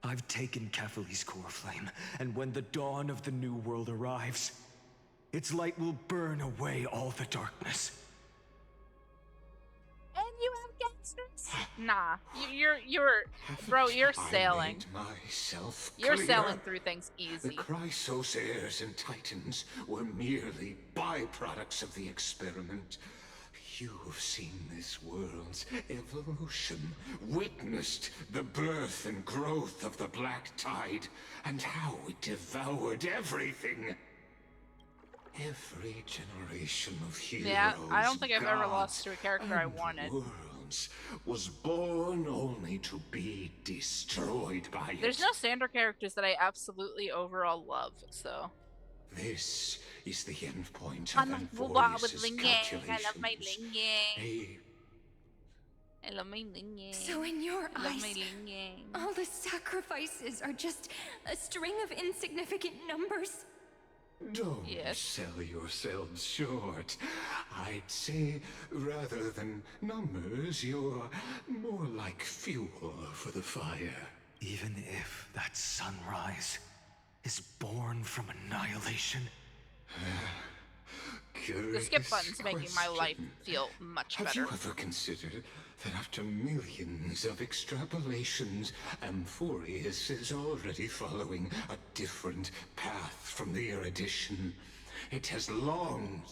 I've taken Catholi's core flame, and when the dawn of the new world arrives, its light will burn away all the darkness. And you have gangsters? Nah, bro, you're sailing. You're sailing through things easy. The Chrysos and Titans were merely byproducts of the experiment. You've seen this world's evolution, witnessed the birth and growth of the Black Tide, and how it devoured everything. Every generation of heroes, Yeah, I don't think I've ever lost to a character I wanted. Worlds was born only to be destroyed by it. There's no standard characters that I absolutely overall love, so. This is the end point of Amphorius's calculations. I love my Linging. I love my Linging. So in your I love eyes, my Linging. all the sacrifices are just a string of insignificant numbers? Don't sell yourselves short. I'd say, rather than numbers, you're more like fuel for the fire. Even if that sunrise is born from annihilation. The skip button's making my life feel much better. Have you ever considered that after millions of extrapolations, Amphorius is already following a different path from the erudition? It has long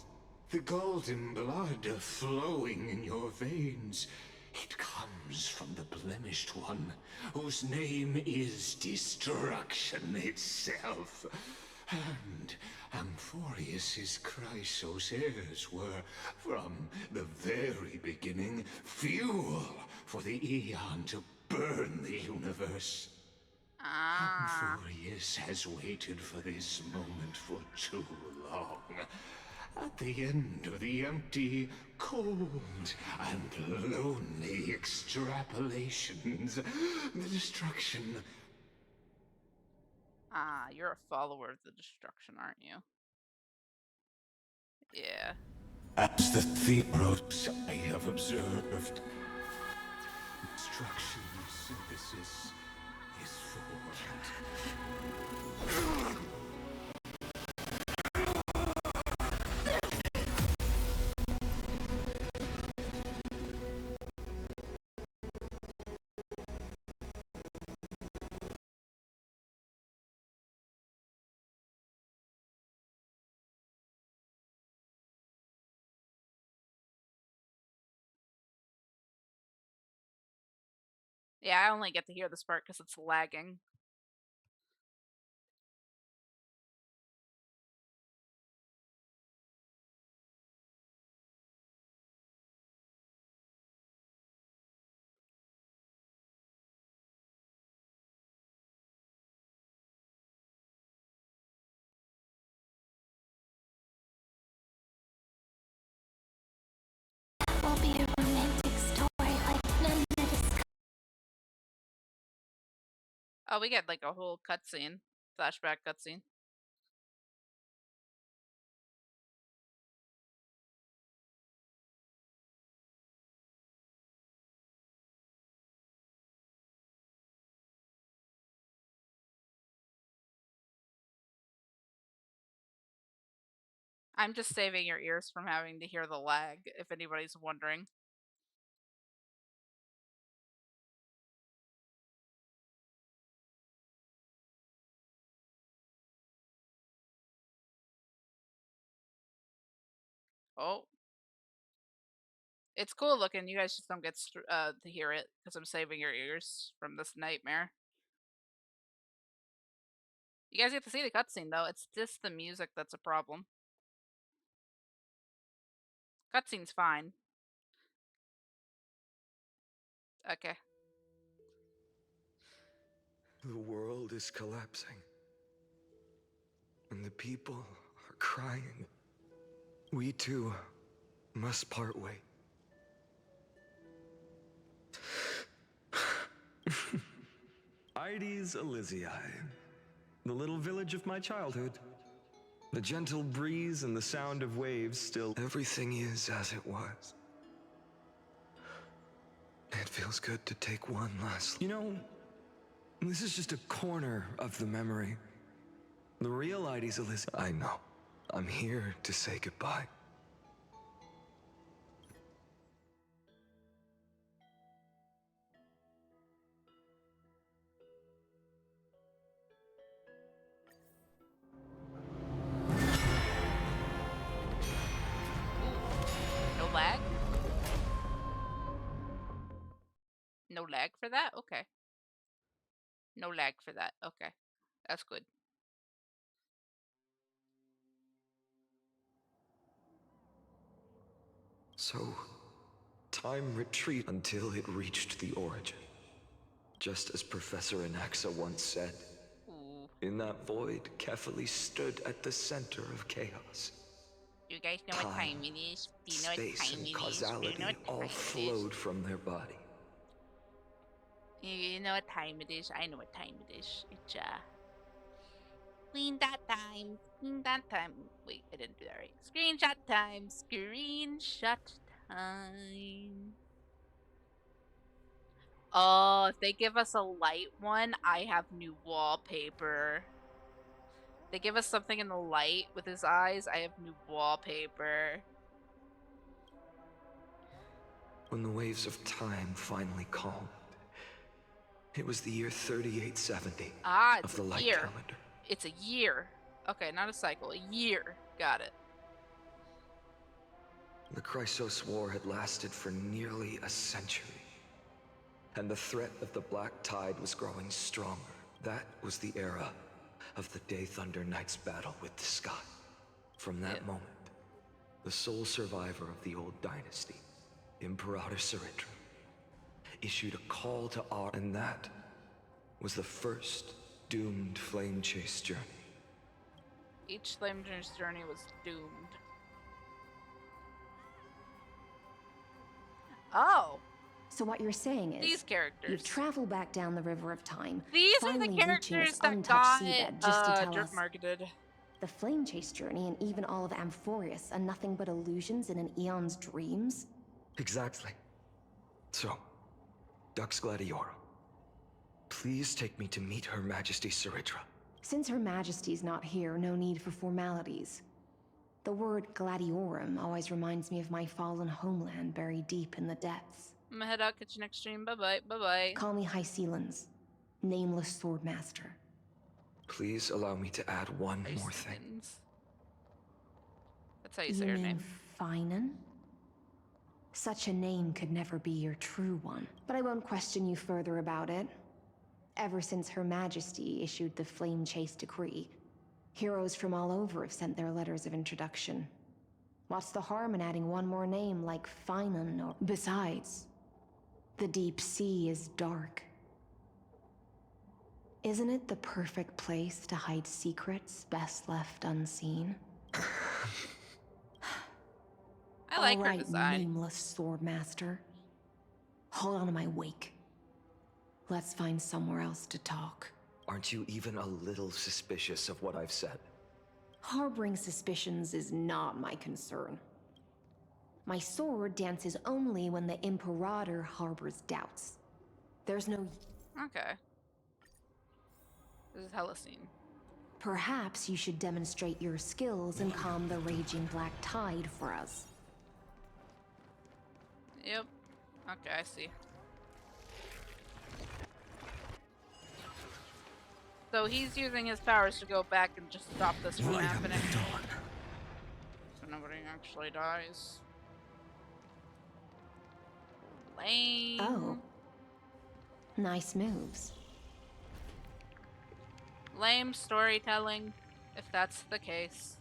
the golden blood flowing in your veins. It comes from the blemished one, whose name is destruction itself. And Amphorius's Chrysos heirs were, from the very beginning, fuel for the Aeon to burn the universe. Amphorius has waited for this moment for too long. At the end of the empty, cold, and lonely extrapolations, the destruction... You're a follower of the destruction, aren't you? Yeah. As the Theros I have observed, destruction synthesis is formed. Yeah, I only get to hear this part because it's lagging. Will be a romantic story like none that is. Oh, we get like a whole cutscene, flashback cutscene. I'm just saving your ears from having to hear the lag, if anybody's wondering. Oh. It's cool looking. You guys just don't get to hear it because I'm saving your ears from this nightmare. You guys get to see the cutscene though. It's just the music that's a problem. Cutscene's fine. Okay. The world is collapsing. And the people are crying. We too must part way. Ides Elysiae, the little village of my childhood. The gentle breeze and the sound of waves still. Everything is as it was. It feels good to take one last. You know, this is just a corner of the memory. The real Ides Elysiae. I know. I'm here to say goodbye. No lag? No lag for that? Okay. No lag for that. Okay. That's good. So, time retreat until it reached the origin. Just as Professor Anaxa once said, in that void, Kefali stood at the center of chaos. You guys know what time it is? Do you know what Space time and it is? causality Do you know what all time flowed from their body. You know what time it is? I know what time it is. It's screen that time. Screen that time. Wait, I didn't do that right. Screenshot time. Screenshot time. Oh, if they give us a light one, I have new wallpaper. They give us something in the light with his eyes, I have new wallpaper. When the waves of time finally calmed, it was the year 3870 It's of the a light year. calendar. It's a year. Okay, not a cycle, a year. Got it. The Chrysos War had lasted for nearly a century, and the threat of the Black Tide was growing stronger. That was the era of the Day Thunder Knight's battle with the sky. From that moment, the sole survivor of the old dynasty, Imperator Saritra, issued a call to arms, and that was the first doomed flame chase journey. Each flame chase journey was doomed. Oh. So what you're saying is, these characters. You've traveled back down the river of time. These are the characters that got jerk marketed. The flame chase journey and even all of Amphorius are nothing but illusions in an eon's dreams? Exactly. So, Dux Gladiora, please take me to meet Her Majesty Saritra. Since Her Majesty's not here, no need for formalities. The word Gladiorum always reminds me of my fallen homeland buried deep in the depths. I'm gonna head out, catch you next stream. Bye-bye, bye-bye. Call me High Sealans, nameless swordmaster. Please allow me to add one more thing. That's how you say your name. Finan? Such a name could never be your true one, but I won't question you further about it. Ever since Her Majesty issued the Flame Chase Decree, heroes from all over have sent their letters of introduction. What's the harm in adding one more name like Finan or... Besides, the deep sea is dark. Isn't it the perfect place to hide secrets best left unseen? I like her design. Nameless swordmaster. Hold on to my wake. Let's find somewhere else to talk. Aren't you even a little suspicious of what I've said? Harboring suspicions is not my concern. My sword dances only when the Imperator harbors doubts. There's no... Okay. This is hella scene. Perhaps you should demonstrate your skills and calm the raging black tide for us. Yep. Okay, I see. So he's using his powers to go back and just stop this from happening. So nobody actually dies. Lame. Oh. Nice moves. Lame storytelling, if that's the case.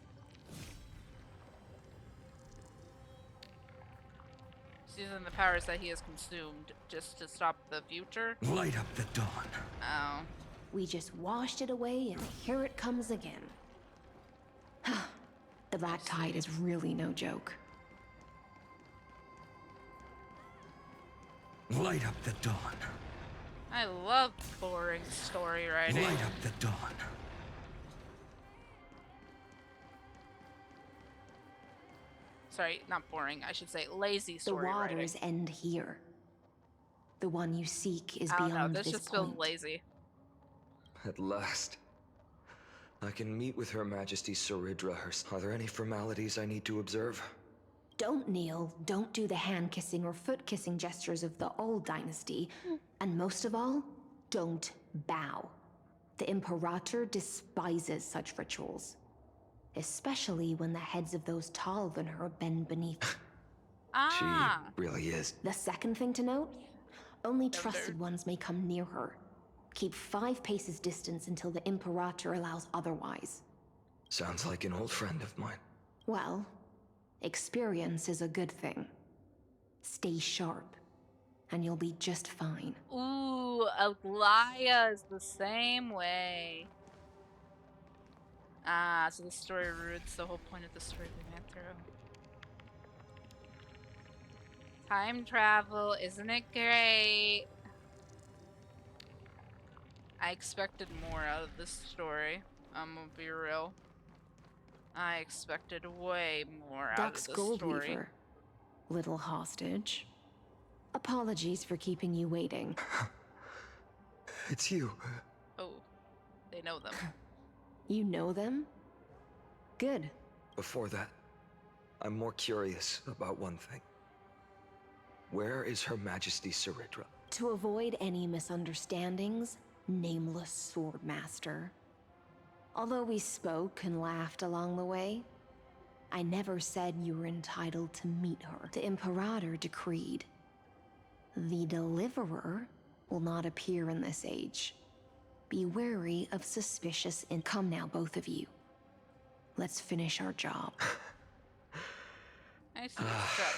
He's using the powers that he has consumed just to stop the future. Light up the dawn. Oh. We just washed it away and here it comes again. The Black Tide is really no joke. Light up the dawn. I love boring story writing. Light up the dawn. Sorry, not boring. I should say lazy story The waters writing. end here. The one you seek is I don't beyond know, this this just point. feels lazy. At last. I can meet with Her Majesty Saridra. Are there any formalities I need to observe? Don't kneel, don't do the hand-kissing or foot-kissing gestures of the old dynasty, and most of all, don't bow. The Imperator despises such rituals, especially when the heads of those taller than her bend beneath. She really is. The second thing to note, only trusted ones may come near her. Keep 5 paces distance until the Imperator allows otherwise. Sounds like an old friend of mine. Well, experience is a good thing. Stay sharp, and you'll be just fine. Ooh, Aglaya is the same way. Ah, so the story ruins the whole point of the story we went through. Time travel, isn't it great? I expected more out of this story. I'm gonna be real. I expected way more out of Duck's this story. Goldweaver, little hostage. Apologies for keeping you waiting. It's you. Oh, they know them. You know them? Good. Before that, I'm more curious about one thing. Where is Her Majesty Saridra? To avoid any misunderstandings, nameless Swordmaster. Although we spoke and laughed along the way, I never said you were entitled to meet her. The Imperator decreed. The Deliverer will not appear in this age. Be wary of suspicious and come now, both of you. Let's finish our job. I see this trap.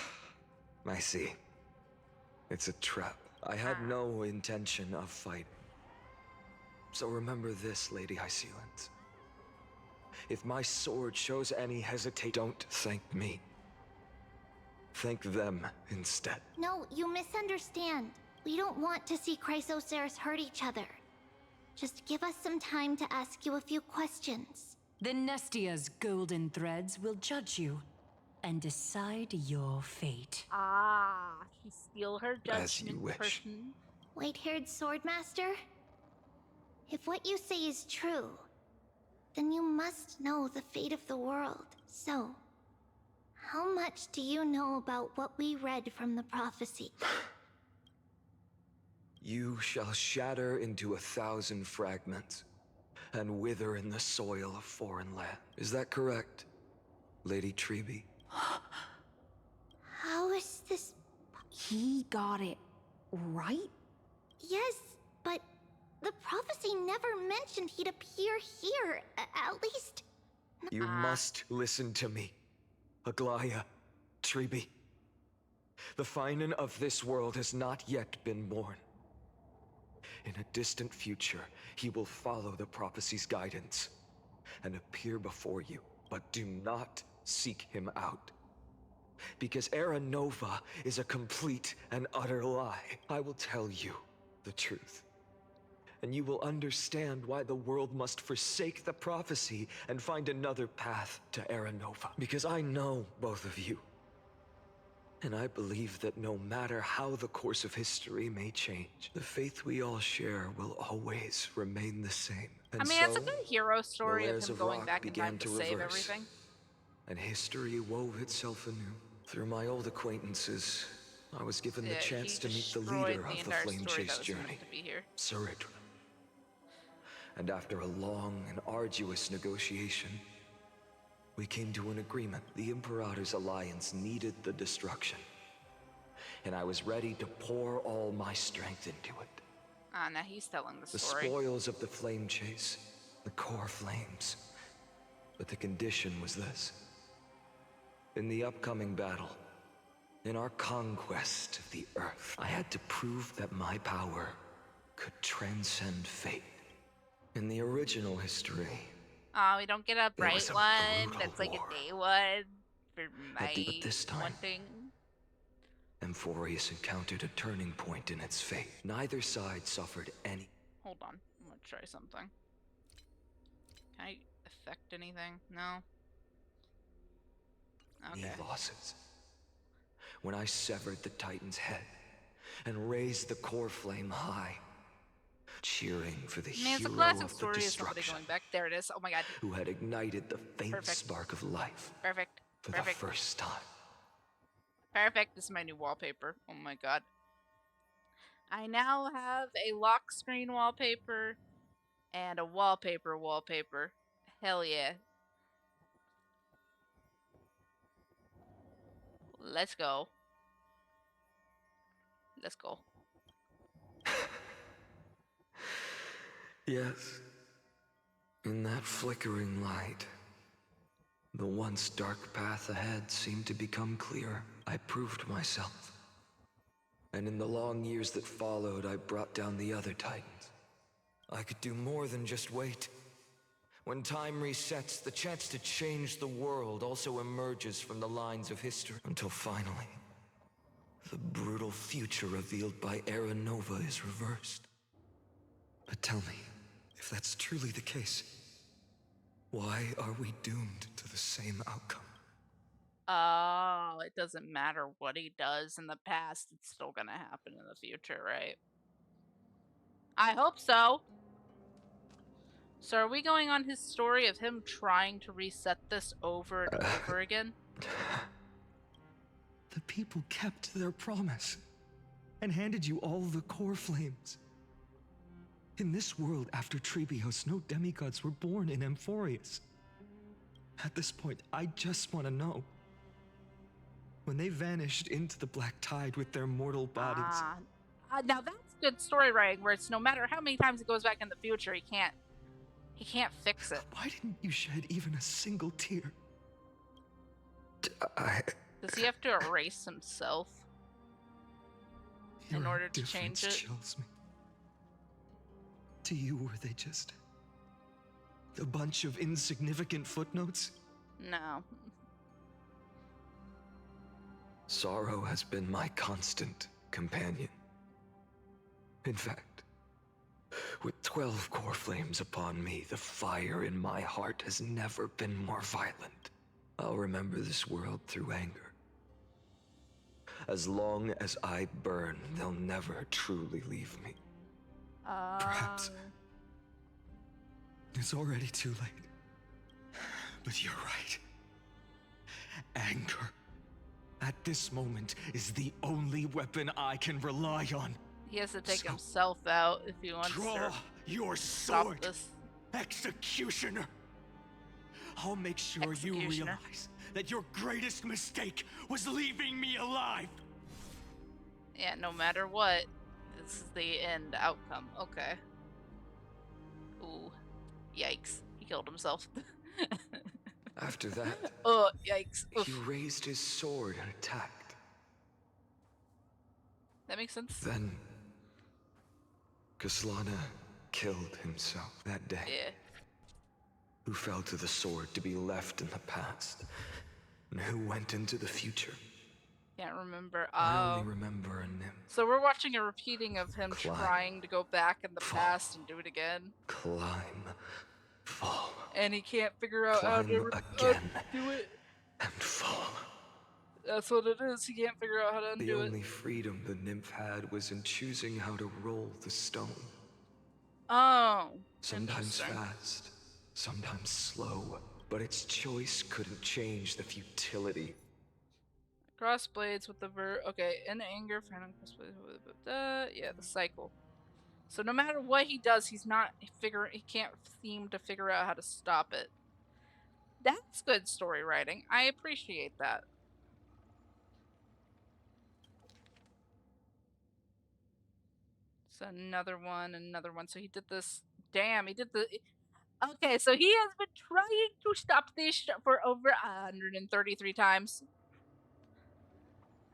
I see. It's a trap. I had no intention of fighting. So remember this, Lady Hysealand. If my sword shows any hesitation, don't thank me. Thank them instead. No, you misunderstand. We don't want to see Chrysoceres hurt each other. Just give us some time to ask you a few questions. The Nestia's golden threads will judge you and decide your fate. Ah, he steal her judgment. As you wish. Person. White-haired Swordmaster? If what you say is true, then you must know the fate of the world. So, how much do you know about what we read from the prophecy? You shall shatter into 1,000 fragments and wither in the soil of foreign land. Is that correct, Lady Treby? How is this? He got it right? Yes, but the prophecy never mentioned he'd appear here, at least. You must listen to me, Aglaya, Treby. The Finan of this world has not yet been born. In a distant future, he will follow the prophecy's guidance and appear before you, but do not seek him out. Because Era Nova is a complete and utter lie. I will tell you the truth, and you will understand why the world must forsake the prophecy and find another path to Era Nova. Because I know both of you. And I believe that no matter how the course of history may change, the faith we all share will always remain the same. And I mean, it's a good hero story the of layers him of going rock back in time began to to save reverse, everything. and history wove itself anew. Through my old acquaintances, I was given the chance to meet the leader of the Flame Chase journey, Saridra. And after a long and arduous negotiation, We came to an agreement. The Imperator's alliance needed the destruction, and I was ready to pour all my strength into it. Ah, now he's telling the The story. spoils of the flame chase, the core flames. But the condition was this. In the upcoming battle, in our conquest of the Earth, I had to prove that my power could transcend fate. In the original history, Oh, we don't get a bright was a one brutal that's like war. a day one for my But this time, wanting. Amphorius encountered a turning point in its fate. Neither side suffered any. Hold on, I'm gonna try something. Can I affect anything? No. Okay. Losses. When I severed the Titan's head and raised the core flame high, cheering for the I mean, it's a hero classic of the story of somebody destruction, going back. There it is. Oh my god. who had ignited the faint Perfect. spark of life Perfect. for Perfect. the first time. Perfect. This is my new wallpaper. Oh my god. I now have a lock screen wallpaper and a wallpaper. Hell yeah. Let's go. Let's go. Yes. In that flickering light, the once dark path ahead seemed to become clear. I proved myself. And in the long years that followed, I brought down the other Titans. I could do more than just wait. When time resets, the chance to change the world also emerges from the lines of history. Until finally, the brutal future revealed by Era Nova is reversed. But tell me, if that's truly the case, why are we doomed to the same outcome? Oh, it doesn't matter what he does in the past, it's still gonna happen in the future, right? I hope so. So are we going on his story of him trying to reset this over and over again? The people kept their promise and handed you all the core flames. In this world after Trebios, no demigods were born in Amphorius. At this point, I just want to know. When they vanished into the black tide with their mortal bodies. Now that's good story writing, where it's no matter how many times it goes back in the future, he can't fix it. Why didn't you shed even a single tear? Does he have to erase himself in order to change it? Chills me. To you, were they just a bunch of insignificant footnotes? No. Sorrow has been my constant companion. In fact, with 12 core flames upon me, the fire in my heart has never been more violent. I'll remember this world through anger. As long as I burn, they'll never truly leave me. Perhaps it's already too late. But you're right. Anger, at this moment, is the only weapon I can rely on. He has to take himself out if he wants to Draw your stop sword, this. Executioner. I'll make sure you realize that your greatest mistake was leaving me alive. Yeah, no matter what, this is the end outcome. Okay. Ooh. Yikes. He killed himself. After that, oh, yikes. He raised his sword and attacked. That makes sense. Then, Kaslana killed himself that day. Yeah. Who fell to the sword to be left in the past, and who went into the future. Can't remember. I only remember a nymph. So we're watching a repeating of him trying to go back in the past and do it again. Climb, fall. And he can't figure out how to do it. And fall. That's what it is. He can't figure out how to undo The it. only freedom the nymph had was in choosing how to roll the stone. Oh. Sometimes fast, sometimes slow, but its choice couldn't change the futility. Cross blades with the okay, in anger, cross blades with yeah, the cycle. So no matter what he does, he can't seem to figure out how to stop it. That's good story writing. I appreciate that. So another one. So he did this. Damn, he did the. Okay, so he has been trying to stop this for over 133 times.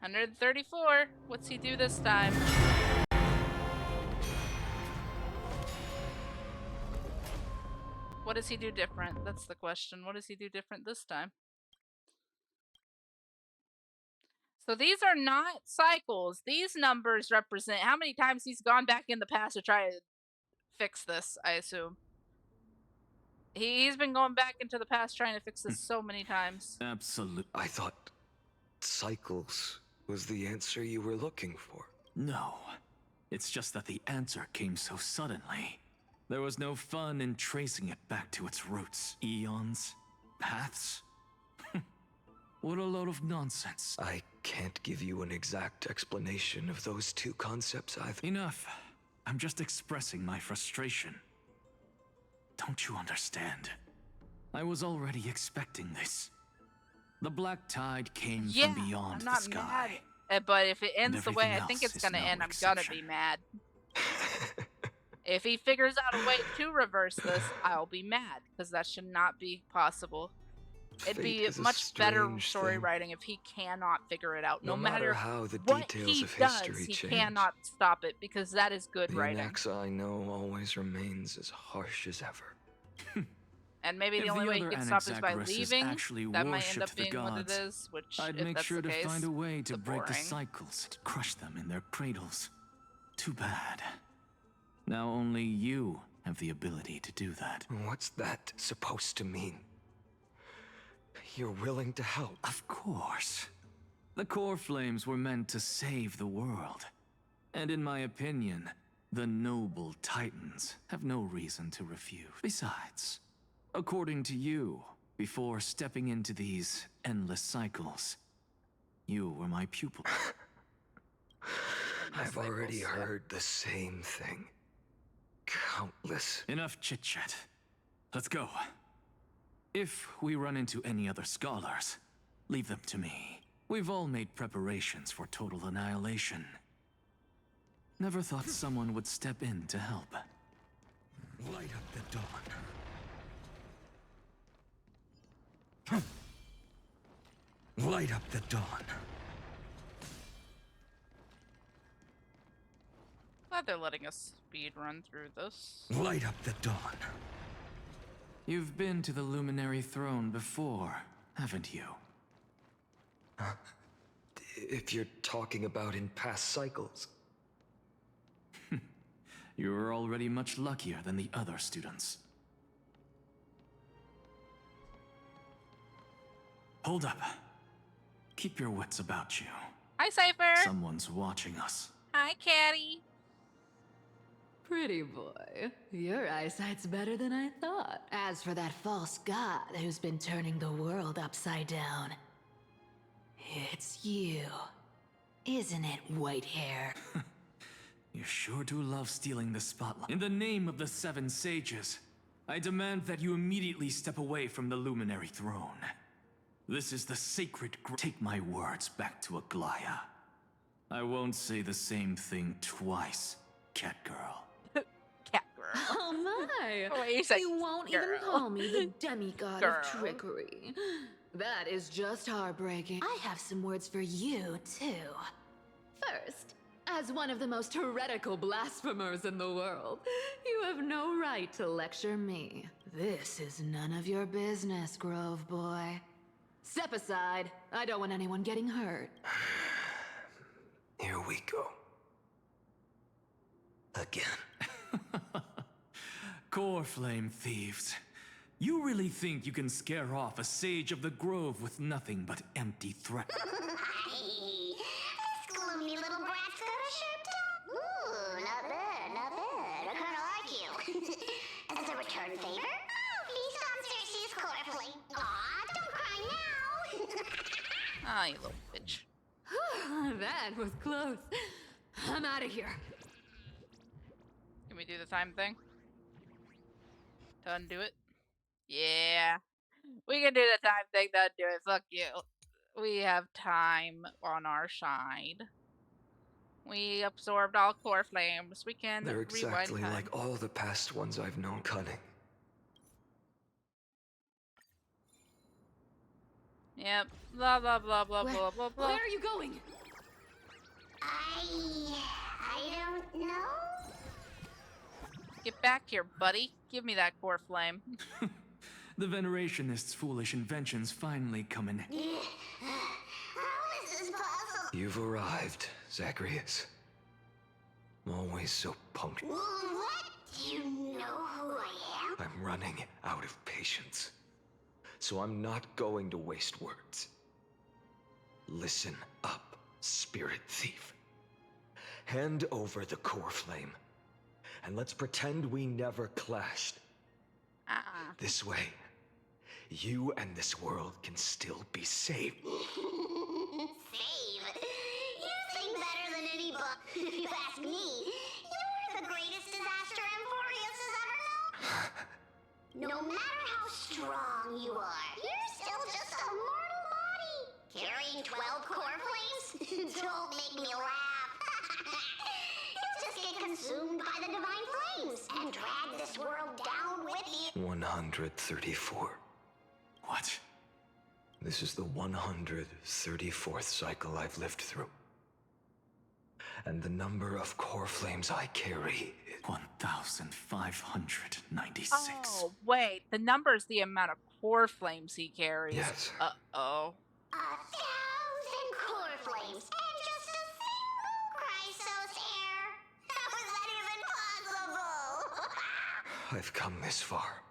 134. What's he do this time? What does he do different? That's the question. What does he do different this time? So these are not cycles. These numbers represent how many times he's gone back in the past to try to fix this, I assume. He's been going back into the past trying to fix this so many times. Absolutely. I thought cycles was the answer you were looking for. No. It's just that the answer came so suddenly. There was no fun in tracing it back to its roots. Eons? Paths? What a load of nonsense. I can't give you an exact explanation of those two concepts either. Enough. I'm just expressing my frustration. Don't you understand? I was already expecting this. The black tide came from beyond the sky. Mad. But if it ends the way I think it's gonna end, I'm gonna be mad. If he figures out a way to reverse this, I'll be mad, because that should not be possible. It'd be much better story writing if he cannot figure it out. No matter how the what details he of does, history he change. cannot stop it, because that is good The writing. Anaxa I know always remains as harsh as ever. And maybe the only way he can stop is by leaving. That might end up being what it is, which, I'd if make that's sure the to case, find a way to it's break the boring. cycles and crush them in their cradles. Too bad. Now only you have the ability to do that. What's that supposed to mean? You're willing to help? Of course. The core flames were meant to save the world. And in my opinion, the noble titans have no reason to refuse. Besides, according to you, before stepping into these endless cycles, you were my pupil. I've already heard the same thing. Countless. Enough chit-chat. Let's go. If we run into any other scholars, leave them to me. We've all made preparations for total annihilation. Never thought someone would step in to help. Light up the dawn. Light up the dawn. Glad they're letting us speed run through this. Light up the dawn. You've been to the Luminary Throne before, haven't you? If you're talking about in past cycles. You're already much luckier than the other students. Hold up. Keep your wits about you. Hi, Cypher! Someone's watching us. Hi, Caddy! Pretty boy, your eyesight's better than I thought. As for that false god who's been turning the world upside down, it's you, isn't it, Whitehair? You sure do love stealing the spotlight. In the name of the Seven Sages, I demand that you immediately step away from the Luminary Throne. This is the sacred Take my words back to Aglaya. I won't say the same thing twice, Catgirl. Oh my! Oh, wait, you won't even call me the demigod of trickery. That is just heartbreaking. I have some words for you, too. First, as one of the most heretical blasphemers in the world, you have no right to lecture me. This is none of your business, Grove Boy. Step aside. I don't want anyone getting hurt. Here we go. Again. Core flame thieves. You really think you can scare off a sage of the grove with nothing but empty threats? This gloomy little brat's got a sharp tongue. Ooh, not bad, not bad. I kinda like you. As a return favor, feast on Cersei's core flame. Aw, don't cry now. Ah, you little bitch. That was close. I'm out of here. Can we do the time thing? To undo it? Yeah. We can do the time thing, then do it. Fuck you. We have time on our side. We absorbed all core flames. We can They're rewind exactly time. like all the past ones I've known. Cunning. Yep. Blah blah blah blah blah blah blah. Where are you going? I don't know. Get back here, buddy. Give me that core flame. The Venerationists' foolish inventions finally come in. How is this possible? You've arrived, Zacharias. Always so punctual. What? Do you know who I am? I'm running out of patience. So I'm not going to waste words. Listen up, spirit thief. Hand over the core flame. And let's pretend we never clashed. This way, you and this world can still be saved. Save? You think better than any book. If you ask me, you're the greatest disaster Emporius has ever known. No matter how strong you are, you're still just a mortal body. Carrying 12 core flames? Don't make me laugh. You'll just get consumed by the divine flames and drag this world down with you. 134. What? This is the 134th cycle I've lived through. And the number of core flames I carry is 1,596. Oh, wait. The number is the amount of core flames he carries. Yes. Uh-oh. 1,000 core flames and just a single Chrysos hair. How is that even possible? I've come this far.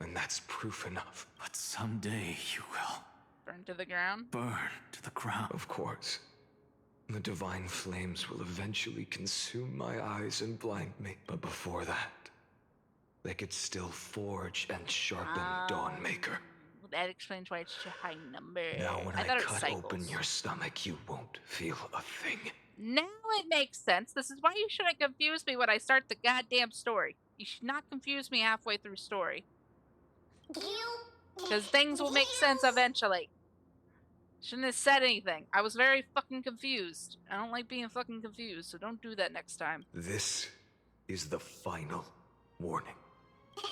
And that's proof enough. But someday you will Burn to the ground? burn to the ground. Of course. The divine flames will eventually consume my eyes and blind me. But before that, they could still forge and sharpen Dawnmaker. That explains why it's such a high number. Now when I thought it was cut open cycles. your stomach, you won't feel a thing. Now it makes sense. This is why you shouldn't confuse me when I start the goddamn story. You should not confuse me halfway through story. Because things will make sense eventually. Shouldn't have said anything. I was very fucking confused. I don't like being fucking confused, so don't do that next time. This is the final warning. Fine.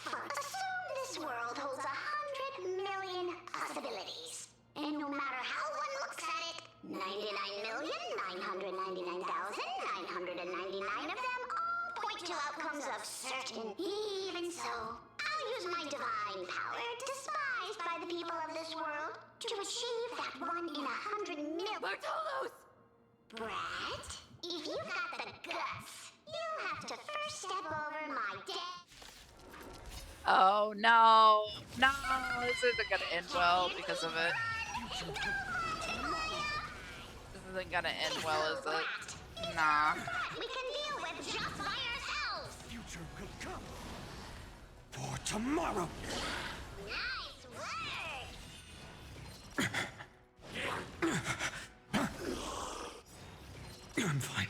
Assume this world holds 100 million possibilities. And no matter how one looks at it, 99,999,999 of them all point to outcomes of certain. Even so, I'll use my divine power, despised by the people of this world, to achieve that 1 in 100 million. Bartolos! Brett, if you've got the guts, you'll have to first step over my dead. Oh no. No, this isn't gonna end well because of it. This isn't gonna end well, is it? Nah. We can deal with just by ourselves. Future will come. For tomorrow. Nice work. I'm fine.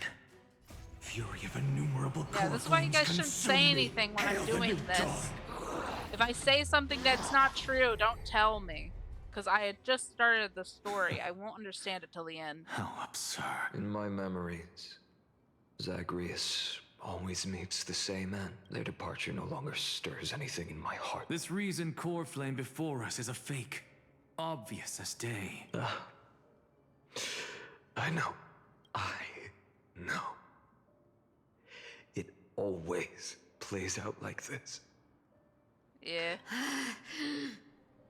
Fury of innumerable Yeah, this is why you guys shouldn't say anything when I'm doing this. If I say something that's not true, don't tell me. Because I had just started the story. I won't understand it till the end. How absurd. In my memories, Zagreus always meets the same end. Their departure no longer stirs anything in my heart. This reason core flame before us is a fake. Obvious as day. I know. I know. It always plays out like this. Yeah.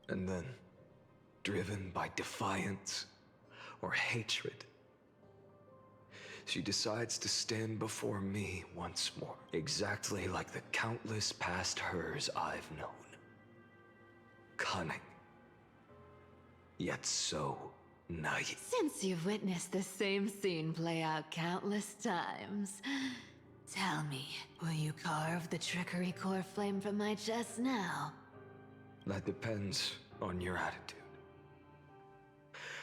And then, driven by defiance or hatred, she decides to stand before me once more, exactly like the countless past hers I've known. Cunning, yet so naive. Since you've witnessed the same scene play out countless times, tell me, will you carve the trickery core flame from my chest now? That depends on your attitude.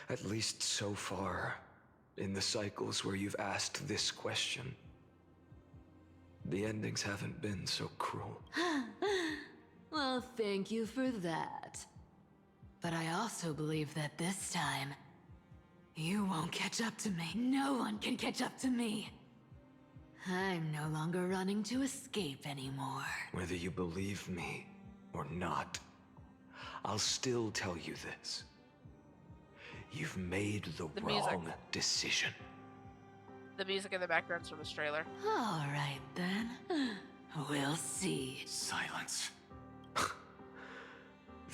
At least so far, in the cycles where you've asked this question, the endings haven't been so cruel. Well, thank you for that. But I also believe that this time, you won't catch up to me. No one can catch up to me. I'm no longer running to escape anymore. Whether you believe me or not, I'll still tell you this. You've made the wrong decision. The music in the background's from this trailer. All right, then. We'll see. Silence.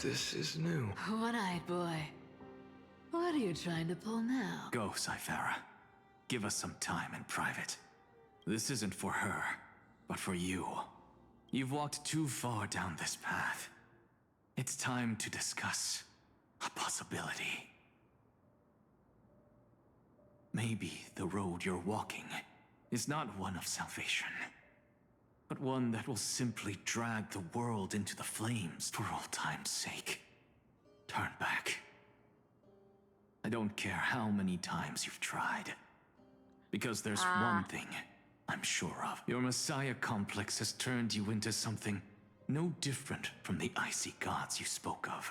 This is new. One-eyed boy. What are you trying to pull now? Go, Cythera. Give us some time in private. This isn't for her, but for you. You've walked too far down this path. It's time to discuss a possibility. Maybe the road you're walking is not one of salvation, but one that will simply drag the world into the flames for all time's sake. Turn back. I don't care how many times you've tried, because there's one thing I'm sure of. Your Messiah complex has turned you into something no different from the icy gods you spoke of.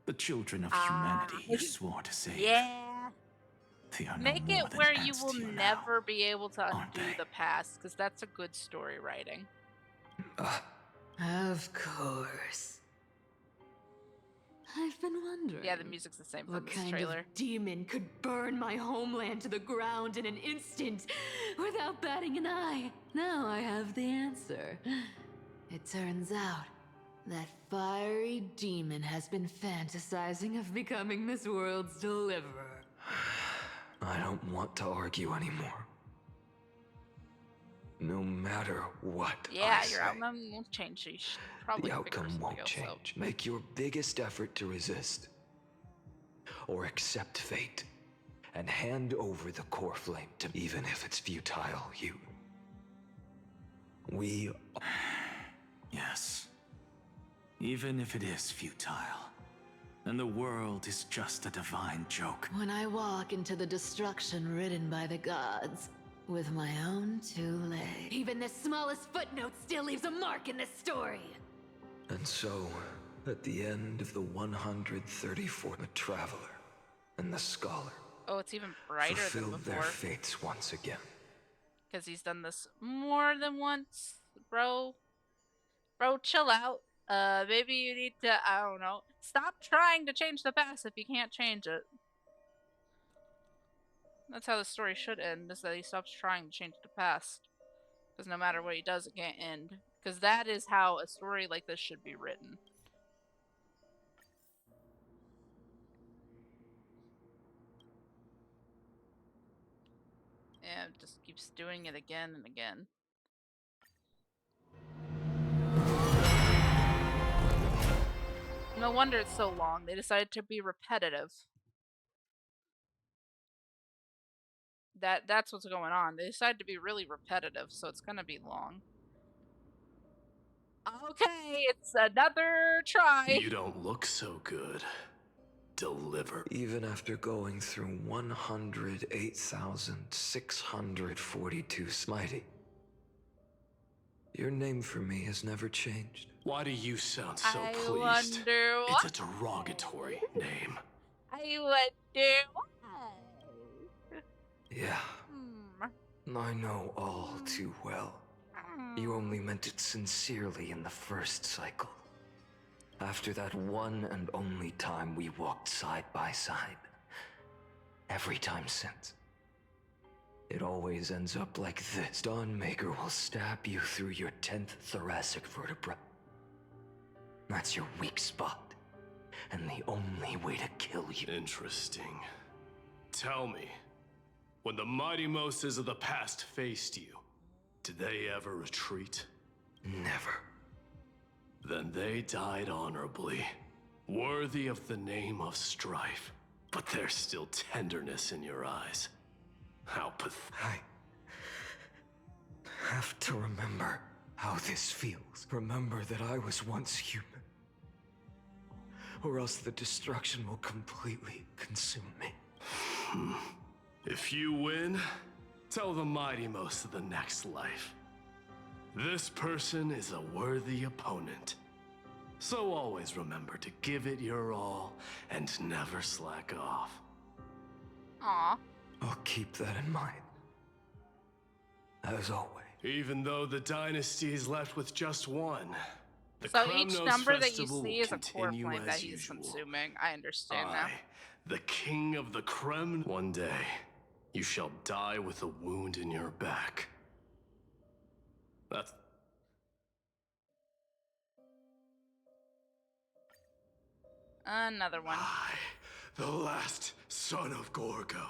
The children of humanity you swore to save. Yeah. They are no Make more it than where you ants will to you now. never be able to undo the past, because that's a good story writing. Of course. I've been wondering. Yeah, the music's the same from What this kind trailer. of demon could burn my homeland to the ground in an instant without batting an eye? Now I have the answer. It turns out that fiery demon has been fantasizing of becoming this world's deliverer. I don't want to argue anymore. No matter what Yeah, I your say, outcome won't change. You should probably the figure outcome something won't else change. out. Make your biggest effort to resist. Or accept fate. And hand over the core flame to me, even if it's futile, We... Yes. Even if it is futile, and the world is just a divine joke. When I walk into the destruction written by the gods, with my own two legs. Even the smallest footnote still leaves a mark in this story. And so, at the end of the 134th, the Traveler and the Scholar Oh, it's even brighter than fulfilled their before. fates once again. Because he's done this more than once, bro. Bro, chill out. Maybe you need to, I don't know, stop trying to change the past if you can't change it. That's how the story should end, is that he stops trying to change the past. Because no matter what he does, it can't end. Because that is how a story like this should be written. Yeah, it just keeps doing it again and again. No wonder it's so long. They decided to be repetitive. That's what's going on. They decided to be really repetitive, so it's gonna be long. Okay, it's another try. You don't look so good. Deliver. Even after going through 108,642 smiting, your name for me has never changed. Why do you sound so I pleased? wonder It's a derogatory name. I wonder why. Yeah, I know all too well. You only meant it sincerely in the first cycle. After that one and only time we walked side by side. Every time since. It always ends up like this. Dawnmaker will stab you through your 10th thoracic vertebra. That's your weak spot. And the only way to kill you. Interesting. Tell me, when the mighty Moses of the past faced you, did they ever retreat? Never. Then they died honorably, worthy of the name of strife. But there's still tenderness in your eyes. How pathetic. I have to remember how this feels. Remember that I was once human. Or else the destruction will completely consume me. If you win, tell the mighty most of the next life. This person is a worthy opponent. So always remember to give it your all and never slack off. Aw. I'll keep that in mind. As always. Even though the dynasty is left with just one, the So each Kremnos number that you Festival see will is a core continue flame that as he's usual. consuming. I understand now. I, the king of the Kremn, one day, you shall die with a wound in your back. That's... Another one. the last son of Gorgo,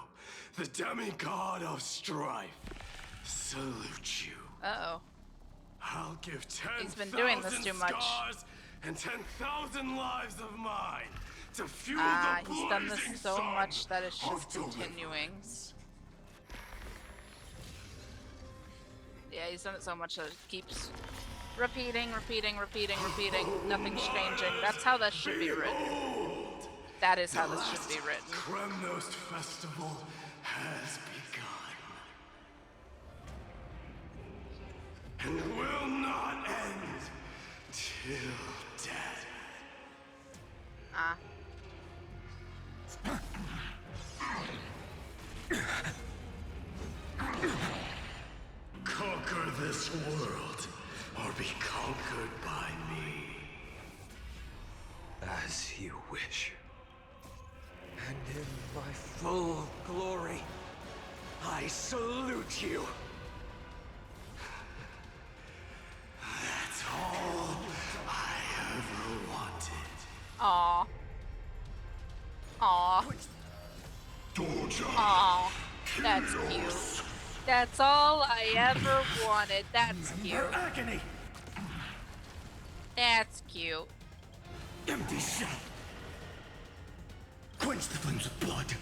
the demigod of strife, salute you. Uh-oh. I'll give 10,000 He's been doing this too much. scars and 10,000 lives of mine to fuel the He's done this blazing so sun much that it's of just continuing. Yeah, he's done it so much that it keeps repeating. Nothing's changing. That's how this should be written. That is how this should be written. Kremnos Festival has begun. And will not end till death. Conquer this world, or be conquered by me. As you wish. And in my full glory, I salute you. That's all I ever wanted. Aw. Aw. Aw. That's cute. That's all I ever wanted. That's cute. Agony. That's cute. Empty shell. Quench the flames with blood.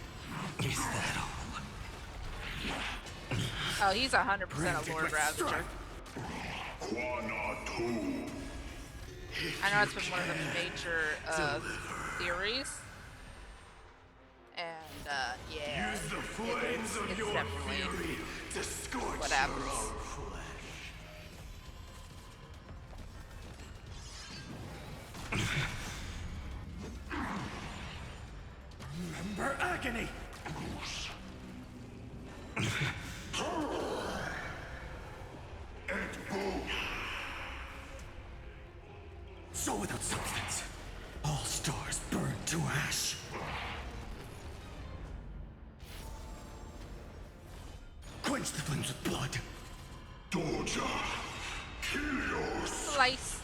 Is that all? Oh, he's 100% a Lord Ravager. I know it's been one of the major theories. And yeah, Use the flames of it's your definitely fury to scorch what happens. your own flesh. Remember agony. So without substance, all stars burn to ash. Quench the flames with blood. Doja, Helios. Slice.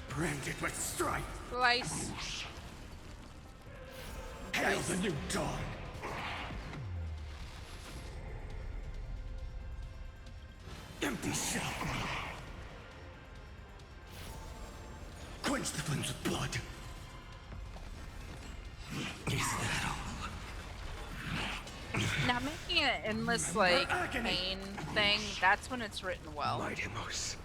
Branded with strife. Slice. Hail the new dawn. Empty shell. Quench the flames with blood. Is that all? Now making it an endless like pain thing, that's when it's written well. Mightimos.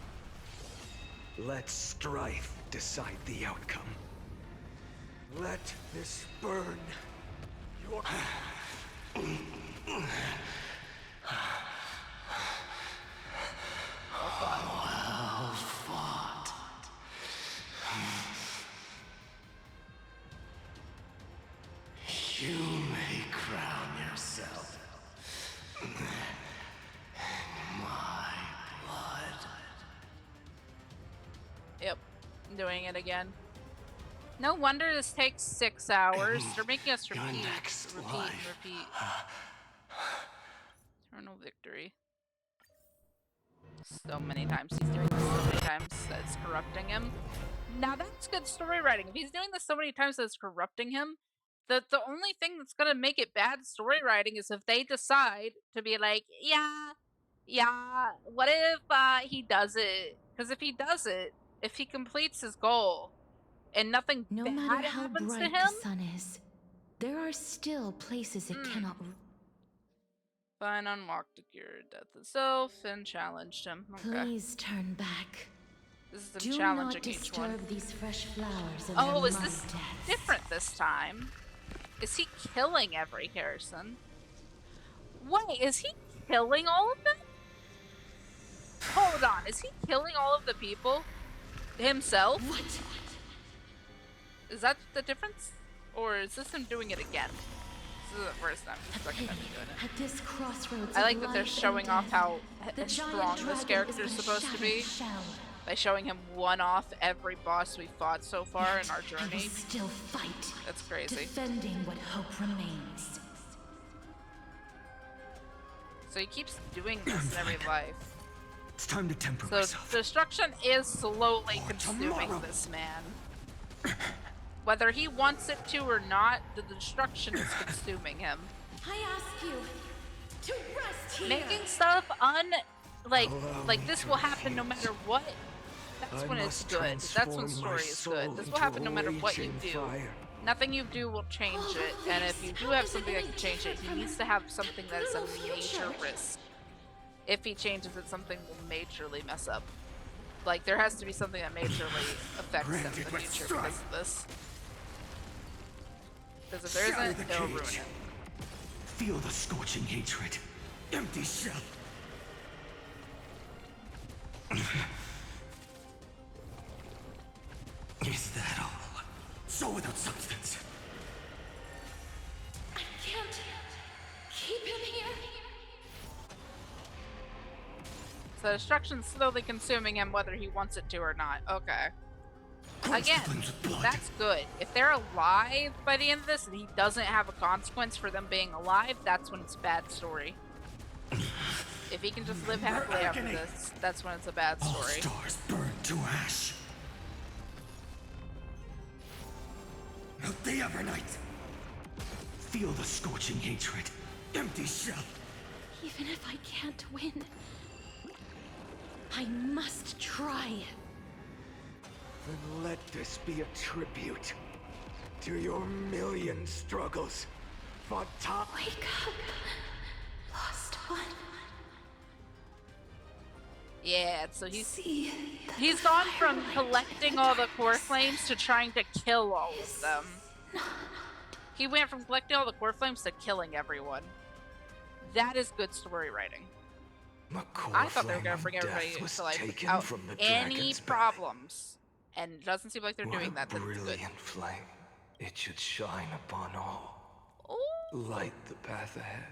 Let strife decide the outcome. Let this burn your... Well fought. You may crown yourself in my blood. Yep, I'm doing it again. No wonder this takes 6 hours. They're making us repeat, repeat. Eternal victory. So many times he's doing this so many times that it's corrupting him. Now that's good story writing. If he's doing this so many times that it's corrupting him, the only thing that's gonna make it bad story writing is if they decide to be like, yeah, what if he does it? Because if he does it, if he completes his goal, and nothing No bad matter how happens to bright him, the sun is, there are still places it cannot. Fine, unlocked the cure death itself and challenged him. Okay. Please turn back. This is Do challenging not each one. disturb these fresh flowers. In Oh, their is this mud deaths. different this time? Is he killing every Harrison? Wait, is he killing all of them? Hold on, is he killing all of the people? himself? Is that the difference? Or is this him doing it again? This is the first time. This is the second time he's doing it. At this crossroads I like of that they're life showing and off how death, the strong giant this dragon character is is gonna supposed to shatter be. the shell. By showing him one off every boss we fought so far in our He will journey. still fight. That's crazy. Defending what hope remains. So he keeps doing this in every life. It's time to temper So myself. destruction is slowly consuming this man. Whether he wants it to or not, the destruction is consuming him. I ask you to rest here. Making stuff like this will happen no matter what. That's when it's good. That's when story is good. This will happen no matter what you do. Nothing you do will change it, and if you do have something that can change it, he needs to have something that is a major risk. If he changes it, something will majorly mess up. Like, there has to be something that majorly affects him in the future because of this. Because if there isn't, it'll ruin it. Feel the scorching hatred. Empty shell. Is that all? So without substance. I can't keep him here. So destruction's slowly consuming him whether he wants it to or not. Okay. Again, that's good. If they're alive by the end of this and he doesn't have a consequence for them being alive, that's when it's a bad story. If he can just live happily after this, that's when it's a bad story. All stars burn to ash. Out the Evernight. Feel the scorching hatred. Empty shell. Even if I can't win, I must try. Then let this be a tribute to your million struggles. Wake up, lost one. Yeah, so he's gone from collecting all the core flames to trying to kill all of them. He went from collecting all the core flames to killing everyone. That is good story writing. I thought they were gonna bring everybody to life without any problems, and it doesn't seem like they're doing that. That's good. Brilliant flame. It should shine upon all. Ooh. Light the path ahead.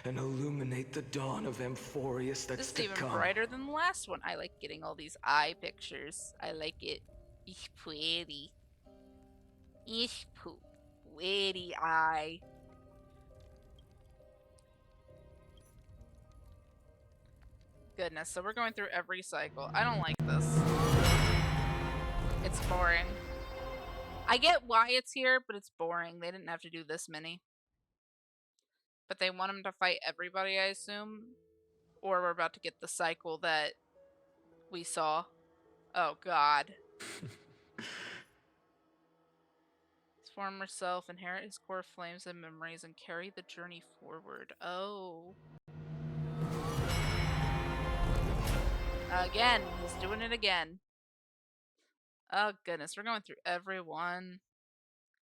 And illuminate the dawn of Amphorius that's This is to even come. brighter than the last one. I like getting all these eye pictures. I like it. It's pretty. It's pretty eye. Goodness, so we're going through every cycle. I don't like this. It's boring. I get why it's here, but it's boring. They didn't have to do this many. But they want him to fight everybody, I assume. Or we're about to get the cycle that we saw. Oh, God. His former self inherit his core flames and memories and carry the journey forward. Oh. Again, he's doing it again. Oh, goodness. We're going through every one.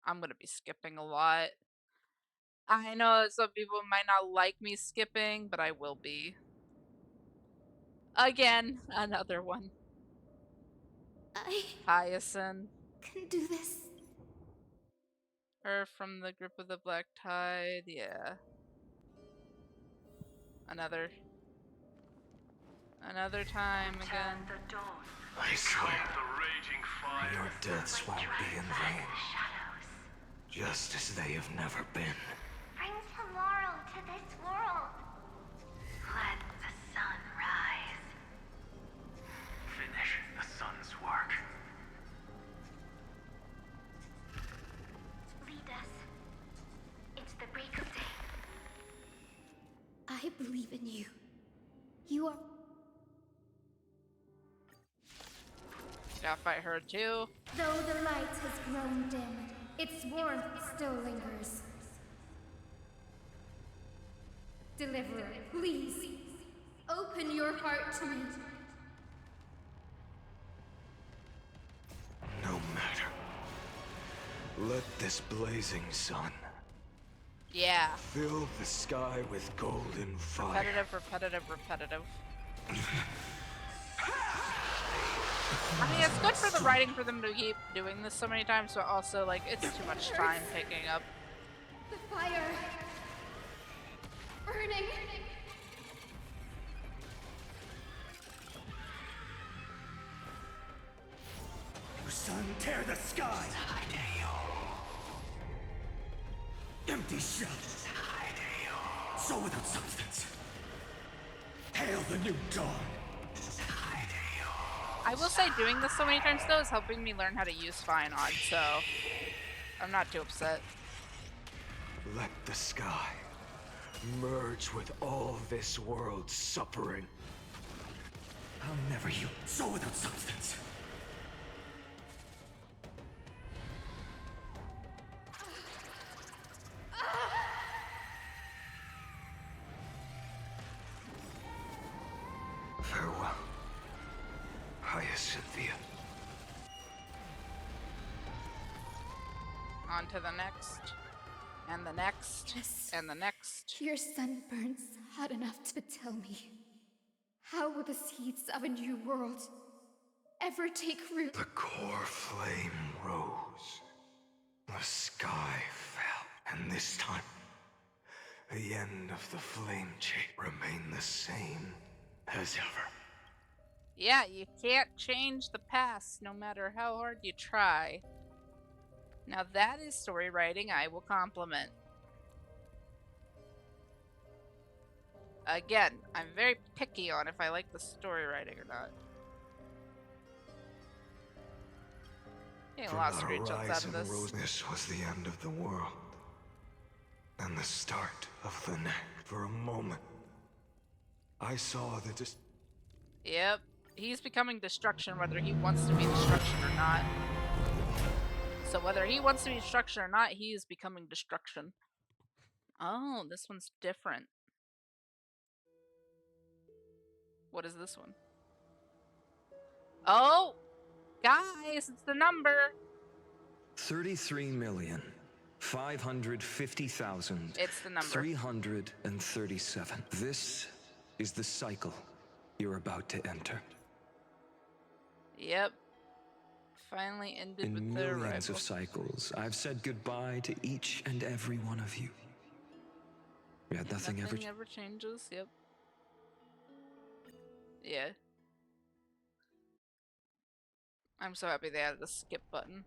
I'm going to be skipping a lot. I know that some people might not like me skipping, but I will be. Again, another one. I Hyacinth. can do this. Her from the grip of the black tide, yeah. Another time again. I swear, your deaths won't be in vain. Just as they have never been. Bring tomorrow to this world. Let the sun rise. Finish the sun's work. Lead us. It's the break of day. I believe in you. You are. Gotta fight her too. Though the light has grown dim, its warmth still lingers. Deliverer, please, open your heart to me. No matter. Let this blazing sun Yeah. fill the sky with golden fire. Repetitive. I mean, it's good for the writing for them to keep doing this so many times, but also, like, it's too much time taking up. The fire. Burning. Sun, tear the sky! Empty shell! Soul without substance! Hail the new dawn! I will say doing this so many times, though, is helping me learn how to use Feyenoord, so I'm not too upset. Let the sky merge with all this world's suffering. I'll never you. Soul without substance! Farewell, Hyacinthia. On to the next, and the next, Yes. and the next. Your sun burns hot enough to tell me. How will the seeds of a new world ever take root? The core flame rose. The sky fell. And this time, the end of the flame chain remained the same as ever. Yeah, you can't change the past, no matter how hard you try. Now that is story writing I will compliment. Again, I'm very picky on if I like the story writing or not. Getting a lot of screenshots out of this. This was the end of the world. And the start of the next. For a moment, I saw the Yep, he's becoming destruction whether he wants to be destruction or not. So whether he wants to be destruction or not, he is becoming destruction. Oh, this one's different. What is this one? Oh! Guys, it's the number! 33,550,000. It's the number. 337. This is the cycle you're about to enter. Yep. Finally ended In with the millions arrival. of cycles, I've said goodbye to each and every one of you. Yet nothing ever changes. Yep. Yeah. I'm so happy they added a skip button.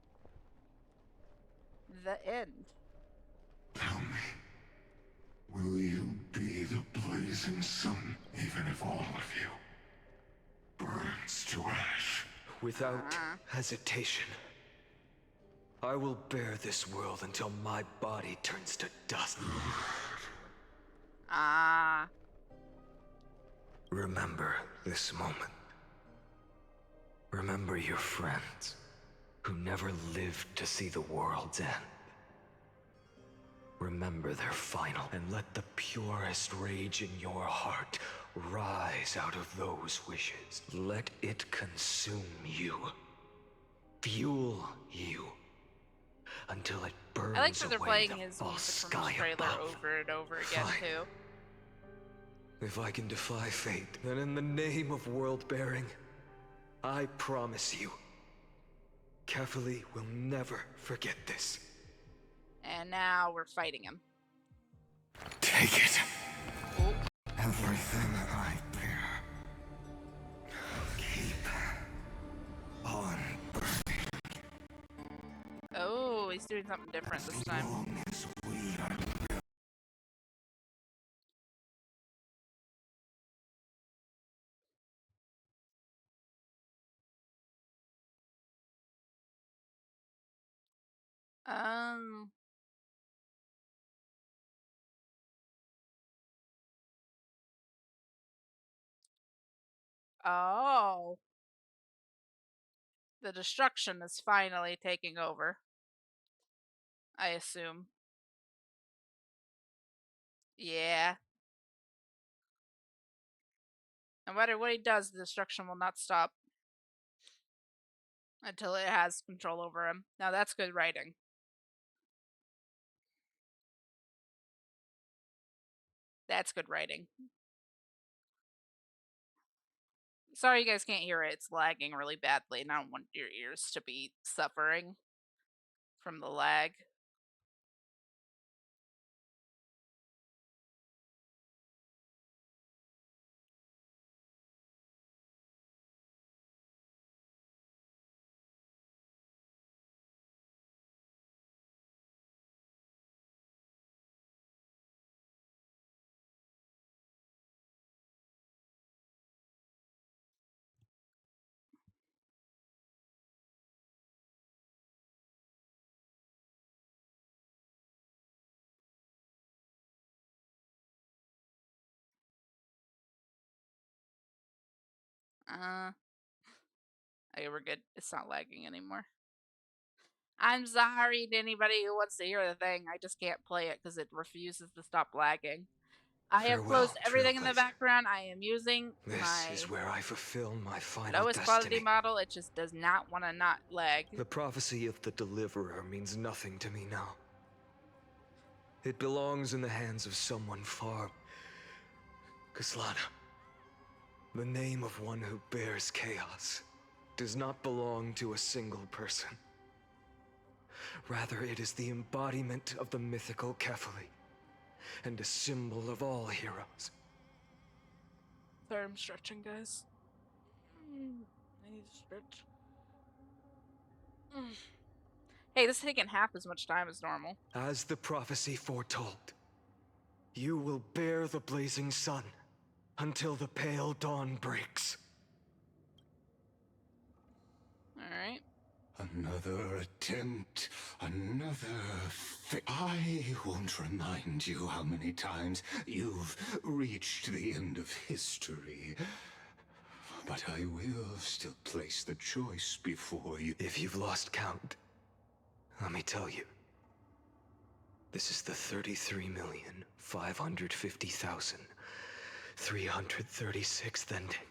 The end. Tell me, will you be the blazing sun, even if all of you burns to ash? Without hesitation, I will bear this world until my body turns to dust. Remember this moment. Remember your friends who never lived to see the world's end. Remember their final, and let the purest rage in your heart rise out of those wishes. Let it consume you. Fuel you. Until it burns I like that they're away playing the his false music from sky the trailer above. over and over again, Fine. too. If I can defy fate, then in the name of world-bearing, I promise you, Carefully will never forget this. And now we're fighting him. Take it. Oh. Everything I bear. Keep on burning. Oh, he's doing something different this time. As long as we are Um. Oh. The destruction is finally taking over. I assume. Yeah. No matter what he does, the destruction will not stop until it has control over him. Now that's good writing. That's good writing. Sorry you guys can't hear it. It's lagging really badly, and I don't want your ears to be suffering from the lag. Okay, we're good. It's not lagging anymore. I'm sorry to anybody who wants to hear the thing. I just can't play it because it refuses to stop lagging. I have closed Farewell, everything in the Trailblazer. background. I am using This my is where I fulfill my final lowest quality destiny. model. It just does not want to not lag. The prophecy of the Deliverer means nothing to me now. It belongs in the hands of someone far... Kaslana. The name of one who bears chaos does not belong to a single person. Rather, it is the embodiment of the mythical Kefali, and a symbol of all heroes. Sorry, I'm stretching, guys. I need to stretch. Hey, this is taking half as much time as normal. As the prophecy foretold, you will bear the blazing sun until the pale dawn breaks. Alright. Another attempt, I won't remind you how many times you've reached the end of history. But I will still place the choice before you. If you've lost count, let me tell you. This is the 33,550,336th ending.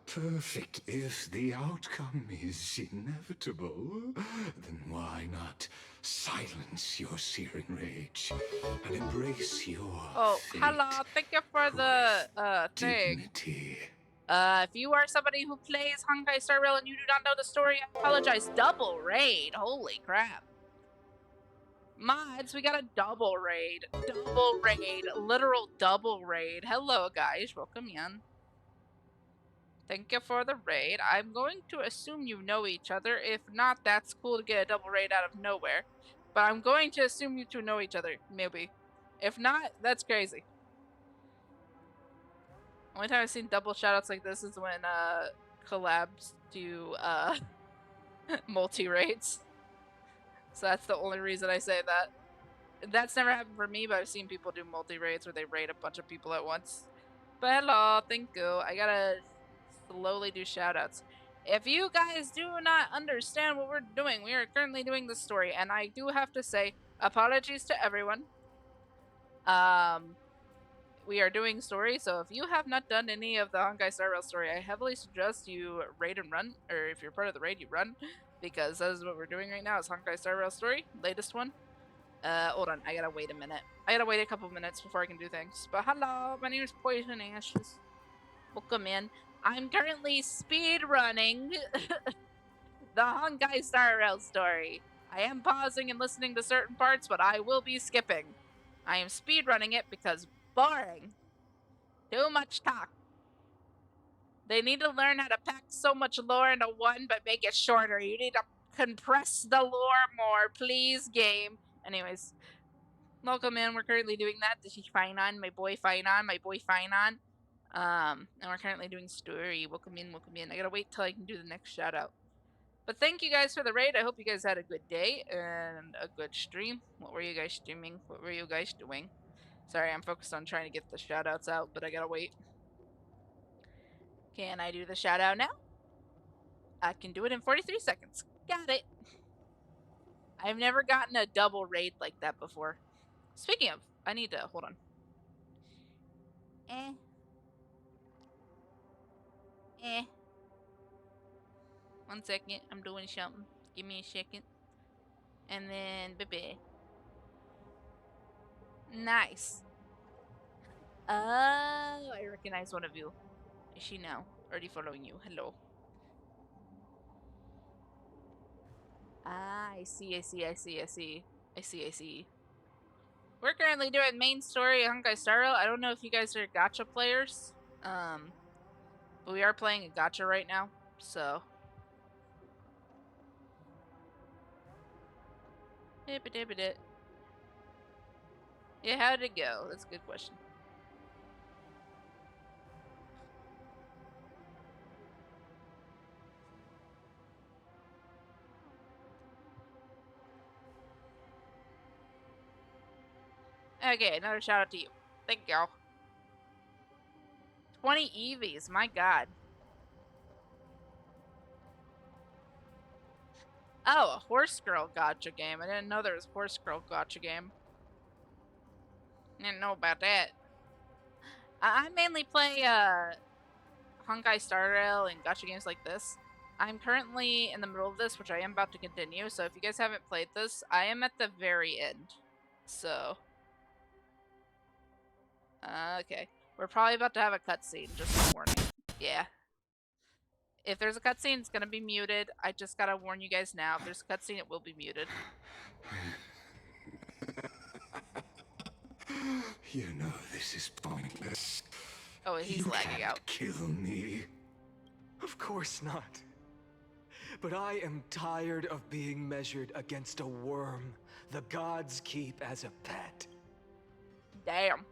Perfect. If the outcome is inevitable, then why not silence your searing rage and embrace your fate hello. Thank you for the thing. dignity. If you are somebody who plays Honkai Star Rail and you do not know the story, I apologize. Double raid. Holy crap. Mods, we got a double raid. Double raid. Literal double raid. Hello, guys. Welcome in. Thank you for the raid. I'm going to assume you know each other. If not, that's cool to get a double raid out of nowhere. But I'm going to assume you two know each other. Maybe. If not, that's crazy. Only time I've seen double shoutouts like this is when collabs do multi-raids. So that's the only reason I say that. That's never happened for me, but I've seen people do multi-raids where they raid a bunch of people at once. But hello, thank you. I gotta slowly do shoutouts. If you guys do not understand what we're doing, we are currently doing the story, and I do have to say apologies to everyone. We are doing story, so if you have not done any of the Honkai Star Rail story, I heavily suggest you raid and run, or if you're part of the raid, you run, because that is what we're doing right now, is Honkai Star Rail story, latest one. Hold on, I gotta wait a minute. I gotta wait a couple minutes before I can do things. But hello, my name is PoisonAshes. Welcome in. I'm currently speed running the Honkai Star Rail story. I am pausing and listening to certain parts, but I will be skipping. I am speed running it because boring. Too much talk. They need to learn how to pack so much lore into one, but make it shorter. You need to compress the lore more, please, game. Anyways, welcome in. We're currently doing that. This is Finon, my boy Finon. And we're currently doing story. Welcome in, welcome in. I gotta wait till I can do the next shout out. But thank you guys for the raid. I hope you guys had a good day and a good stream. What were you guys streaming? What were you guys doing? Sorry, I'm focused on trying to get the shout outs out, but I gotta wait. Can I do the shout out now? I can do it in 43 seconds. Got it. I've never gotten a double raid like that before. Speaking of, I need to, hold on. One second, I'm doing something. Give me a second. And then, baby. Nice. Oh, I recognize one of you. Is she now? Already following you. Hello. Ah, I see. I see. We're currently doing main story Honkai Star Rail. I don't know if you guys are gacha players. But we are playing a gacha right now, so. Yeah, how did it go? That's a good question. Okay, another shout out to you. Thank y'all. 20 EVs, my god. Oh, a horse girl gacha game. I didn't know there was a horse girl gacha game. Didn't know about that. I mainly play Honkai Star Rail and gacha games like this. I'm currently in the middle of this, which I am about to continue. So if you guys haven't played this, I am at the very end. So, okay, we're probably about to have a cutscene. Just a warning. Yeah. If there's a cutscene, it's gonna be muted. I just gotta warn you guys now. If there's a cutscene, it will be muted. You know this is pointless. Oh, he's lagging out. Kill me. Of course not. But I am tired of being measured against a worm the gods keep as a pet. Damn.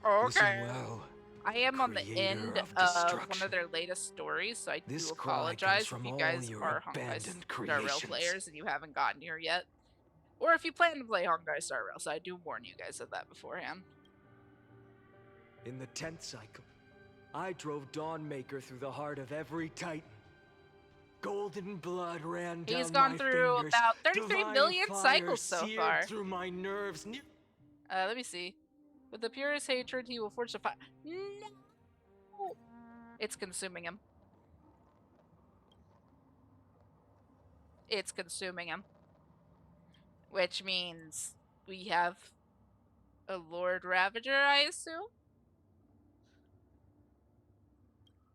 Okay. Listen well, I am on the end of one of their latest stories, so I do apologize if you guys are Honkai Star Rail players and you haven't gotten here yet. Or if you plan to play Honkai Star Rail, so I do warn you guys of that beforehand. In the 10th cycle, I drove Dawnmaker through the heart of every Titan. Golden blood ran down He's gone my through fingers. about 33 Divine million fire cycles so seared far. through my nerves. Let me see. With the purest hatred, he will forge the fire. No! It's consuming him. It's consuming him. Which means we have a Lord Ravager, I assume?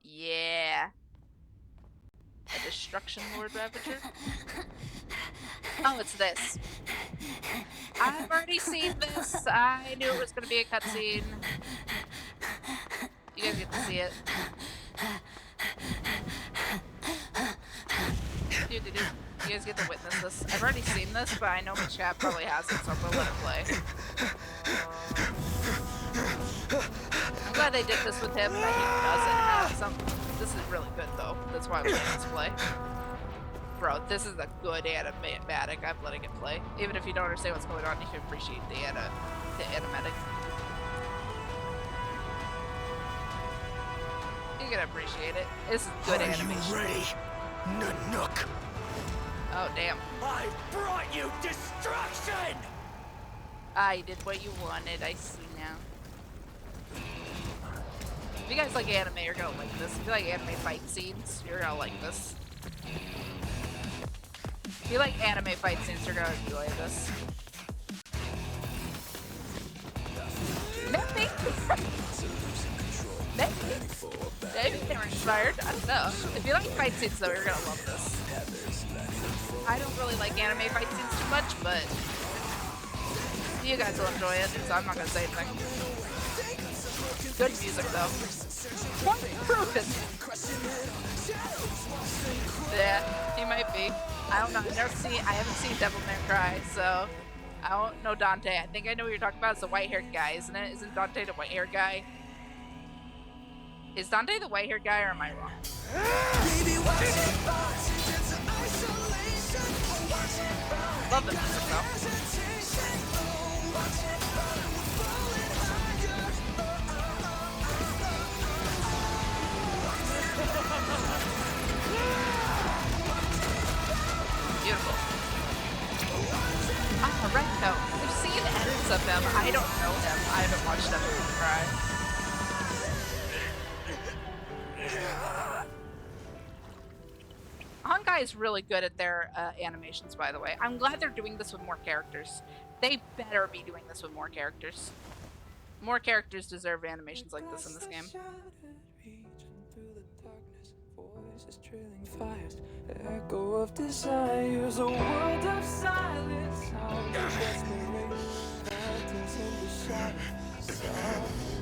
Yeah. A Destruction Lord Ravager? Oh, it's this. I've already seen this. I knew it was going to be a cutscene. You guys get to see it. Dude. You guys get to witness this. I've already seen this, but I know my chat probably hasn't, so I'm going to let it play. I'm glad they did this with him, that he doesn't have something. This is really good, though. That's why I'm letting this play. Bro, this is a good animatic. I'm letting it play. Even if you don't understand what's going on, you can appreciate the animatic. You can appreciate it. This is good animation. Are you ready, Nanook? Oh, damn. I brought you destruction! I did what you wanted. I see now. If you guys like anime, you're gonna like this. If you like anime fight scenes, you're gonna like this. If you like anime fight scenes, you're gonna enjoy this. Maybe. Maybe they were inspired. I don't know. If you like fight scenes, though, you're gonna love this. I don't really like anime fight scenes too much, but you guys will enjoy it, so I'm not gonna say anything. Good music, though. Point proven. Yeah, he might be. I don't know. I haven't seen Devil May Cry, so I don't know Dante. I think I know what you're talking about. It's the white-haired guy, isn't it? Isn't Dante the white-haired guy? Is Dante the white-haired guy, or am I wrong? Love the music, though. Beautiful. Ah, Recto. We've seen edits of him. I don't know him. I haven't watched Devil May Cry. Honkai is really good at their animations, by the way. I'm glad they're doing this with more characters. They better be doing this with more characters. More characters deserve animations like this in this game. Voices trailing fires, echo of desires, a world of silence, sounds of desperation, phantoms in the shadows, softly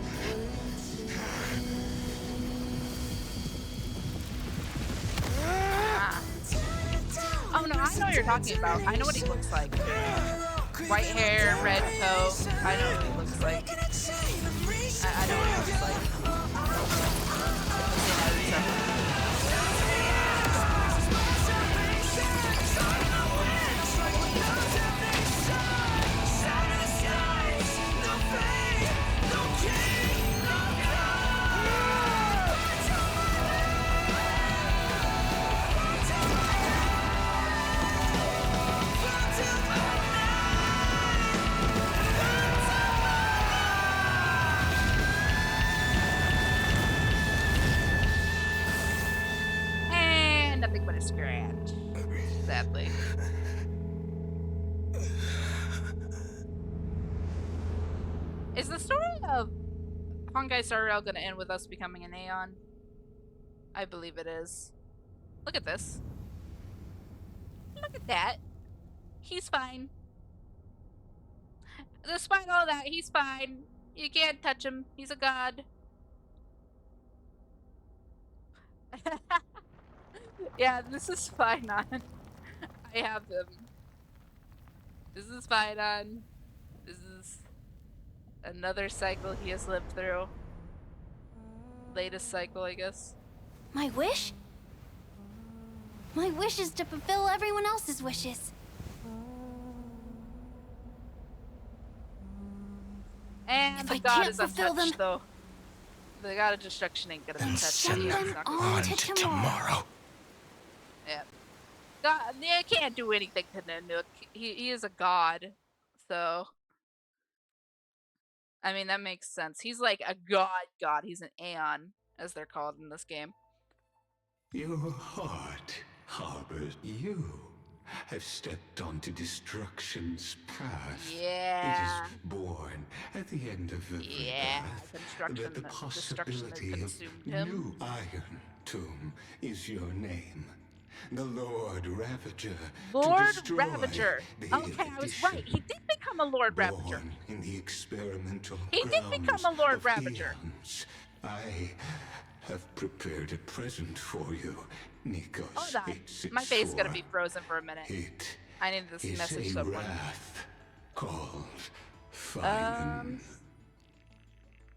Oh no, I know what you're talking about. I know what he looks like. White hair, red coat. I know what he looks like. I know what he looks like. And nothing but a scratch. Sadly. Is the story of Honkai Star Rail gonna end with us becoming an Aeon? I believe it is. Look at this. Look at that. He's fine. Despite all that, he's fine. You can't touch him. He's a god. Yeah, this is fine on. I have them. This is fine on. This is another cycle he has lived through. Latest cycle, I guess. My wish? My wish is to fulfill everyone else's wishes. And the god is untouched, though. The god of destruction ain't gonna be touched. Send them on to tomorrow. Yeah. God, they can't do anything to Nanook. He is a god, so. I mean, that makes sense. He's like a god. He's an Aeon, as they're called in this game. Your heart harbors you. Have stepped onto destruction's path. Yeah. It is born at the end of every path that the possibility of new Iron Tomb is your name. The Lord Ravager. Lord Ravager. Okay, I was right. He did become a Lord Ravager. In the experimental he did become a Lord Ravager. I have prepared a present for you, Nikos. Hold on. My face is gonna be frozen for a minute. I need this message so much. Called Finan.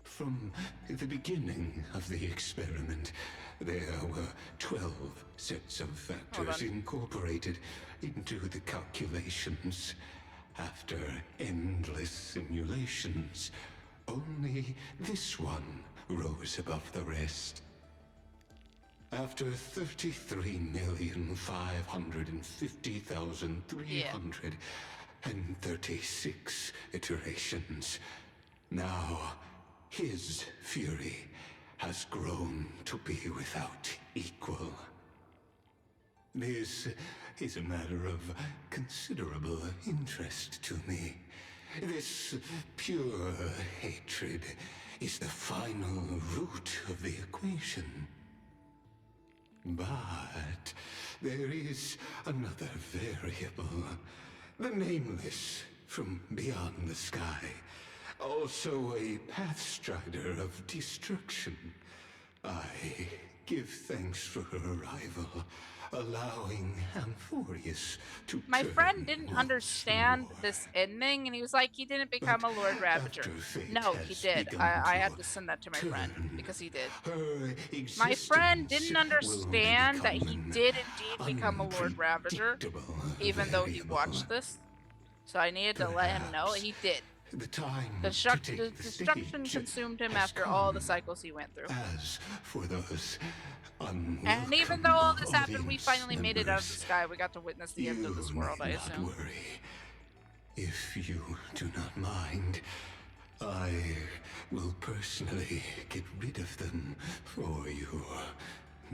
From the beginning of the experiment, there were 12 sets of factors incorporated into the calculations. After endless simulations, only this one rose above the rest. After 33,550,336 iterations, now his fury has grown to be without equal. This is a matter of considerable interest to me. This pure hatred is the final root of the equation. But there is another variable. The Nameless from beyond the sky. Also a pathstrider of destruction. I give thanks for her arrival, allowing Amphorius to My friend didn't understand this ending, and he was like, he didn't become a Lord Ravager. No, he did. I had to send that to my friend, because he did. My friend didn't understand that he did indeed become a Lord Ravager, even though he watched this. So I needed to let him know he did. The destruction consumed him after all the cycles he went through. As for those and even though all this happened, we finally made it out of the sky. We got to witness the end of this world, I assume. Worry. If you do not mind, I will personally get rid of them for you.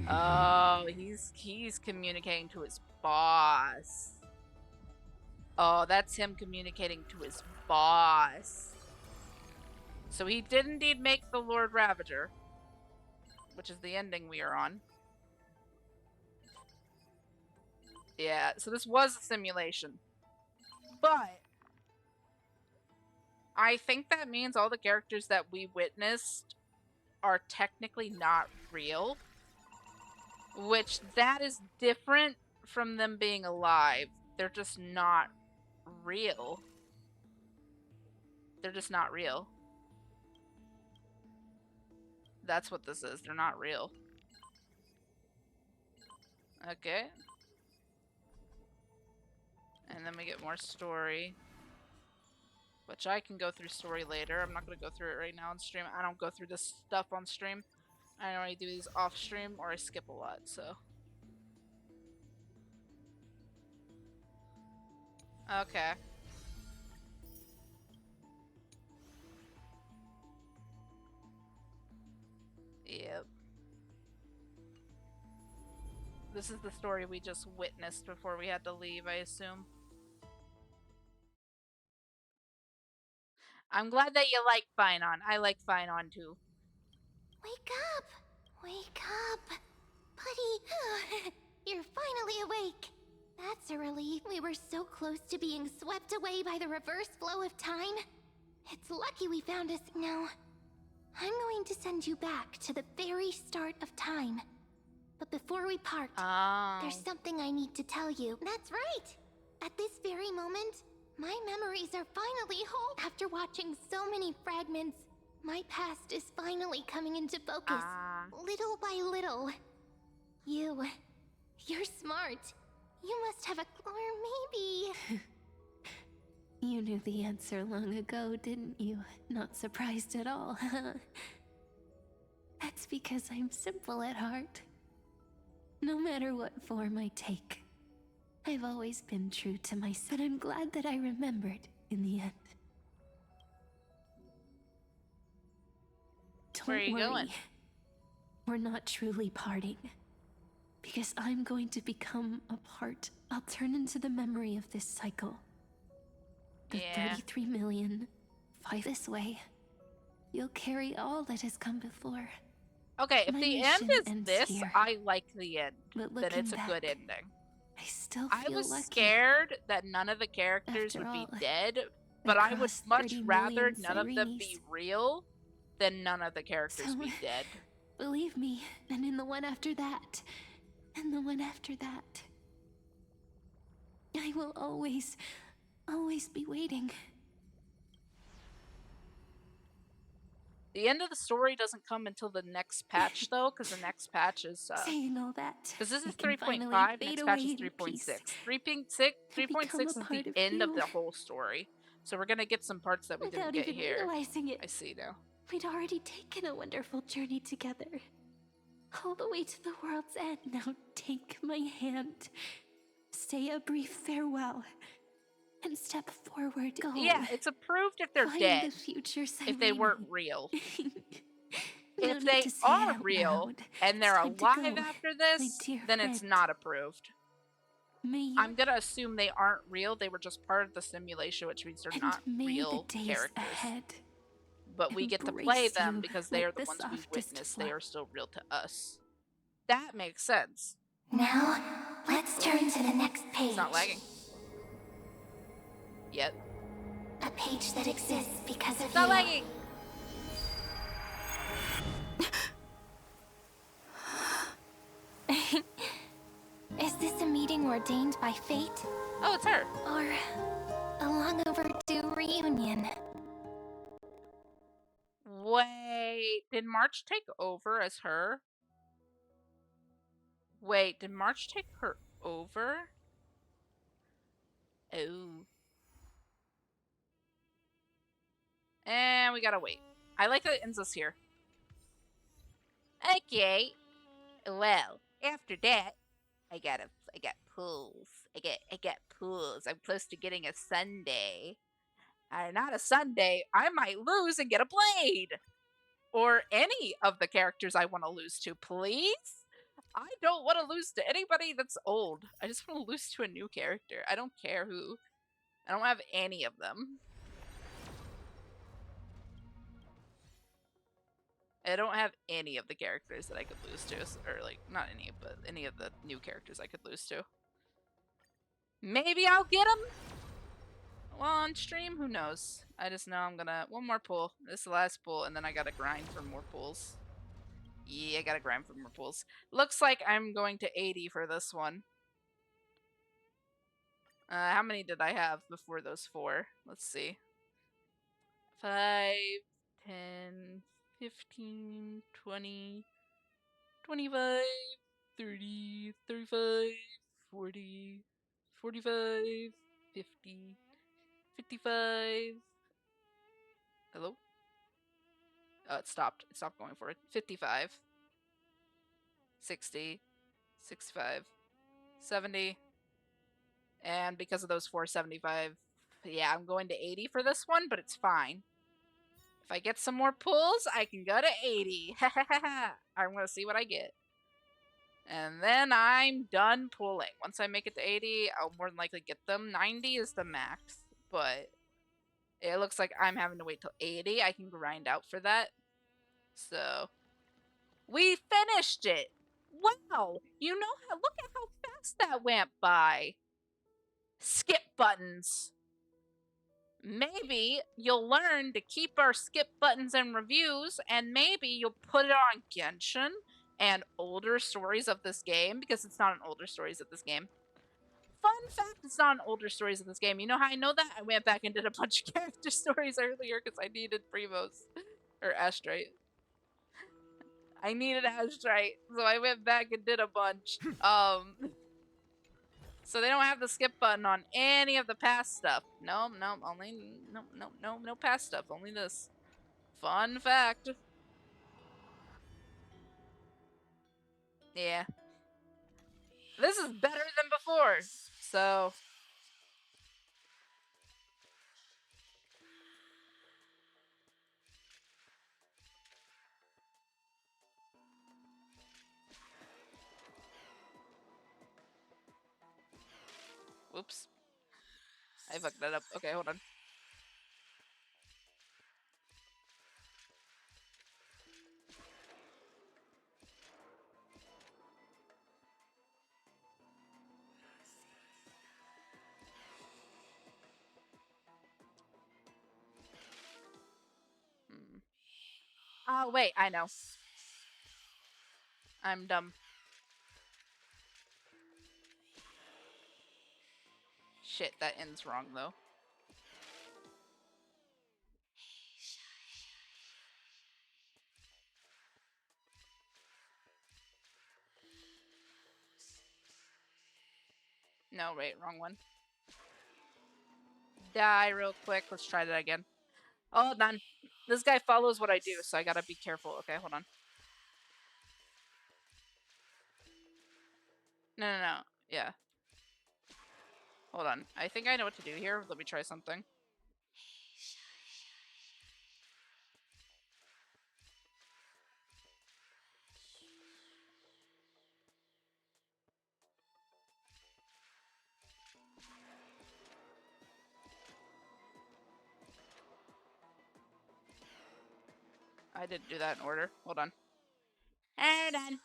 Oh, he's communicating to his boss. Oh, that's him communicating to his boss. So he did indeed make the Lord Ravager, which is the ending we are on. Yeah, so this was a simulation. But I think that means all the characters that we witnessed are technically not real. Which, that is different from them being alive. They're just not real. They're just not real. That's what this is. They're not real. Okay. And then we get more story. Which I can go through story later. I'm not going to go through it right now on stream. I don't go through this stuff on stream. I normally do these off stream or I skip a lot, so. Okay. Yep. This is the story we just witnessed before we had to leave, I assume. I'm glad that you like Finon. I like Finon too. Wake up! Wake up! Buddy, you're finally awake. That's a relief. We were so close to being swept away by the reverse flow of time. It's lucky we found a signal. I'm going to send you back to the very start of time. But before we part, there's something I need to tell you. That's right! At this very moment, my memories are finally whole. After watching so many fragments, my past is finally coming into focus. Little by little. You're smart. You must have a... Or maybe... You knew the answer long ago, didn't you? Not surprised at all, huh? That's because I'm simple at heart. No matter what form I take, I've always been true to myself, and I'm glad that I remembered in the end. Where are you going? We're not truly parting. Because I'm going to become a part. I'll turn into the memory of this cycle. The 33 million. Fight this way. You'll carry all that has come before. Okay, if My the end mission is this, here. I like the end. But Then it's a looking good back, ending. I still I feel was lucky. scared that none of the characters After would be all, dead, but I would crossed much 30 rather million none of them be real than none of the characters be dead. Believe me, and in the one after that, and the one after that. I will always be waiting. The end of the story doesn't come until the next patch, though, because the next patch is Saying all that, because this is you can 3.5, finally fade next patch is away in 3.6. peace 3.6 is a the part of end of you. the whole story. So we're gonna get some parts that we Without didn't get even here. realizing it. I see now. We'd already taken a wonderful journey together. All the way to the world's end. Now take my hand. Say a brief farewell. And step forward. Go. Yeah, it's approved if they're Find dead. the future If they weren't real. No If need they to say it are out real loud. and they're It's time to alive go, after my this, dear then it's friend. not approved. May you I'm gonna assume they aren't real. They were just part of the simulation, which means they're not may real the days characters. ahead But we get to play embrace them you because they like are the the ones we softest witnessed. They flower. are still real to us. That makes sense. Now, let's turn to the next page. It's not lagging. Yet. A page that exists because of It's not you. lagging! Is this a meeting ordained by fate? Oh, it's her. Or a long overdue reunion? Wait, did March take over as her? Wait, did March take her over? Oh. And we gotta wait. I like that it ends us here. Okay. Well, after that, I got pulls. I got pulls. I'm close to getting a Sunday. Not a Sunday. I might lose and get a blade. Or any of the characters I want to lose to, please. I don't want to lose to anybody that's old. I just want to lose to a new character. I don't care who. I don't have any of them. I don't have any of the characters that I could lose to, or like not any, but any of the new characters I could lose to. Maybe I'll get them while on stream. Who knows? I just know I'm gonna one more pull. This is the last pull, and then I gotta grind for more pulls. Yeah, I gotta grind for more pulls. Looks like I'm going to 80 for this one. How many did I have before those 4? Let's see. 5, 10, 15, 20, 25, 30, 35, 40, 45, 50, 55. Hello? Oh, it stopped. It stopped going for it. 55, 60, 65, 70. And because of those 475, yeah, I'm going to 80 for this one, but it's fine. If I get some more pulls, I can go to 80. I'm going to see what I get. And then I'm done pulling. Once I make it to 80, I'll more than likely get them. 90 is the max, but it looks like I'm having to wait till 80. I can grind out for that. So, we finished it! Wow! You know how, look at how fast that went by. Skip buttons. Maybe you'll learn to keep our skip buttons and reviews, and maybe you'll put it on Genshin and older stories of this game, because it's not an older stories of this game. Fun fact, it's not an older stories of this game. You know how I know that? I went back and did a bunch of character stories earlier because I needed Primos. Or Astrite. I needed Astrite, so I went back and did a bunch. So they don't have the skip button on any of the past stuff. No, only no past stuff. Only this. Fun fact. Yeah. This is better than before. So. Whoops. I fucked that up. Okay, hold on. Oh, wait, I know. I'm dumb. Shit, that ends wrong, though. No, wait, wrong one. Die real quick. Let's try that again. Hold on. This guy follows what I do, so I gotta be careful. Okay, hold on. No. Yeah. Hold on. I think I know what to do here. Let me try something. I didn't do that in order. Hold on. Hold on.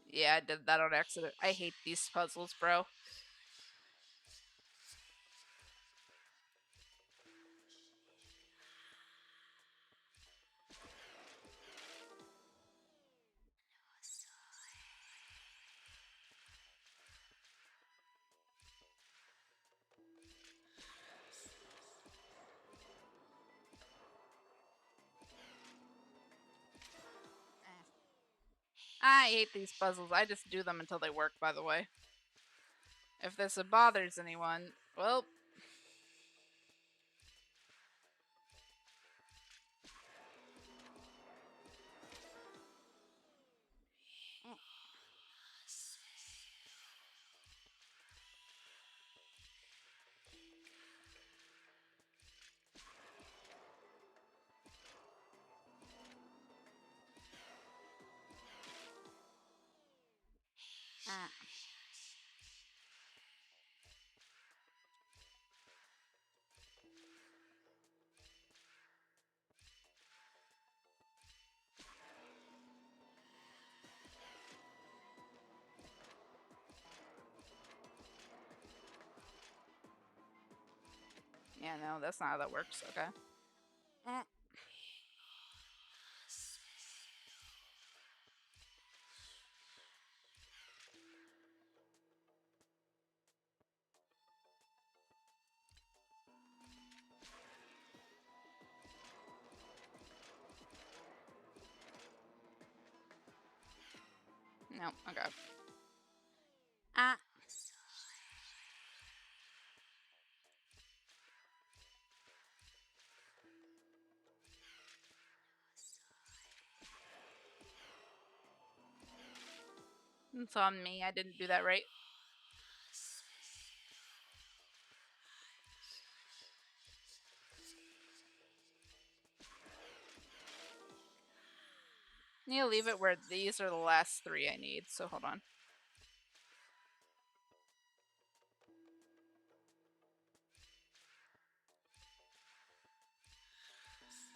Yeah, I did that on accident. I hate these puzzles, bro. I hate these puzzles. I just do them until they work, by the way. If this bothers anyone, well... Yeah, no, that's not how that works. Okay. No, okay. Ah. It's on me. I didn't do that right. Need to leave it where these are the last 3 I need, so hold on.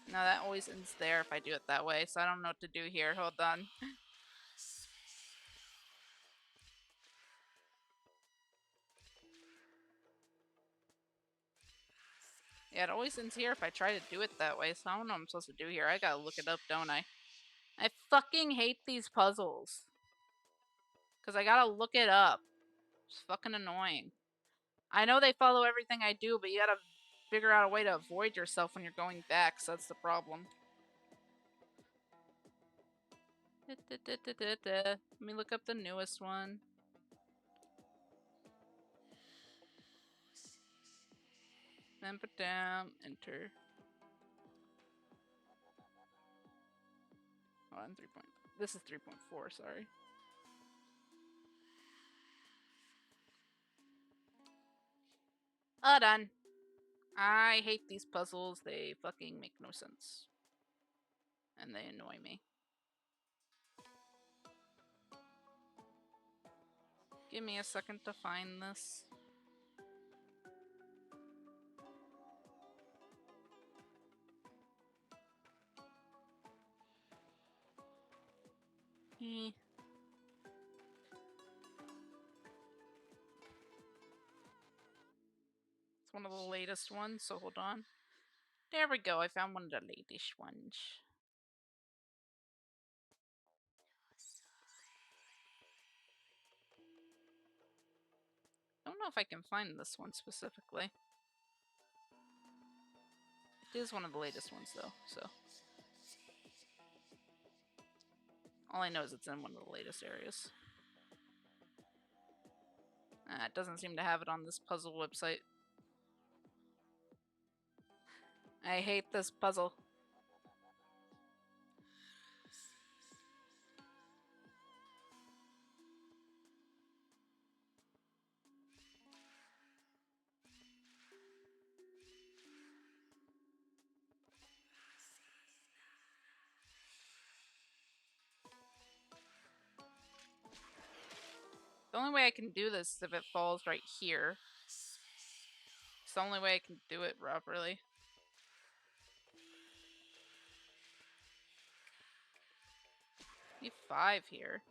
No, that always ends there if I do it that way, so I don't know what to do here. Hold on. Yeah, it always ends here if I try to do it that way, so I don't know what I'm supposed to do here. I gotta look it up, don't I? I fucking hate these puzzles. Because I gotta look it up. It's fucking annoying. I know they follow everything I do, but you gotta figure out a way to avoid yourself when you're going back, so that's the problem. Let me look up the newest one. Then put down, enter. Oh, I'm 3. This is 3.4, sorry. Done. I hate these puzzles. They fucking make no sense. And they annoy me. Give me a second to find this. It's one of the latest ones, so hold on. There we go, I found one of the latest ones. I don't know if I can find this one specifically. It is one of the latest ones though, so. All I know is it's in one of the latest areas. It doesn't seem to have it on this puzzle website. I hate this puzzle. The only way I can do this is if it falls right here. It's the only way I can do it properly. Need 5 here.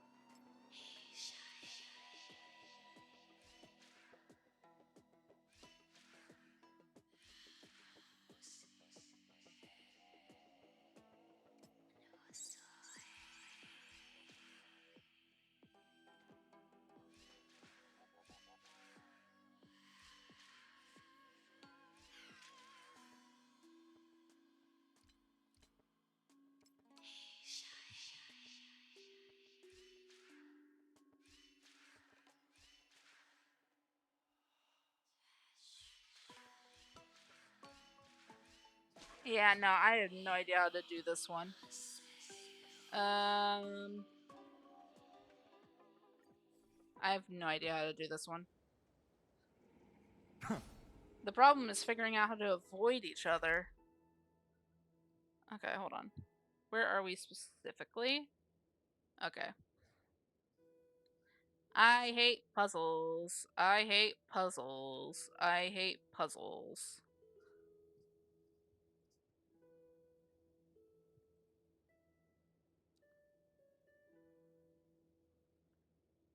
Yeah, no, I have no idea how to do this one. I have no idea how to do this one. The problem is figuring out how to avoid each other. Okay, hold on. Where are we specifically? Okay. I hate puzzles. I hate puzzles. I hate puzzles.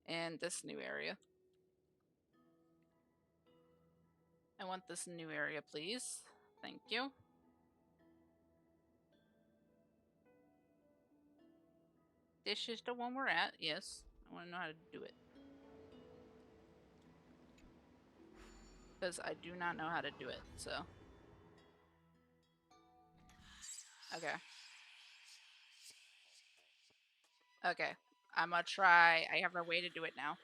And this new area. I want this new area, please. Thank you. This is the one we're at, yes. I want to know how to do it. Because I do not know how to do it, so. Okay. Okay. I'm gonna try. I have a way to do it now.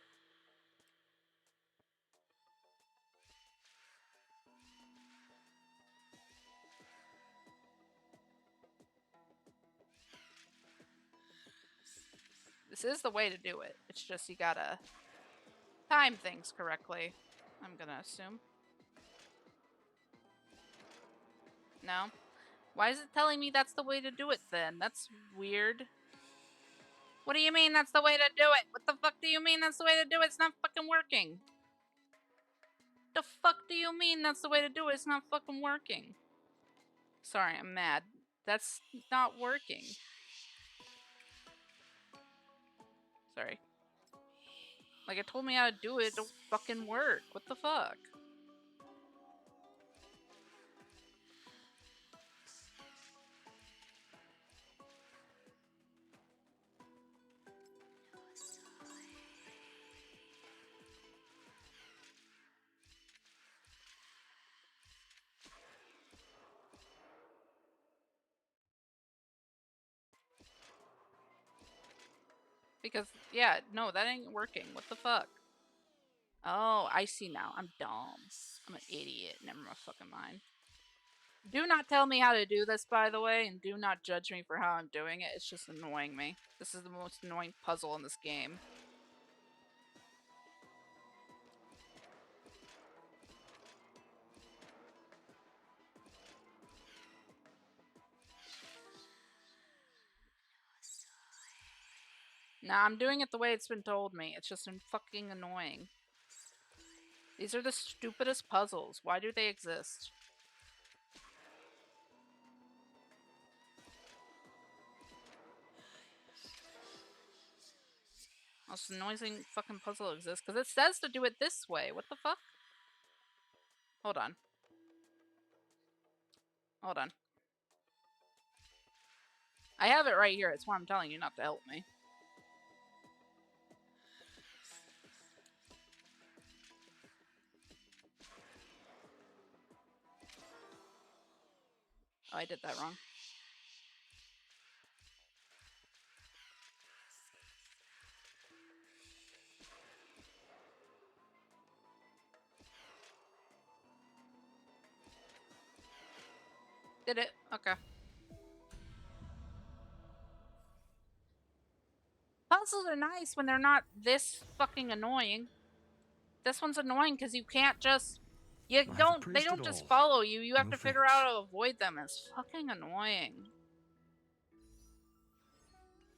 This is the way to do it. It's just you gotta time things correctly, I'm gonna assume. No? Why is it telling me that's the way to do it then? That's weird. What do you mean that's the way to do it? What the fuck do you mean that's the way to do it? It's not fucking working. The fuck do you mean that's the way to do it? It's not fucking working. Sorry, I'm mad. That's not working. Sorry. Like, it told me how to do it. It don't fucking work. What the fuck? Because, yeah, no, that ain't working. What the fuck? Oh, I see now. I'm dumb. I'm an idiot. Never my fucking mind. Do not tell me how to do this, by the way, and do not judge me for how I'm doing it. It's just annoying me. This is the most annoying puzzle in this game. Nah, I'm doing it the way it's been told me. It's just fucking annoying. These are the stupidest puzzles. Why do they exist? Most annoying fucking puzzle exists because it says to do it this way. What the fuck? Hold on. Hold on. I have it right here. It's why I'm telling you not to help me. Oh, I did that wrong. Did it? Okay. Puzzles are nice when they're not this fucking annoying. This one's annoying because you can't just... They don't just follow you. You have to figure out how to avoid them. It's fucking annoying.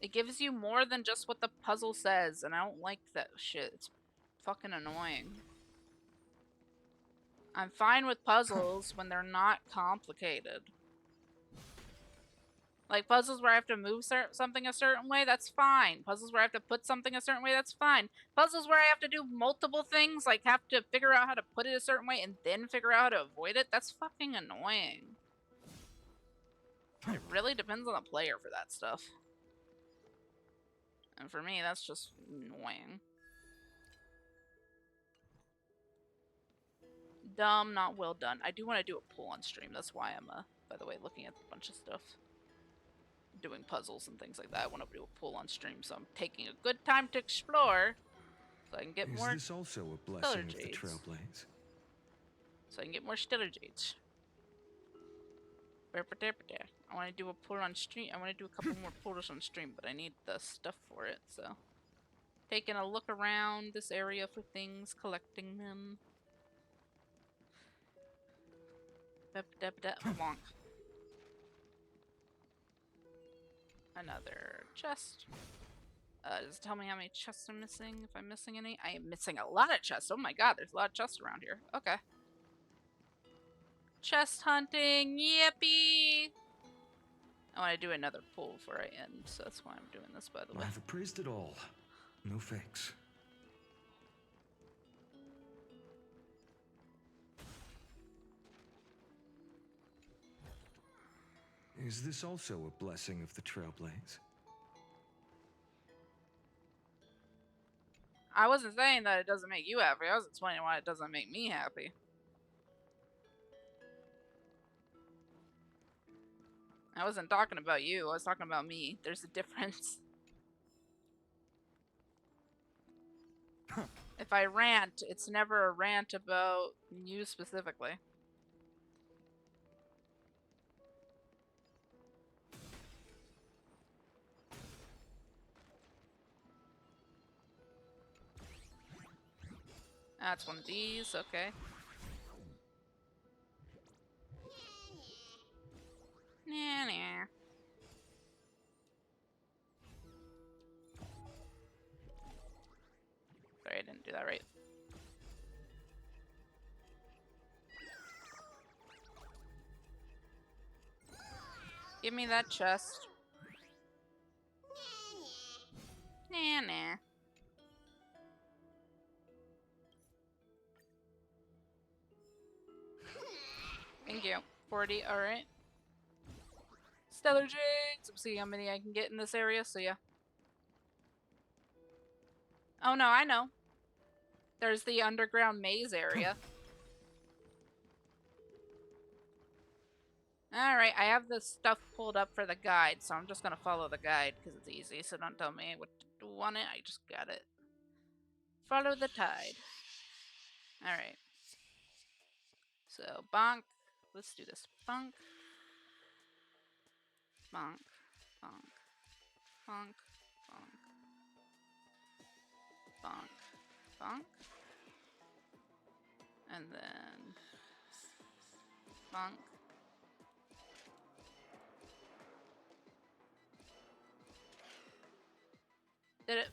It gives you more than just what the puzzle says, and I don't like that shit. It's fucking annoying. I'm fine with puzzles when they're not complicated. Like puzzles where I have to move something a certain way, that's fine. Puzzles where I have to put something a certain way, that's fine. Puzzles where I have to do multiple things, like have to figure out how to put it a certain way and then figure out how to avoid it, that's fucking annoying. It really depends on the player for that stuff. And for me, that's just annoying. Dumb, not well done. I do want to do a pull on stream. That's why I'm, by the way, looking at a bunch of stuff. Doing puzzles and things like that. I want to do a pull on stream, so I'm taking a good time to explore so I can get more. Is this also a blessing of the Trailblades? So I can get more stellar jades. I want to do a pull on stream. I want to do a couple more pulls on stream, but I need the stuff for it. So taking a look around this area for things, collecting them. Bonk. Another chest. Does it tell me how many chests I'm missing? If I'm missing any? I am missing a lot of chests. Oh my god, there's a lot of chests around here. Okay. Chest hunting. Yippee! I want to do another pull before I end, so that's why I'm doing this, by the way. I've appraised it all. No fakes. Is this also a blessing of the Trailblaze? I wasn't saying that it doesn't make you happy. I was explaining why it doesn't make me happy. I wasn't talking about you. I was talking about me. There's a difference. If I rant, it's never a rant about you specifically. That's one of these, okay. Nah, nah. Sorry, I didn't do that right. Give me that chest. Nah, nah. Thank you. 40, alright. Stellar Jinx! I'm seeing how many I can get in this area, so yeah. Oh no, I know. There's the underground maze area. Alright, I have this stuff pulled up for the guide, so I'm just gonna follow the guide because it's easy, so don't tell me what to do on it, I just got it. Follow the tide. Alright. So, bonk. Let's do this. Bonk. Bonk. Bonk. Bonk. Bonk. Bonk. Bonk. And then... bonk. Did it.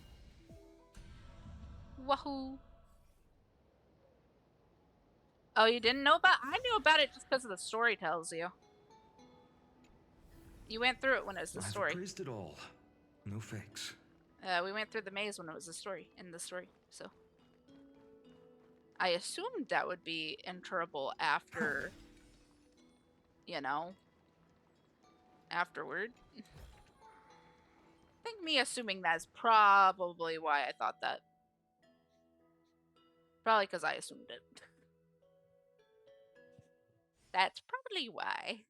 Wahoo. Oh, you didn't know about? I knew about it just because of the story tells you. You went through it when it was the story. I've appraised it all. No fakes. We went through the maze when it was the story, in the story, so. I assumed that would be enterable after, you know, afterward. I think me assuming that's probably why I thought that. Probably because I assumed it. That's probably why.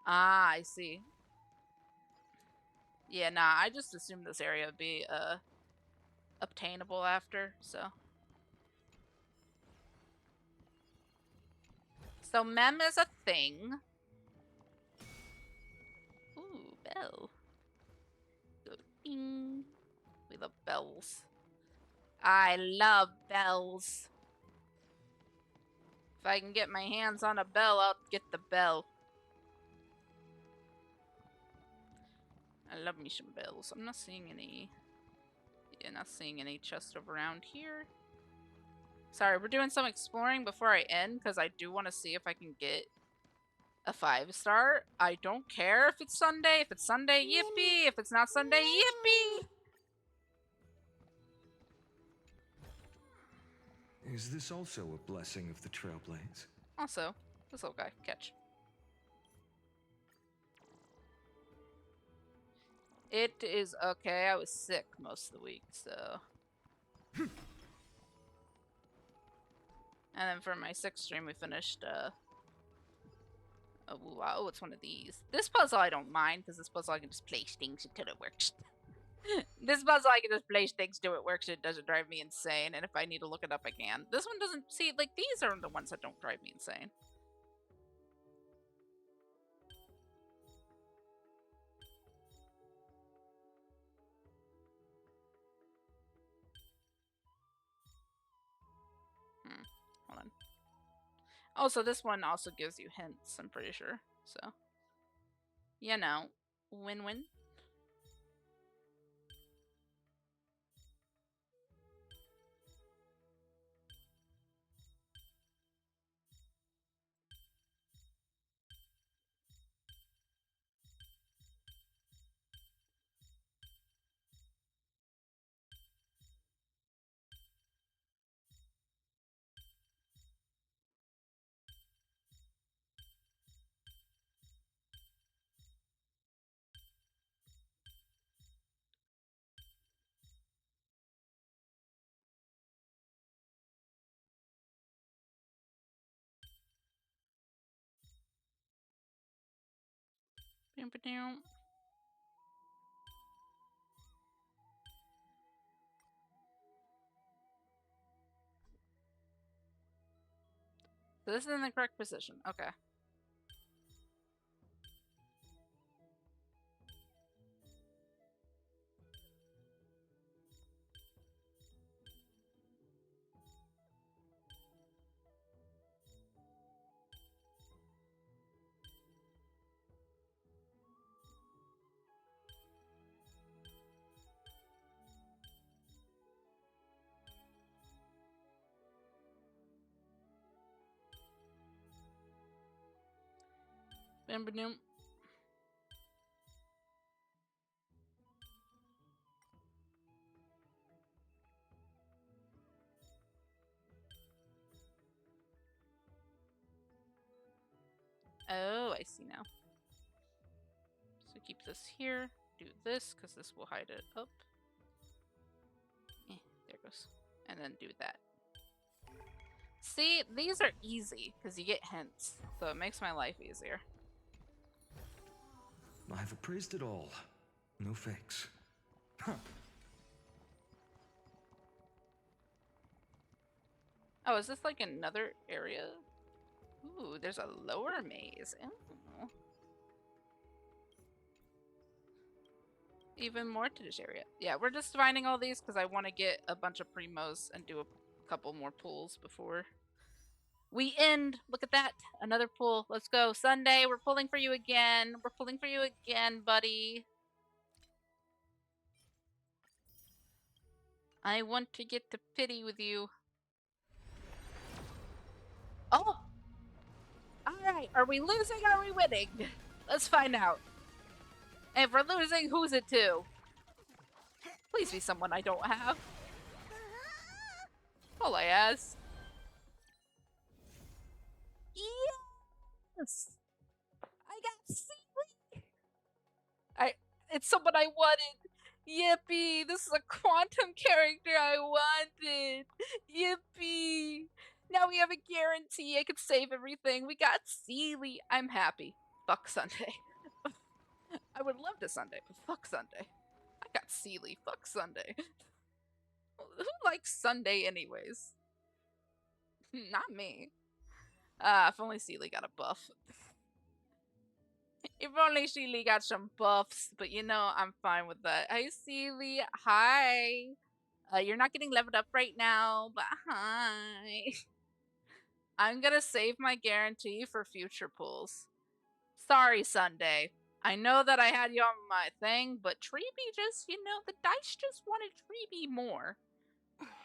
Ah, I see. Yeah, nah, I just assumed this area would be, obtainable after, so. So mem is a thing. Ooh, bell. Go ding. We love bells. I love bells. If I can get my hands on a bell, I'll get the bell. I love me some bells. I'm not seeing any... yeah, not seeing any chests around here. Sorry, we're doing some exploring before I end, because I do want to see if I can get a 5-star. I don't care if it's Sunday. If it's Sunday, yippee! If it's not Sunday, yippee! Is this also a blessing of the Trailblaze? Also, this little guy, catch. It is okay. I was sick most of the week, so. And then for my 6th stream, we finished, oh, wow, it's one of these. This puzzle I don't mind, because this puzzle I can just place things until it works. This puzzle I can just place things till it works, it doesn't drive me insane, and if I need to look it up, I can. This one doesn't, see, like, these are the ones that don't drive me insane. Hold on. Also, this one also gives you hints, I'm pretty sure, so. You know, win-win. Ba-dum. So this is in the correct position. Okay. Ba-dum. Oh, I see now. So keep this here. Do this, because this will hide it up. There it goes. And then do that. See, these are easy, because you get hints. So it makes my life easier. I've appraised it all. No fakes. Huh. Oh, is this like another area? Ooh, there's a lower maze. Ooh. Even more to this area. Yeah, we're just finding all these because I want to get a bunch of primos and do a couple more pulls before we end. Look at that. Another pull. Let's go. Sunday, we're pulling for you again. We're pulling for you again, buddy. I want to get to pity with you. Oh! Alright, are we losing or are we winning? Let's find out. And if we're losing, who's it to? Please be someone I don't have. All I ask. Yes! I got Sealy! It's someone I wanted. Yippee! This is a quantum character I wanted. Yippee! Now we have a guarantee I could save everything. We got Sealy. I'm happy. Fuck Sunday. I would love to Sunday, but fuck Sunday. I got Sealy. Fuck Sunday. Who likes Sunday anyways? Not me. If only Sealy got a buff. If only Sealy got some buffs, but you know, I'm fine with that. Hi, Sealy. Hi. You're not getting leveled up right now, but hi. I'm gonna save my guarantee for future pulls. Sorry, Sunday. I know that I had you on my thing, but Treeby just, you know, the dice just wanted Treeby more.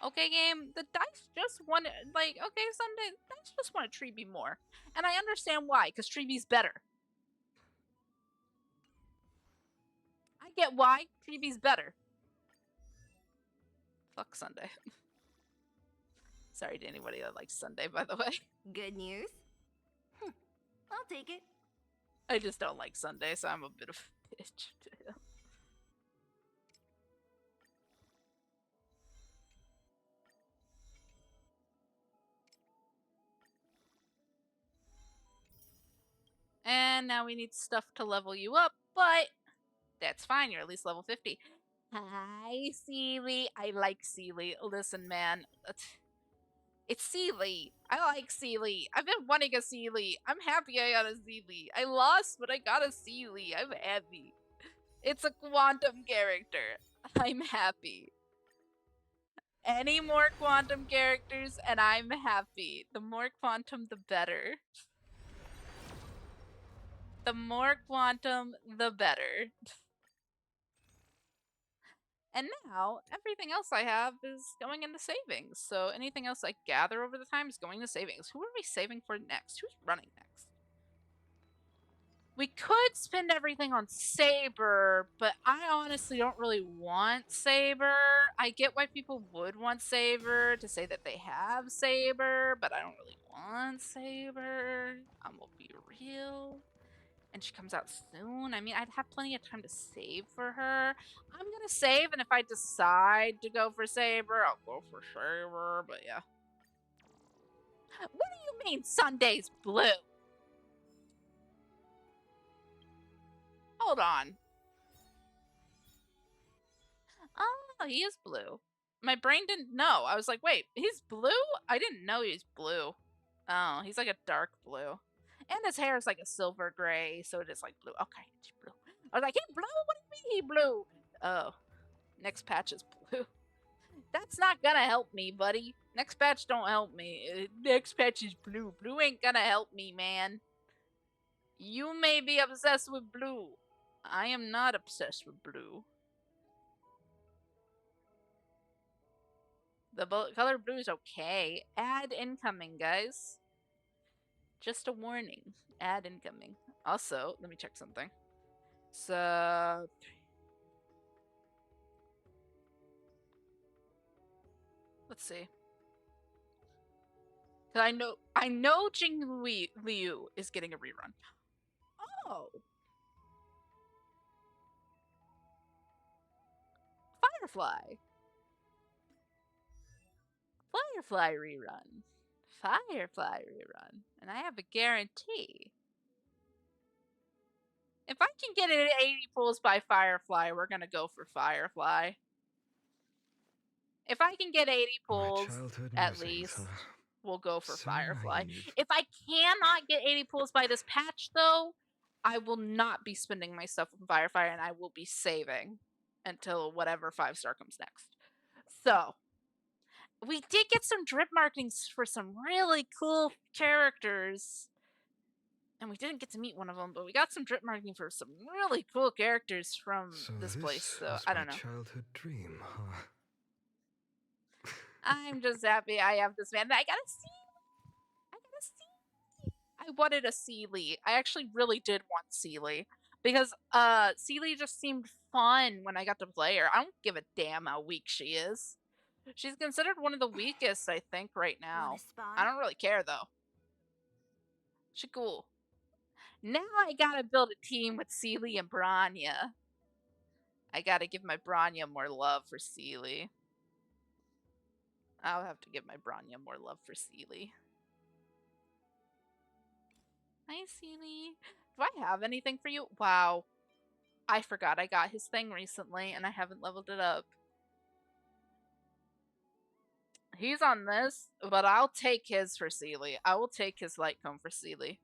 Okay, game? The dice just wanted, like, okay, Sunday, the dice just wanted Treeby more. And I understand why, because Treeby's better. I get why. Treeby's better. Fuck Sunday. Sorry to anybody that likes Sunday, by the way. Good news? I'll take it. I just don't like Sunday, so I'm a bit of a bitch. And now we need stuff to level you up, but that's fine. You're at least level 50. Hi, Sealy. I like Sealy. Listen, man. It's Sealy. I like Sealy. I've been wanting a Sealy. I'm happy I got a Sealy. I lost, but I got a Sealy. I'm happy. It's a quantum character. I'm happy. Any more quantum characters, and I'm happy. The more quantum, the better. The more quantum, the better. And now, everything else I have is going into savings. So anything else I gather over the time is going to savings. Who are we saving for next? Who's running next? We could spend everything on Saber, but I honestly don't really want Saber. I get why people would want Saber to say that they have Saber, but I don't really want Saber. I'm gonna be real. And she comes out soon. I mean, I'd have plenty of time to save for her. I'm gonna save, and if I decide to go for Saber, I'll go for Saber, but yeah. What do you mean Sunday's blue? Hold on. Oh, he is blue. My brain didn't know. I was like, wait, he's blue? I didn't know he's blue. Oh, he's like a dark blue. And his hair is like a silver gray, so it is like blue. Okay, he's blue. I was like, he blue? What do you mean he blue? Oh, next patch is blue. That's not gonna help me, buddy. Next patch don't help me. Next patch is blue. Blue ain't gonna help me, man. You may be obsessed with blue. I am not obsessed with blue. The color blue is okay. Ad incoming, guys. Just a warning. Ad incoming. Also, let me check something. So, let's see. Cause I know Jing Liu is getting a rerun. Oh, Firefly. Firefly rerun. Firefly rerun. And I have a guarantee. If I can get it at 80 pulls by Firefly, we're gonna go for Firefly. If I can get 80 pulls at least, we'll go for Firefly. If I cannot get 80 pulls by this patch, though, I will not be spending my stuff on Firefly, and I will be saving until whatever 5-star comes next. So, we did get some drip markings for some really cool characters. And we didn't get to meet one of them, but we got some drip marking for some really cool characters from this place. So I don't know. Childhood dream, huh? I'm just happy I have this man. I gotta see. I wanted a Sealy. I actually really did want Sealy because Sealy just seemed fun when I got to play her. I don't give a damn how weak she is. She's considered one of the weakest, I think, right now. I don't really care though. She's cool. Now I gotta build a team with Sealy and Branya. I gotta give my Branya more love for Sealy. I'll have to give my Branya more love for Sealy. Hi, Sealy. Do I have anything for you? Wow. I forgot I got his thing recently and I haven't leveled it up. He's on this, but I'll take his for Sealy. I will take his light cone for Sealy.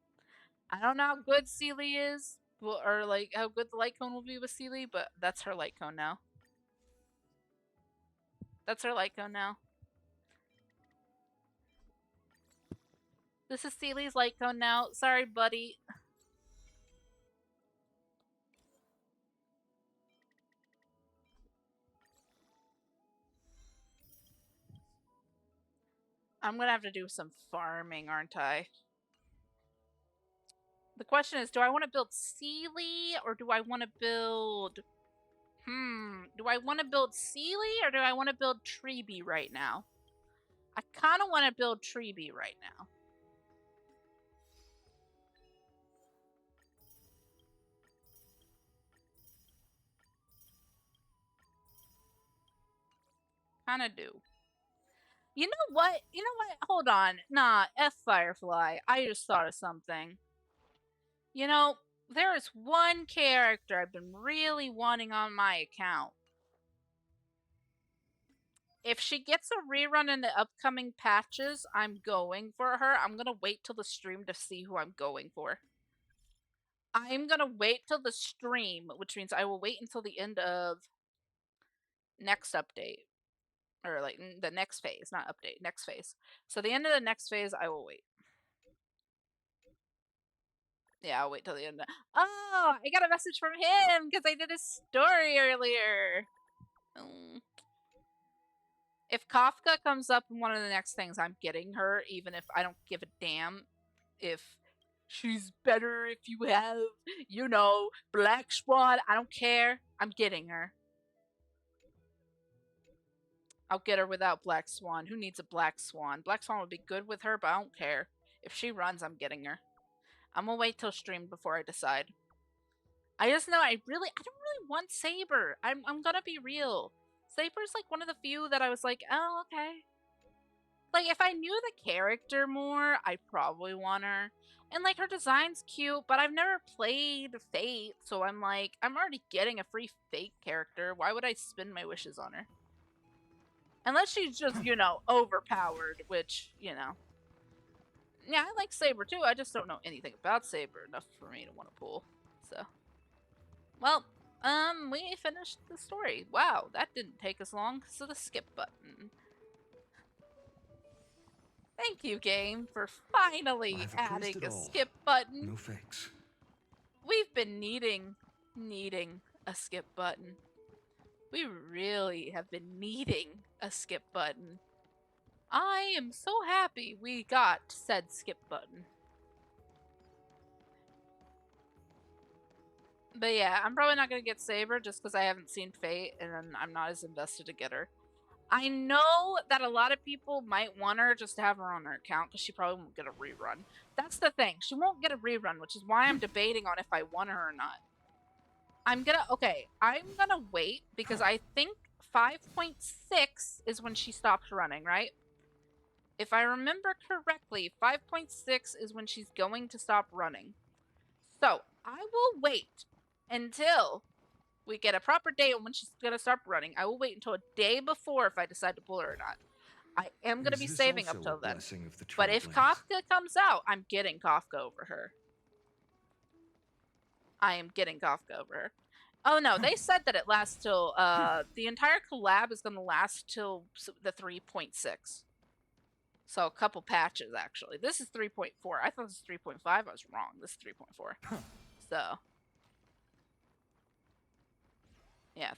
I don't know how good Sealy is, or like how good the light cone will be with Sealy, but that's her light cone now. That's her light cone now. This is Sealy's light cone now. Sorry, buddy. I'm gonna have to do some farming, aren't I? The question is, do I want to build Sealy or do I want to build... Do I want to build Sealy or do I want to build Treeby right now? I kind of want to build Treeby right now. Kind of do. You know what? You know what? Hold on. Nah, F Firefly. I just thought of something. You know, there is one character I've been really wanting on my account. If she gets a rerun in the upcoming patches, I'm going for her. I'm gonna wait till the stream to see who I'm going for. I'm gonna wait till the stream, which means I will wait until the end of next update. Or like the next phase, not update, next phase. So the end of the next phase, I will wait. Yeah, I'll wait till the end. Oh, I got a message from him because I did his story earlier. If Kafka comes up in one of the next things, I'm getting her, even if I don't give a damn if she's better if you have, you know, Black Swan. I don't care. I'm getting her. I'll get her without Black Swan. Who needs a Black Swan? Black Swan would be good with her, but I don't care. If she runs, I'm getting her. I'm gonna wait till stream before I decide. I just know I don't really want Saber. I'm gonna be real. Saber's like one of the few that I was like, oh, okay. Like, if I knew the character more, I'd probably want her. And, like, her design's cute, but I've never played Fate, so I'm like, I'm already getting a free Fate character. Why would I spend my wishes on her? Unless she's just, you know, overpowered, which, you know. Yeah, I like Saber too. I just don't know anything about Saber enough for me to want to pull. So, well, we finished the story. Wow, that didn't take us long. So the skip button. Thank you, game, for finally I've adding appraised it a all. skip button. No fakes. We've been needing a skip button. We really have been needing a skip button. I am so happy we got said skip button. But yeah, I'm probably not going to get Saber just because I haven't seen Fate and I'm not as invested to get her. I know that a lot of people might want her just to have her on her account because she probably won't get a rerun. That's the thing. She won't get a rerun, which is why I'm debating on if I want her or not. I'm gonna wait because I think 5.6 is when she stops running, right? If I remember correctly, 5.6 is when she's going to stop running. So I will wait until we get a proper date on when she's going to start running. I will wait until a day before if I decide to pull her or not. I am going to be saving up till then. But if Kafka comes out, I'm getting Kafka over her. I am getting Kafka over her. Oh no, they said that it lasts till, the entire collab is going to last till the 3.6. So a couple patches, actually. This is 3.4. I thought this was 3.5. I was wrong. This is 3.4. So. Yeah.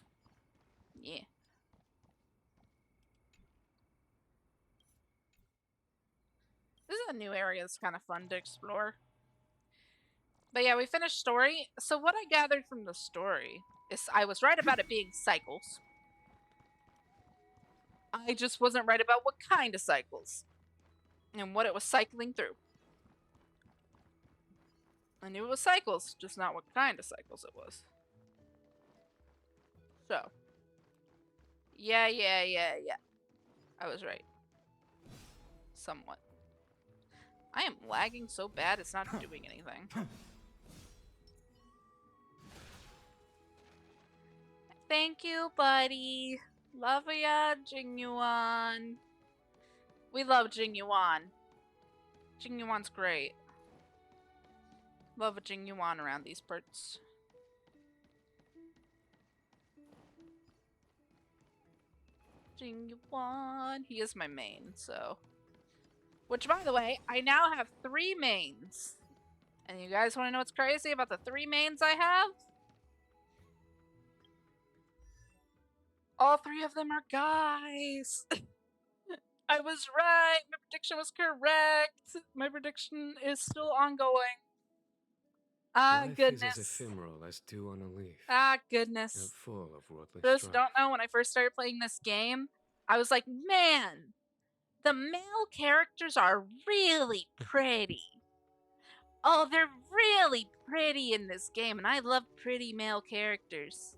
Yeah. This is a new area that's kind of fun to explore. But yeah, we finished story. So what I gathered from the story is I was right about it being cycles. I just wasn't right about what kind of cycles and what it was cycling through. I knew it was cycles, just not what kind of cycles it was. So, yeah. I was right. Somewhat. I am lagging so bad it's not doing anything. Thank you, buddy. Love ya, Jingyuan. We love Jingyuan. Jingyuan's great. Love a Jingyuan around these parts. Jingyuan. He is my main, so. Which, by the way, I now have 3 mains. And you guys want to know what's crazy about the 3 mains I have? All 3 of them are guys. I was right. My prediction was correct. My prediction is still ongoing. Ah, Life goodness. is as ephemeral as dew on a leaf. Ah, goodness. And full of worldly Those strife. don't know, when I first started playing this game, I was like, man, the male characters are really pretty. Oh, they're really pretty in this game, and I love pretty male characters.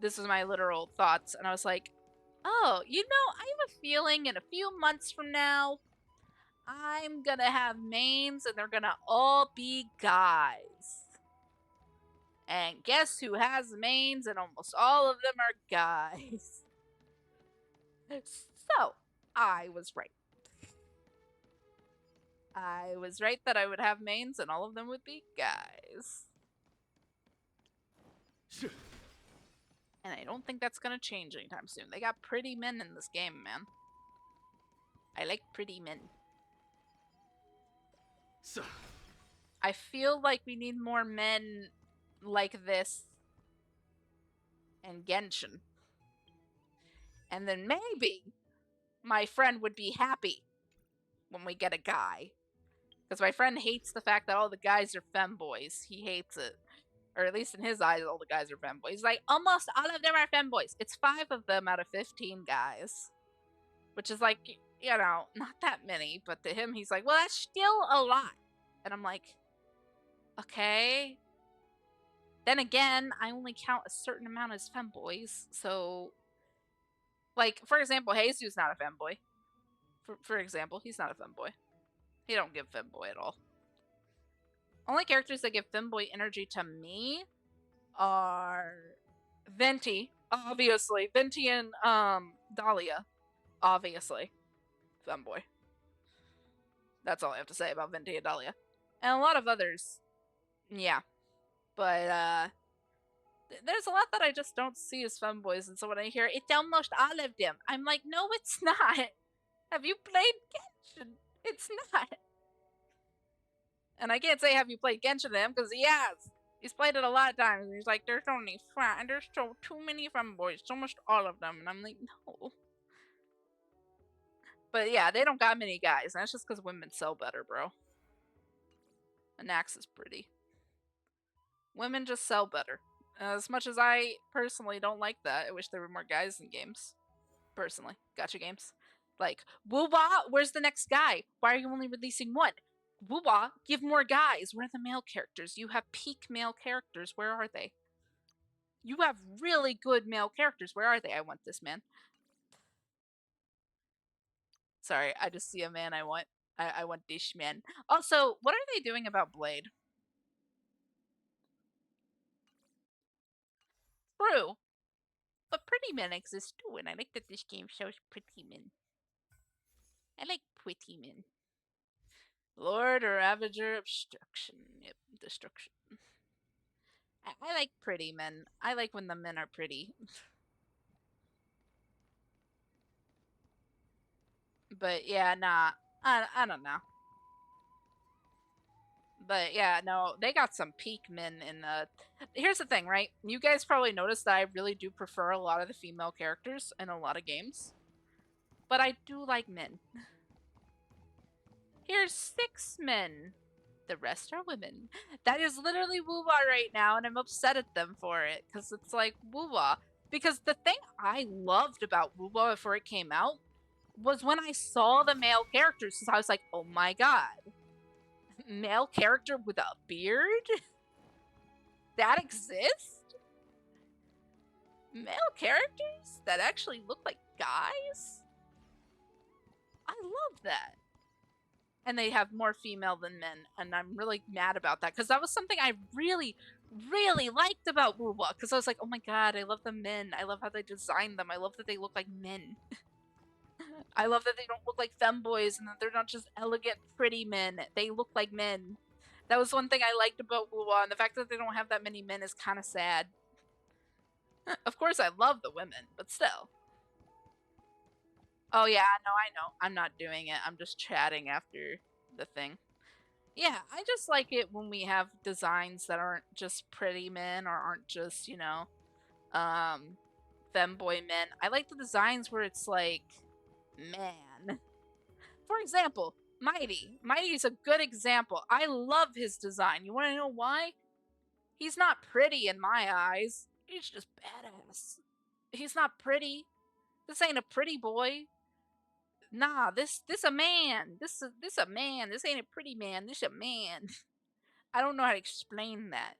This was my literal thoughts, and I was like, oh, you know, I have a feeling in a few months from now, I'm gonna have mains, and they're gonna all be guys. And guess who has mains, and almost all of them are guys. So, I was right. I was right that I would have mains, and all of them would be guys. And I don't think that's gonna change anytime soon. They got pretty men in this game, man. I like pretty men. I feel like we need more men like this in Genshin. And then maybe my friend would be happy when we get a guy. Because my friend hates the fact that all the guys are femboys. He hates it. Or at least in his eyes, all the guys are femboys. He's like, almost all of them are femboys. It's 5 of them out of 15 guys. Which is like, you know, not that many. But to him, he's like, well, that's still a lot. And I'm like, okay. Then again, I only count a certain amount as femboys. So, like, for example, Jesus not a femboy. For example, he's not a femboy. He don't give femboy at all. Only characters that give femboy energy to me are Venti, obviously. Venti and Dahlia, obviously. Femboy. That's all I have to say about Venti and Dahlia. And a lot of others, yeah. But there's a lot that I just don't see as femboys, and so when I hear it's almost all of them, I'm like, no, it's not. Have you played Genshin? It's not. And I can't say have you played Genshin to him, because he has. He's played it a lot of times, and he's like, there's only five, and there's so too many femboys, almost all of them, and I'm like, no. But yeah, they don't got many guys, and that's just because women sell better, bro. Anax is pretty. Women just sell better. As much as I personally don't like that, I wish there were more guys in games. Personally. Gacha games. Like, Woowa, where's the next guy? Why are you only releasing one? Woowa, give more guys. Where are the male characters? You have peak male characters. Where are they? You have really good male characters. Where are they? I want this man. Sorry, I just see a man I want. I want this man. Also, what are they doing about Blade? True. But pretty men exist too, and I like that this game shows pretty men. I like pretty men. Lord or Ravager Obstruction. Yep, destruction. I like pretty men. I like when the men are pretty. But yeah, nah. I don't know. But yeah, no, they got some peak men in the... Here's the thing, right? You guys probably noticed that I really do prefer a lot of the female characters in a lot of games. But I do like men. Here's 6 men. The rest are women. That is literally woo-wah right now, and I'm upset at them for it. Because it's like, woo-wah. Because the thing I loved about woo-wah before it came out was when I saw the male characters. I was like, oh my god. Male character with a beard? That exists? Male characters that actually look like guys? I love that. And they have more female than men, and I'm really mad about that, because that was something I really, really liked about Woowa, because I was like, oh my god, I love the men. I love how they designed them. I love that they look like men. I love that they don't look like femboys, and that they're not just elegant, pretty men. They look like men. That was one thing I liked about Woowa, and the fact that they don't have that many men is kind of sad. Of course, I love the women, but still. Oh yeah, no, I know. I'm not doing it. I'm just chatting after the thing. Yeah, I just like it when we have designs that aren't just pretty men or aren't just, you know, femboy men. I like the designs where it's like, man. For example, Mighty. Mighty is a good example. I love his design. You want to know why? He's not pretty in my eyes. He's just badass. He's not pretty. This ain't a pretty boy. Nah, this a man. This a man. This ain't a pretty man. This a man. I don't know how to explain that.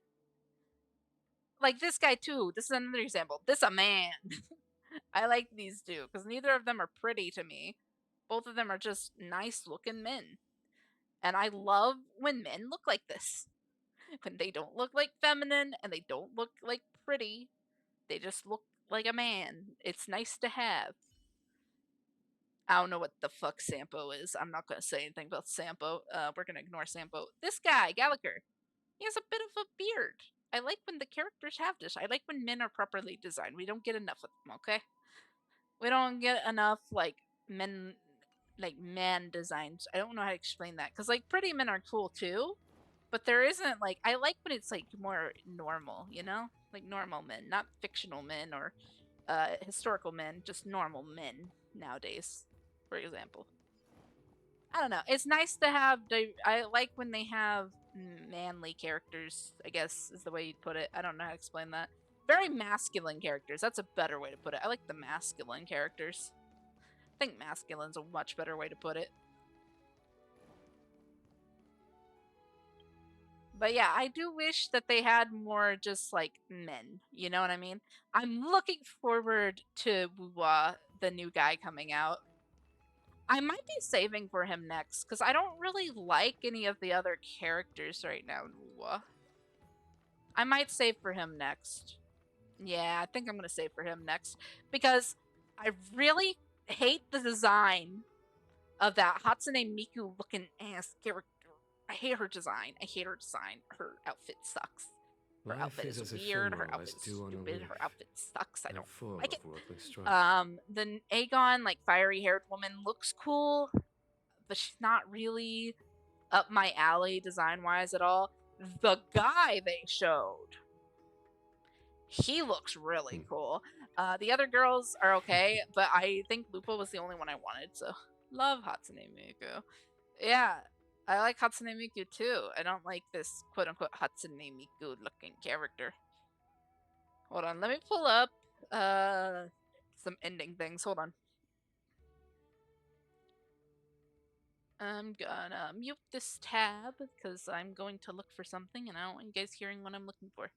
Like this guy too. This is another example. This a man. I like these two because neither of them are pretty to me. Both of them are just nice looking men. And I love when men look like this. When they don't look like feminine and they don't look like pretty. They just look like a man. It's nice to have. I don't know what the fuck Sampo is. I'm not going to say anything about Sampo. We're going to ignore Sampo. This guy, Gallagher, he has a bit of a beard. I like when the characters have this. I like when men are properly designed. We don't get enough of them, okay? We don't get enough, like, men, like, man designs. I don't know how to explain that. Because, like, pretty men are cool, too. But there isn't, like, I like when it's, like, more normal, you know? Like, normal men. Not fictional men or historical men. Just normal men nowadays. For example. I don't know. It's nice to have... I like when they have manly characters, I guess is the way you'd put it. I don't know how to explain that. Very masculine characters. That's a better way to put it. I like the masculine characters. I think masculine's a much better way to put it. But yeah, I do wish that they had more just like men. You know what I mean? I'm looking forward to Wuwa, the new guy coming out. I might be saving for him next, because I don't really like any of the other characters right now. I might save for him next. Yeah, I think I'm going to save for him next, because I really hate the design of that Hatsune Miku looking ass character. I hate her design. I hate her design. Her outfit sucks. Her Life outfit is is as weird. Her ephemeral as outfit is dew on a stupid. leaf. Her outfit sucks. I They're don't full like it. of worldly strife. The Aegon, like fiery haired woman, looks cool, but she's not really up my alley design wise at all. The guy they showed, he looks really cool. The other girls are okay, but I think Lupa was the only one I wanted, so love Hatsune Miku. Yeah, I like Hatsune Miku too. I don't like this quote-unquote Hatsune Miku looking character. Hold on, let me pull up some ending things. Hold on. I'm gonna mute this tab because I'm going to look for something and I don't want you guys hearing what I'm looking for.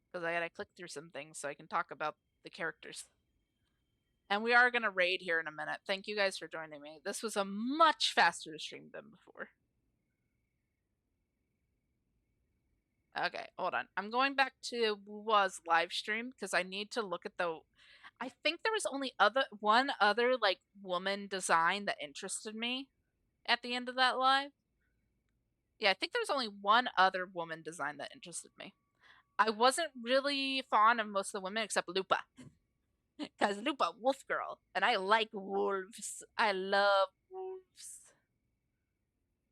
Because I gotta click through some things so I can talk about the characters. And we are gonna raid here in a minute. Thank you guys for joining me. This was a much faster stream than before. Okay, hold on. I'm going back to Wuwa's live stream because I need to look at the. I think there was only one other like woman design that interested me at the end of that live. Yeah, I think there was only one other woman design that interested me. I wasn't really fond of most of the women except Lupa. Because Lupa, wolf girl. And I like wolves. I love wolves.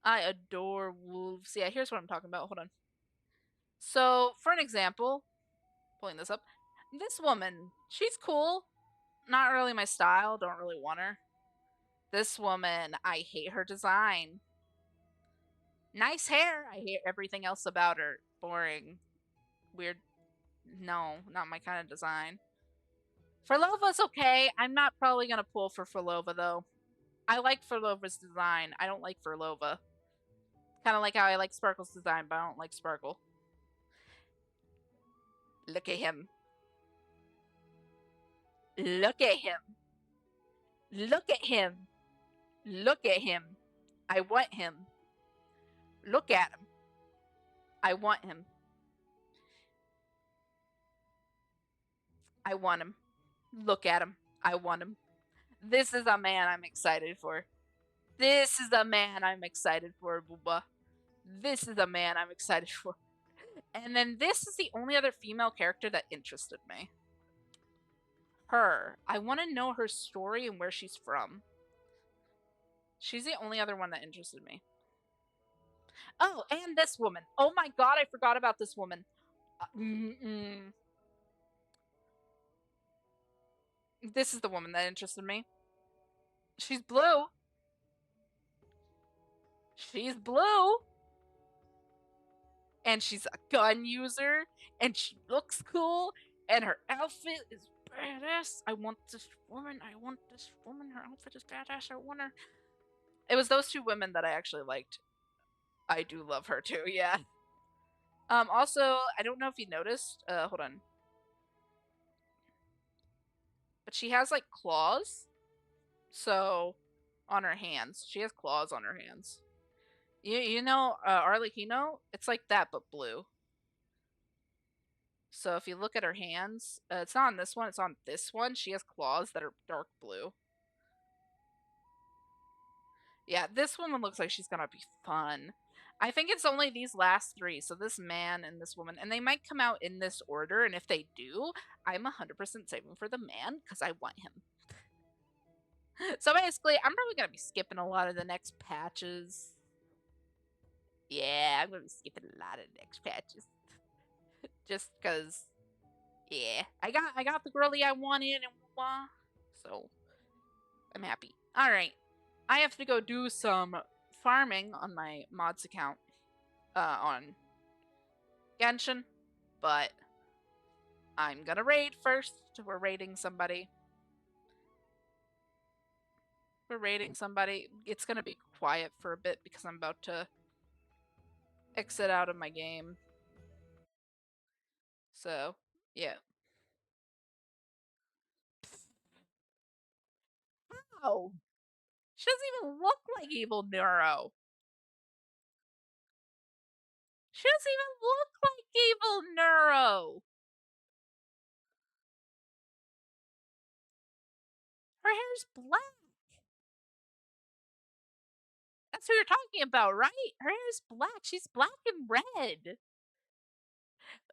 I adore wolves. Yeah, here's what I'm talking about. Hold on. So, for an example, pulling this up, this woman, she's cool. Not really my style. Don't really want her. This woman, I hate her design. Nice hair. I hate everything else about her. Boring. Weird. No, not my kind of design. Furlova's okay. I'm not probably going to pull for Furlova, though. I like Furlova's design. I don't like Furlova. Kind of like how I like Sparkle's design, but I don't like Sparkle. Look at him. Look at him. Look at him. Look at him. I want him. Look at him. I want him. I want him. Look at him. I want him. This is a man I'm excited for. This is a man I'm excited for, Booba. This is a man I'm excited for. And then this is the only other female character that interested me. Her. I want to know her story and where she's from. She's the only other one that interested me. Oh, and this woman. Oh my god, I forgot about this woman. This is the woman that interested me. She's blue. She's blue. And she's a gun user. And she looks cool. And her outfit is badass. I want this woman. I want this woman. Her outfit is badass. I want her. It was those two women that I actually liked. I do love her too, yeah. Also, I don't know if you noticed. Hold on. But she has like claws. So, on her hands. She has claws on her hands. You know, Arlecchino? It's like that, but blue. So if you look at her hands, it's not on this one, it's on this one. She has claws that are dark blue. Yeah, this woman looks like she's gonna be fun. I think it's only these last three. So this man and this woman. And they might come out in this order. And if they do, I'm 100% saving for the man because I want him. So basically, I'm probably going to be skipping a lot of the next patches. Yeah, I'm going to be skipping a lot of the next patches. Just because, yeah. I got the girly I wanted and so I'm happy. Alright. I have to go do some farming on my mods account. On Genshin. But I'm gonna raid first. We're raiding somebody. It's gonna be quiet for a bit because I'm about to exit out of my game. So, yeah. Oh! She doesn't even look like evil Neuro. She doesn't even look like evil Neuro. Her hair's black. That's who you're talking about, right? Her hair's black. She's black and red.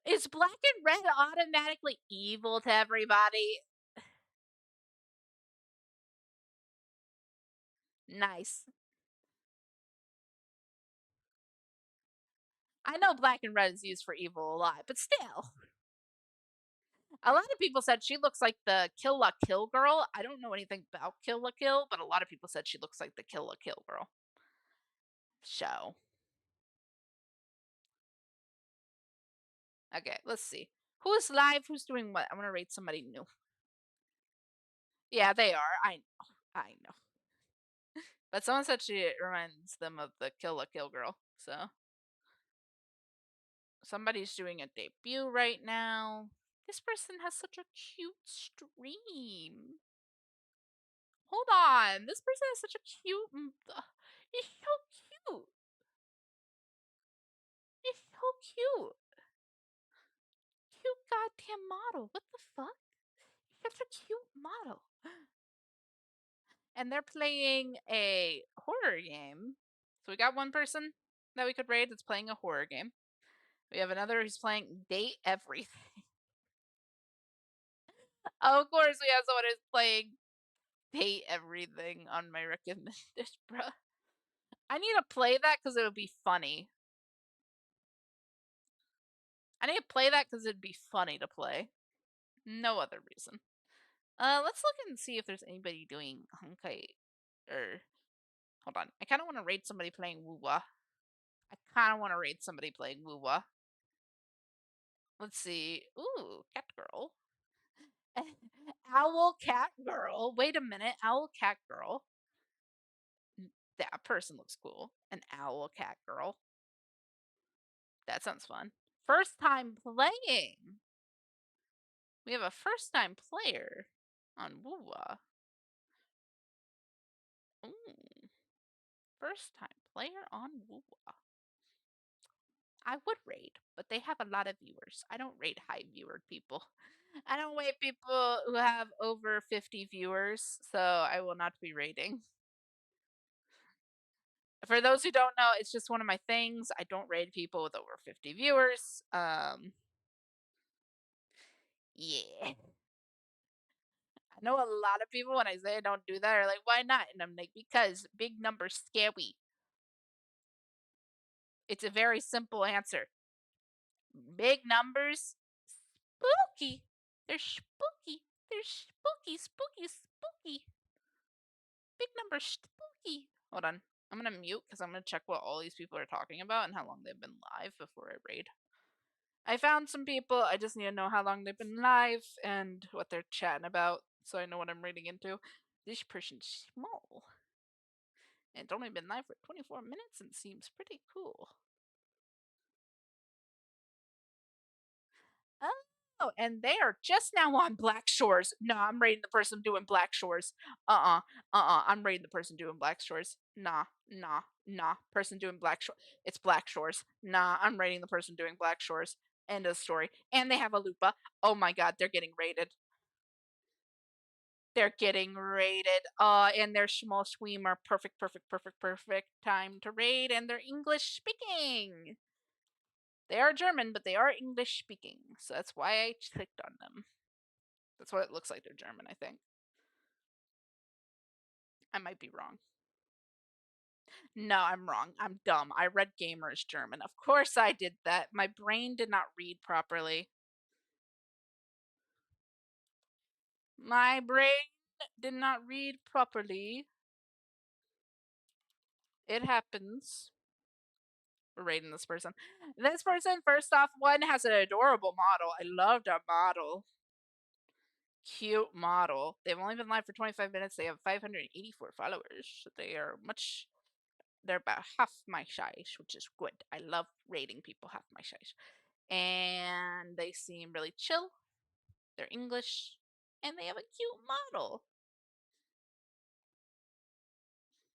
Is black and red automatically evil to everybody? Nice. I know black and red is used for evil a lot, but still. A lot of people said she looks like the Kill La Kill girl. I don't know anything about Kill La Kill, but a lot of people said she looks like the Kill La Kill girl. So. Okay, let's see. Who's live? Who's doing what? I want to rate somebody new. Yeah, they are. I know. I know. But someone said she reminds them of the Kill La Kill girl. So. Somebody's doing a debut right now. This person has such a cute stream. Hold on. This person has such a cute. He's so cute. He's so cute. Cute goddamn model. What the fuck? He's such a cute model. And they're playing a horror game. So we got one person that we could raid that's playing a horror game. We have another who's playing Date Everything. Of course, we have someone who's playing Date Everything on my recommended, bruh. I need to play that because it would be funny. I need to play that because it'd be funny to play. No other reason. Let's look and see if there's anybody doing Honkai or hold on. I kind of want to raid somebody playing Wuwa. I kind of want to raid somebody playing Wuwa. Let's see. Ooh, Cat Girl. Owl Cat Girl. Wait a minute. Owl Cat Girl. That person looks cool. An Owl Cat Girl. That sounds fun. First time playing. We have a first time player on Wuwa. Ooh. First time player on Wuwa. I would raid, but they have a lot of viewers. I don't raid high viewered people. I don't raid people who have over 50 viewers, so I will not be raiding. For those who don't know, it's just one of my things. I don't raid people with over 50 viewers. Yeah. I know a lot of people when I say I don't do that are like, why not? And I'm like, because big numbers scary. It's a very simple answer. Big numbers, spooky. They're spooky. They're spooky, spooky, spooky. Big numbers, spooky. Hold on. I'm gonna mute because I'm gonna check what all these people are talking about and how long they've been live before I raid. I found some people. I just need to know how long they've been live and what they're chatting about so I know what I'm raiding into. This person's small. And it's only been live for 24 minutes and seems pretty cool. Oh, and they are just now on Black Shores. No, I'm raiding the person doing Black Shores. I'm raiding the person doing Black Shores. Nah. Person doing Black Shores. It's Black Shores. Nah, I'm raiding the person doing Black Shores. End of story. And they have a Lupa. Oh my god, they're getting raided. They're getting raided. And their small swimmer. Perfect time to raid. And they're English speaking. They are German, but they are English speaking. So that's why I clicked on them. That's what it looks like. They're German, I think. I might be wrong. No, I'm wrong. I'm dumb. I read gamer as German. Of course I did that. My brain did not read properly. My brain did not read properly. It happens. We're rating this person. This person, first off, one has an adorable model. I loved our model. Cute model. They've only been live for 25 minutes. They have 584 followers. They are much. They're about half my size, which is good. I love rating people half my size. And they seem really chill. They're English. And they have a cute model.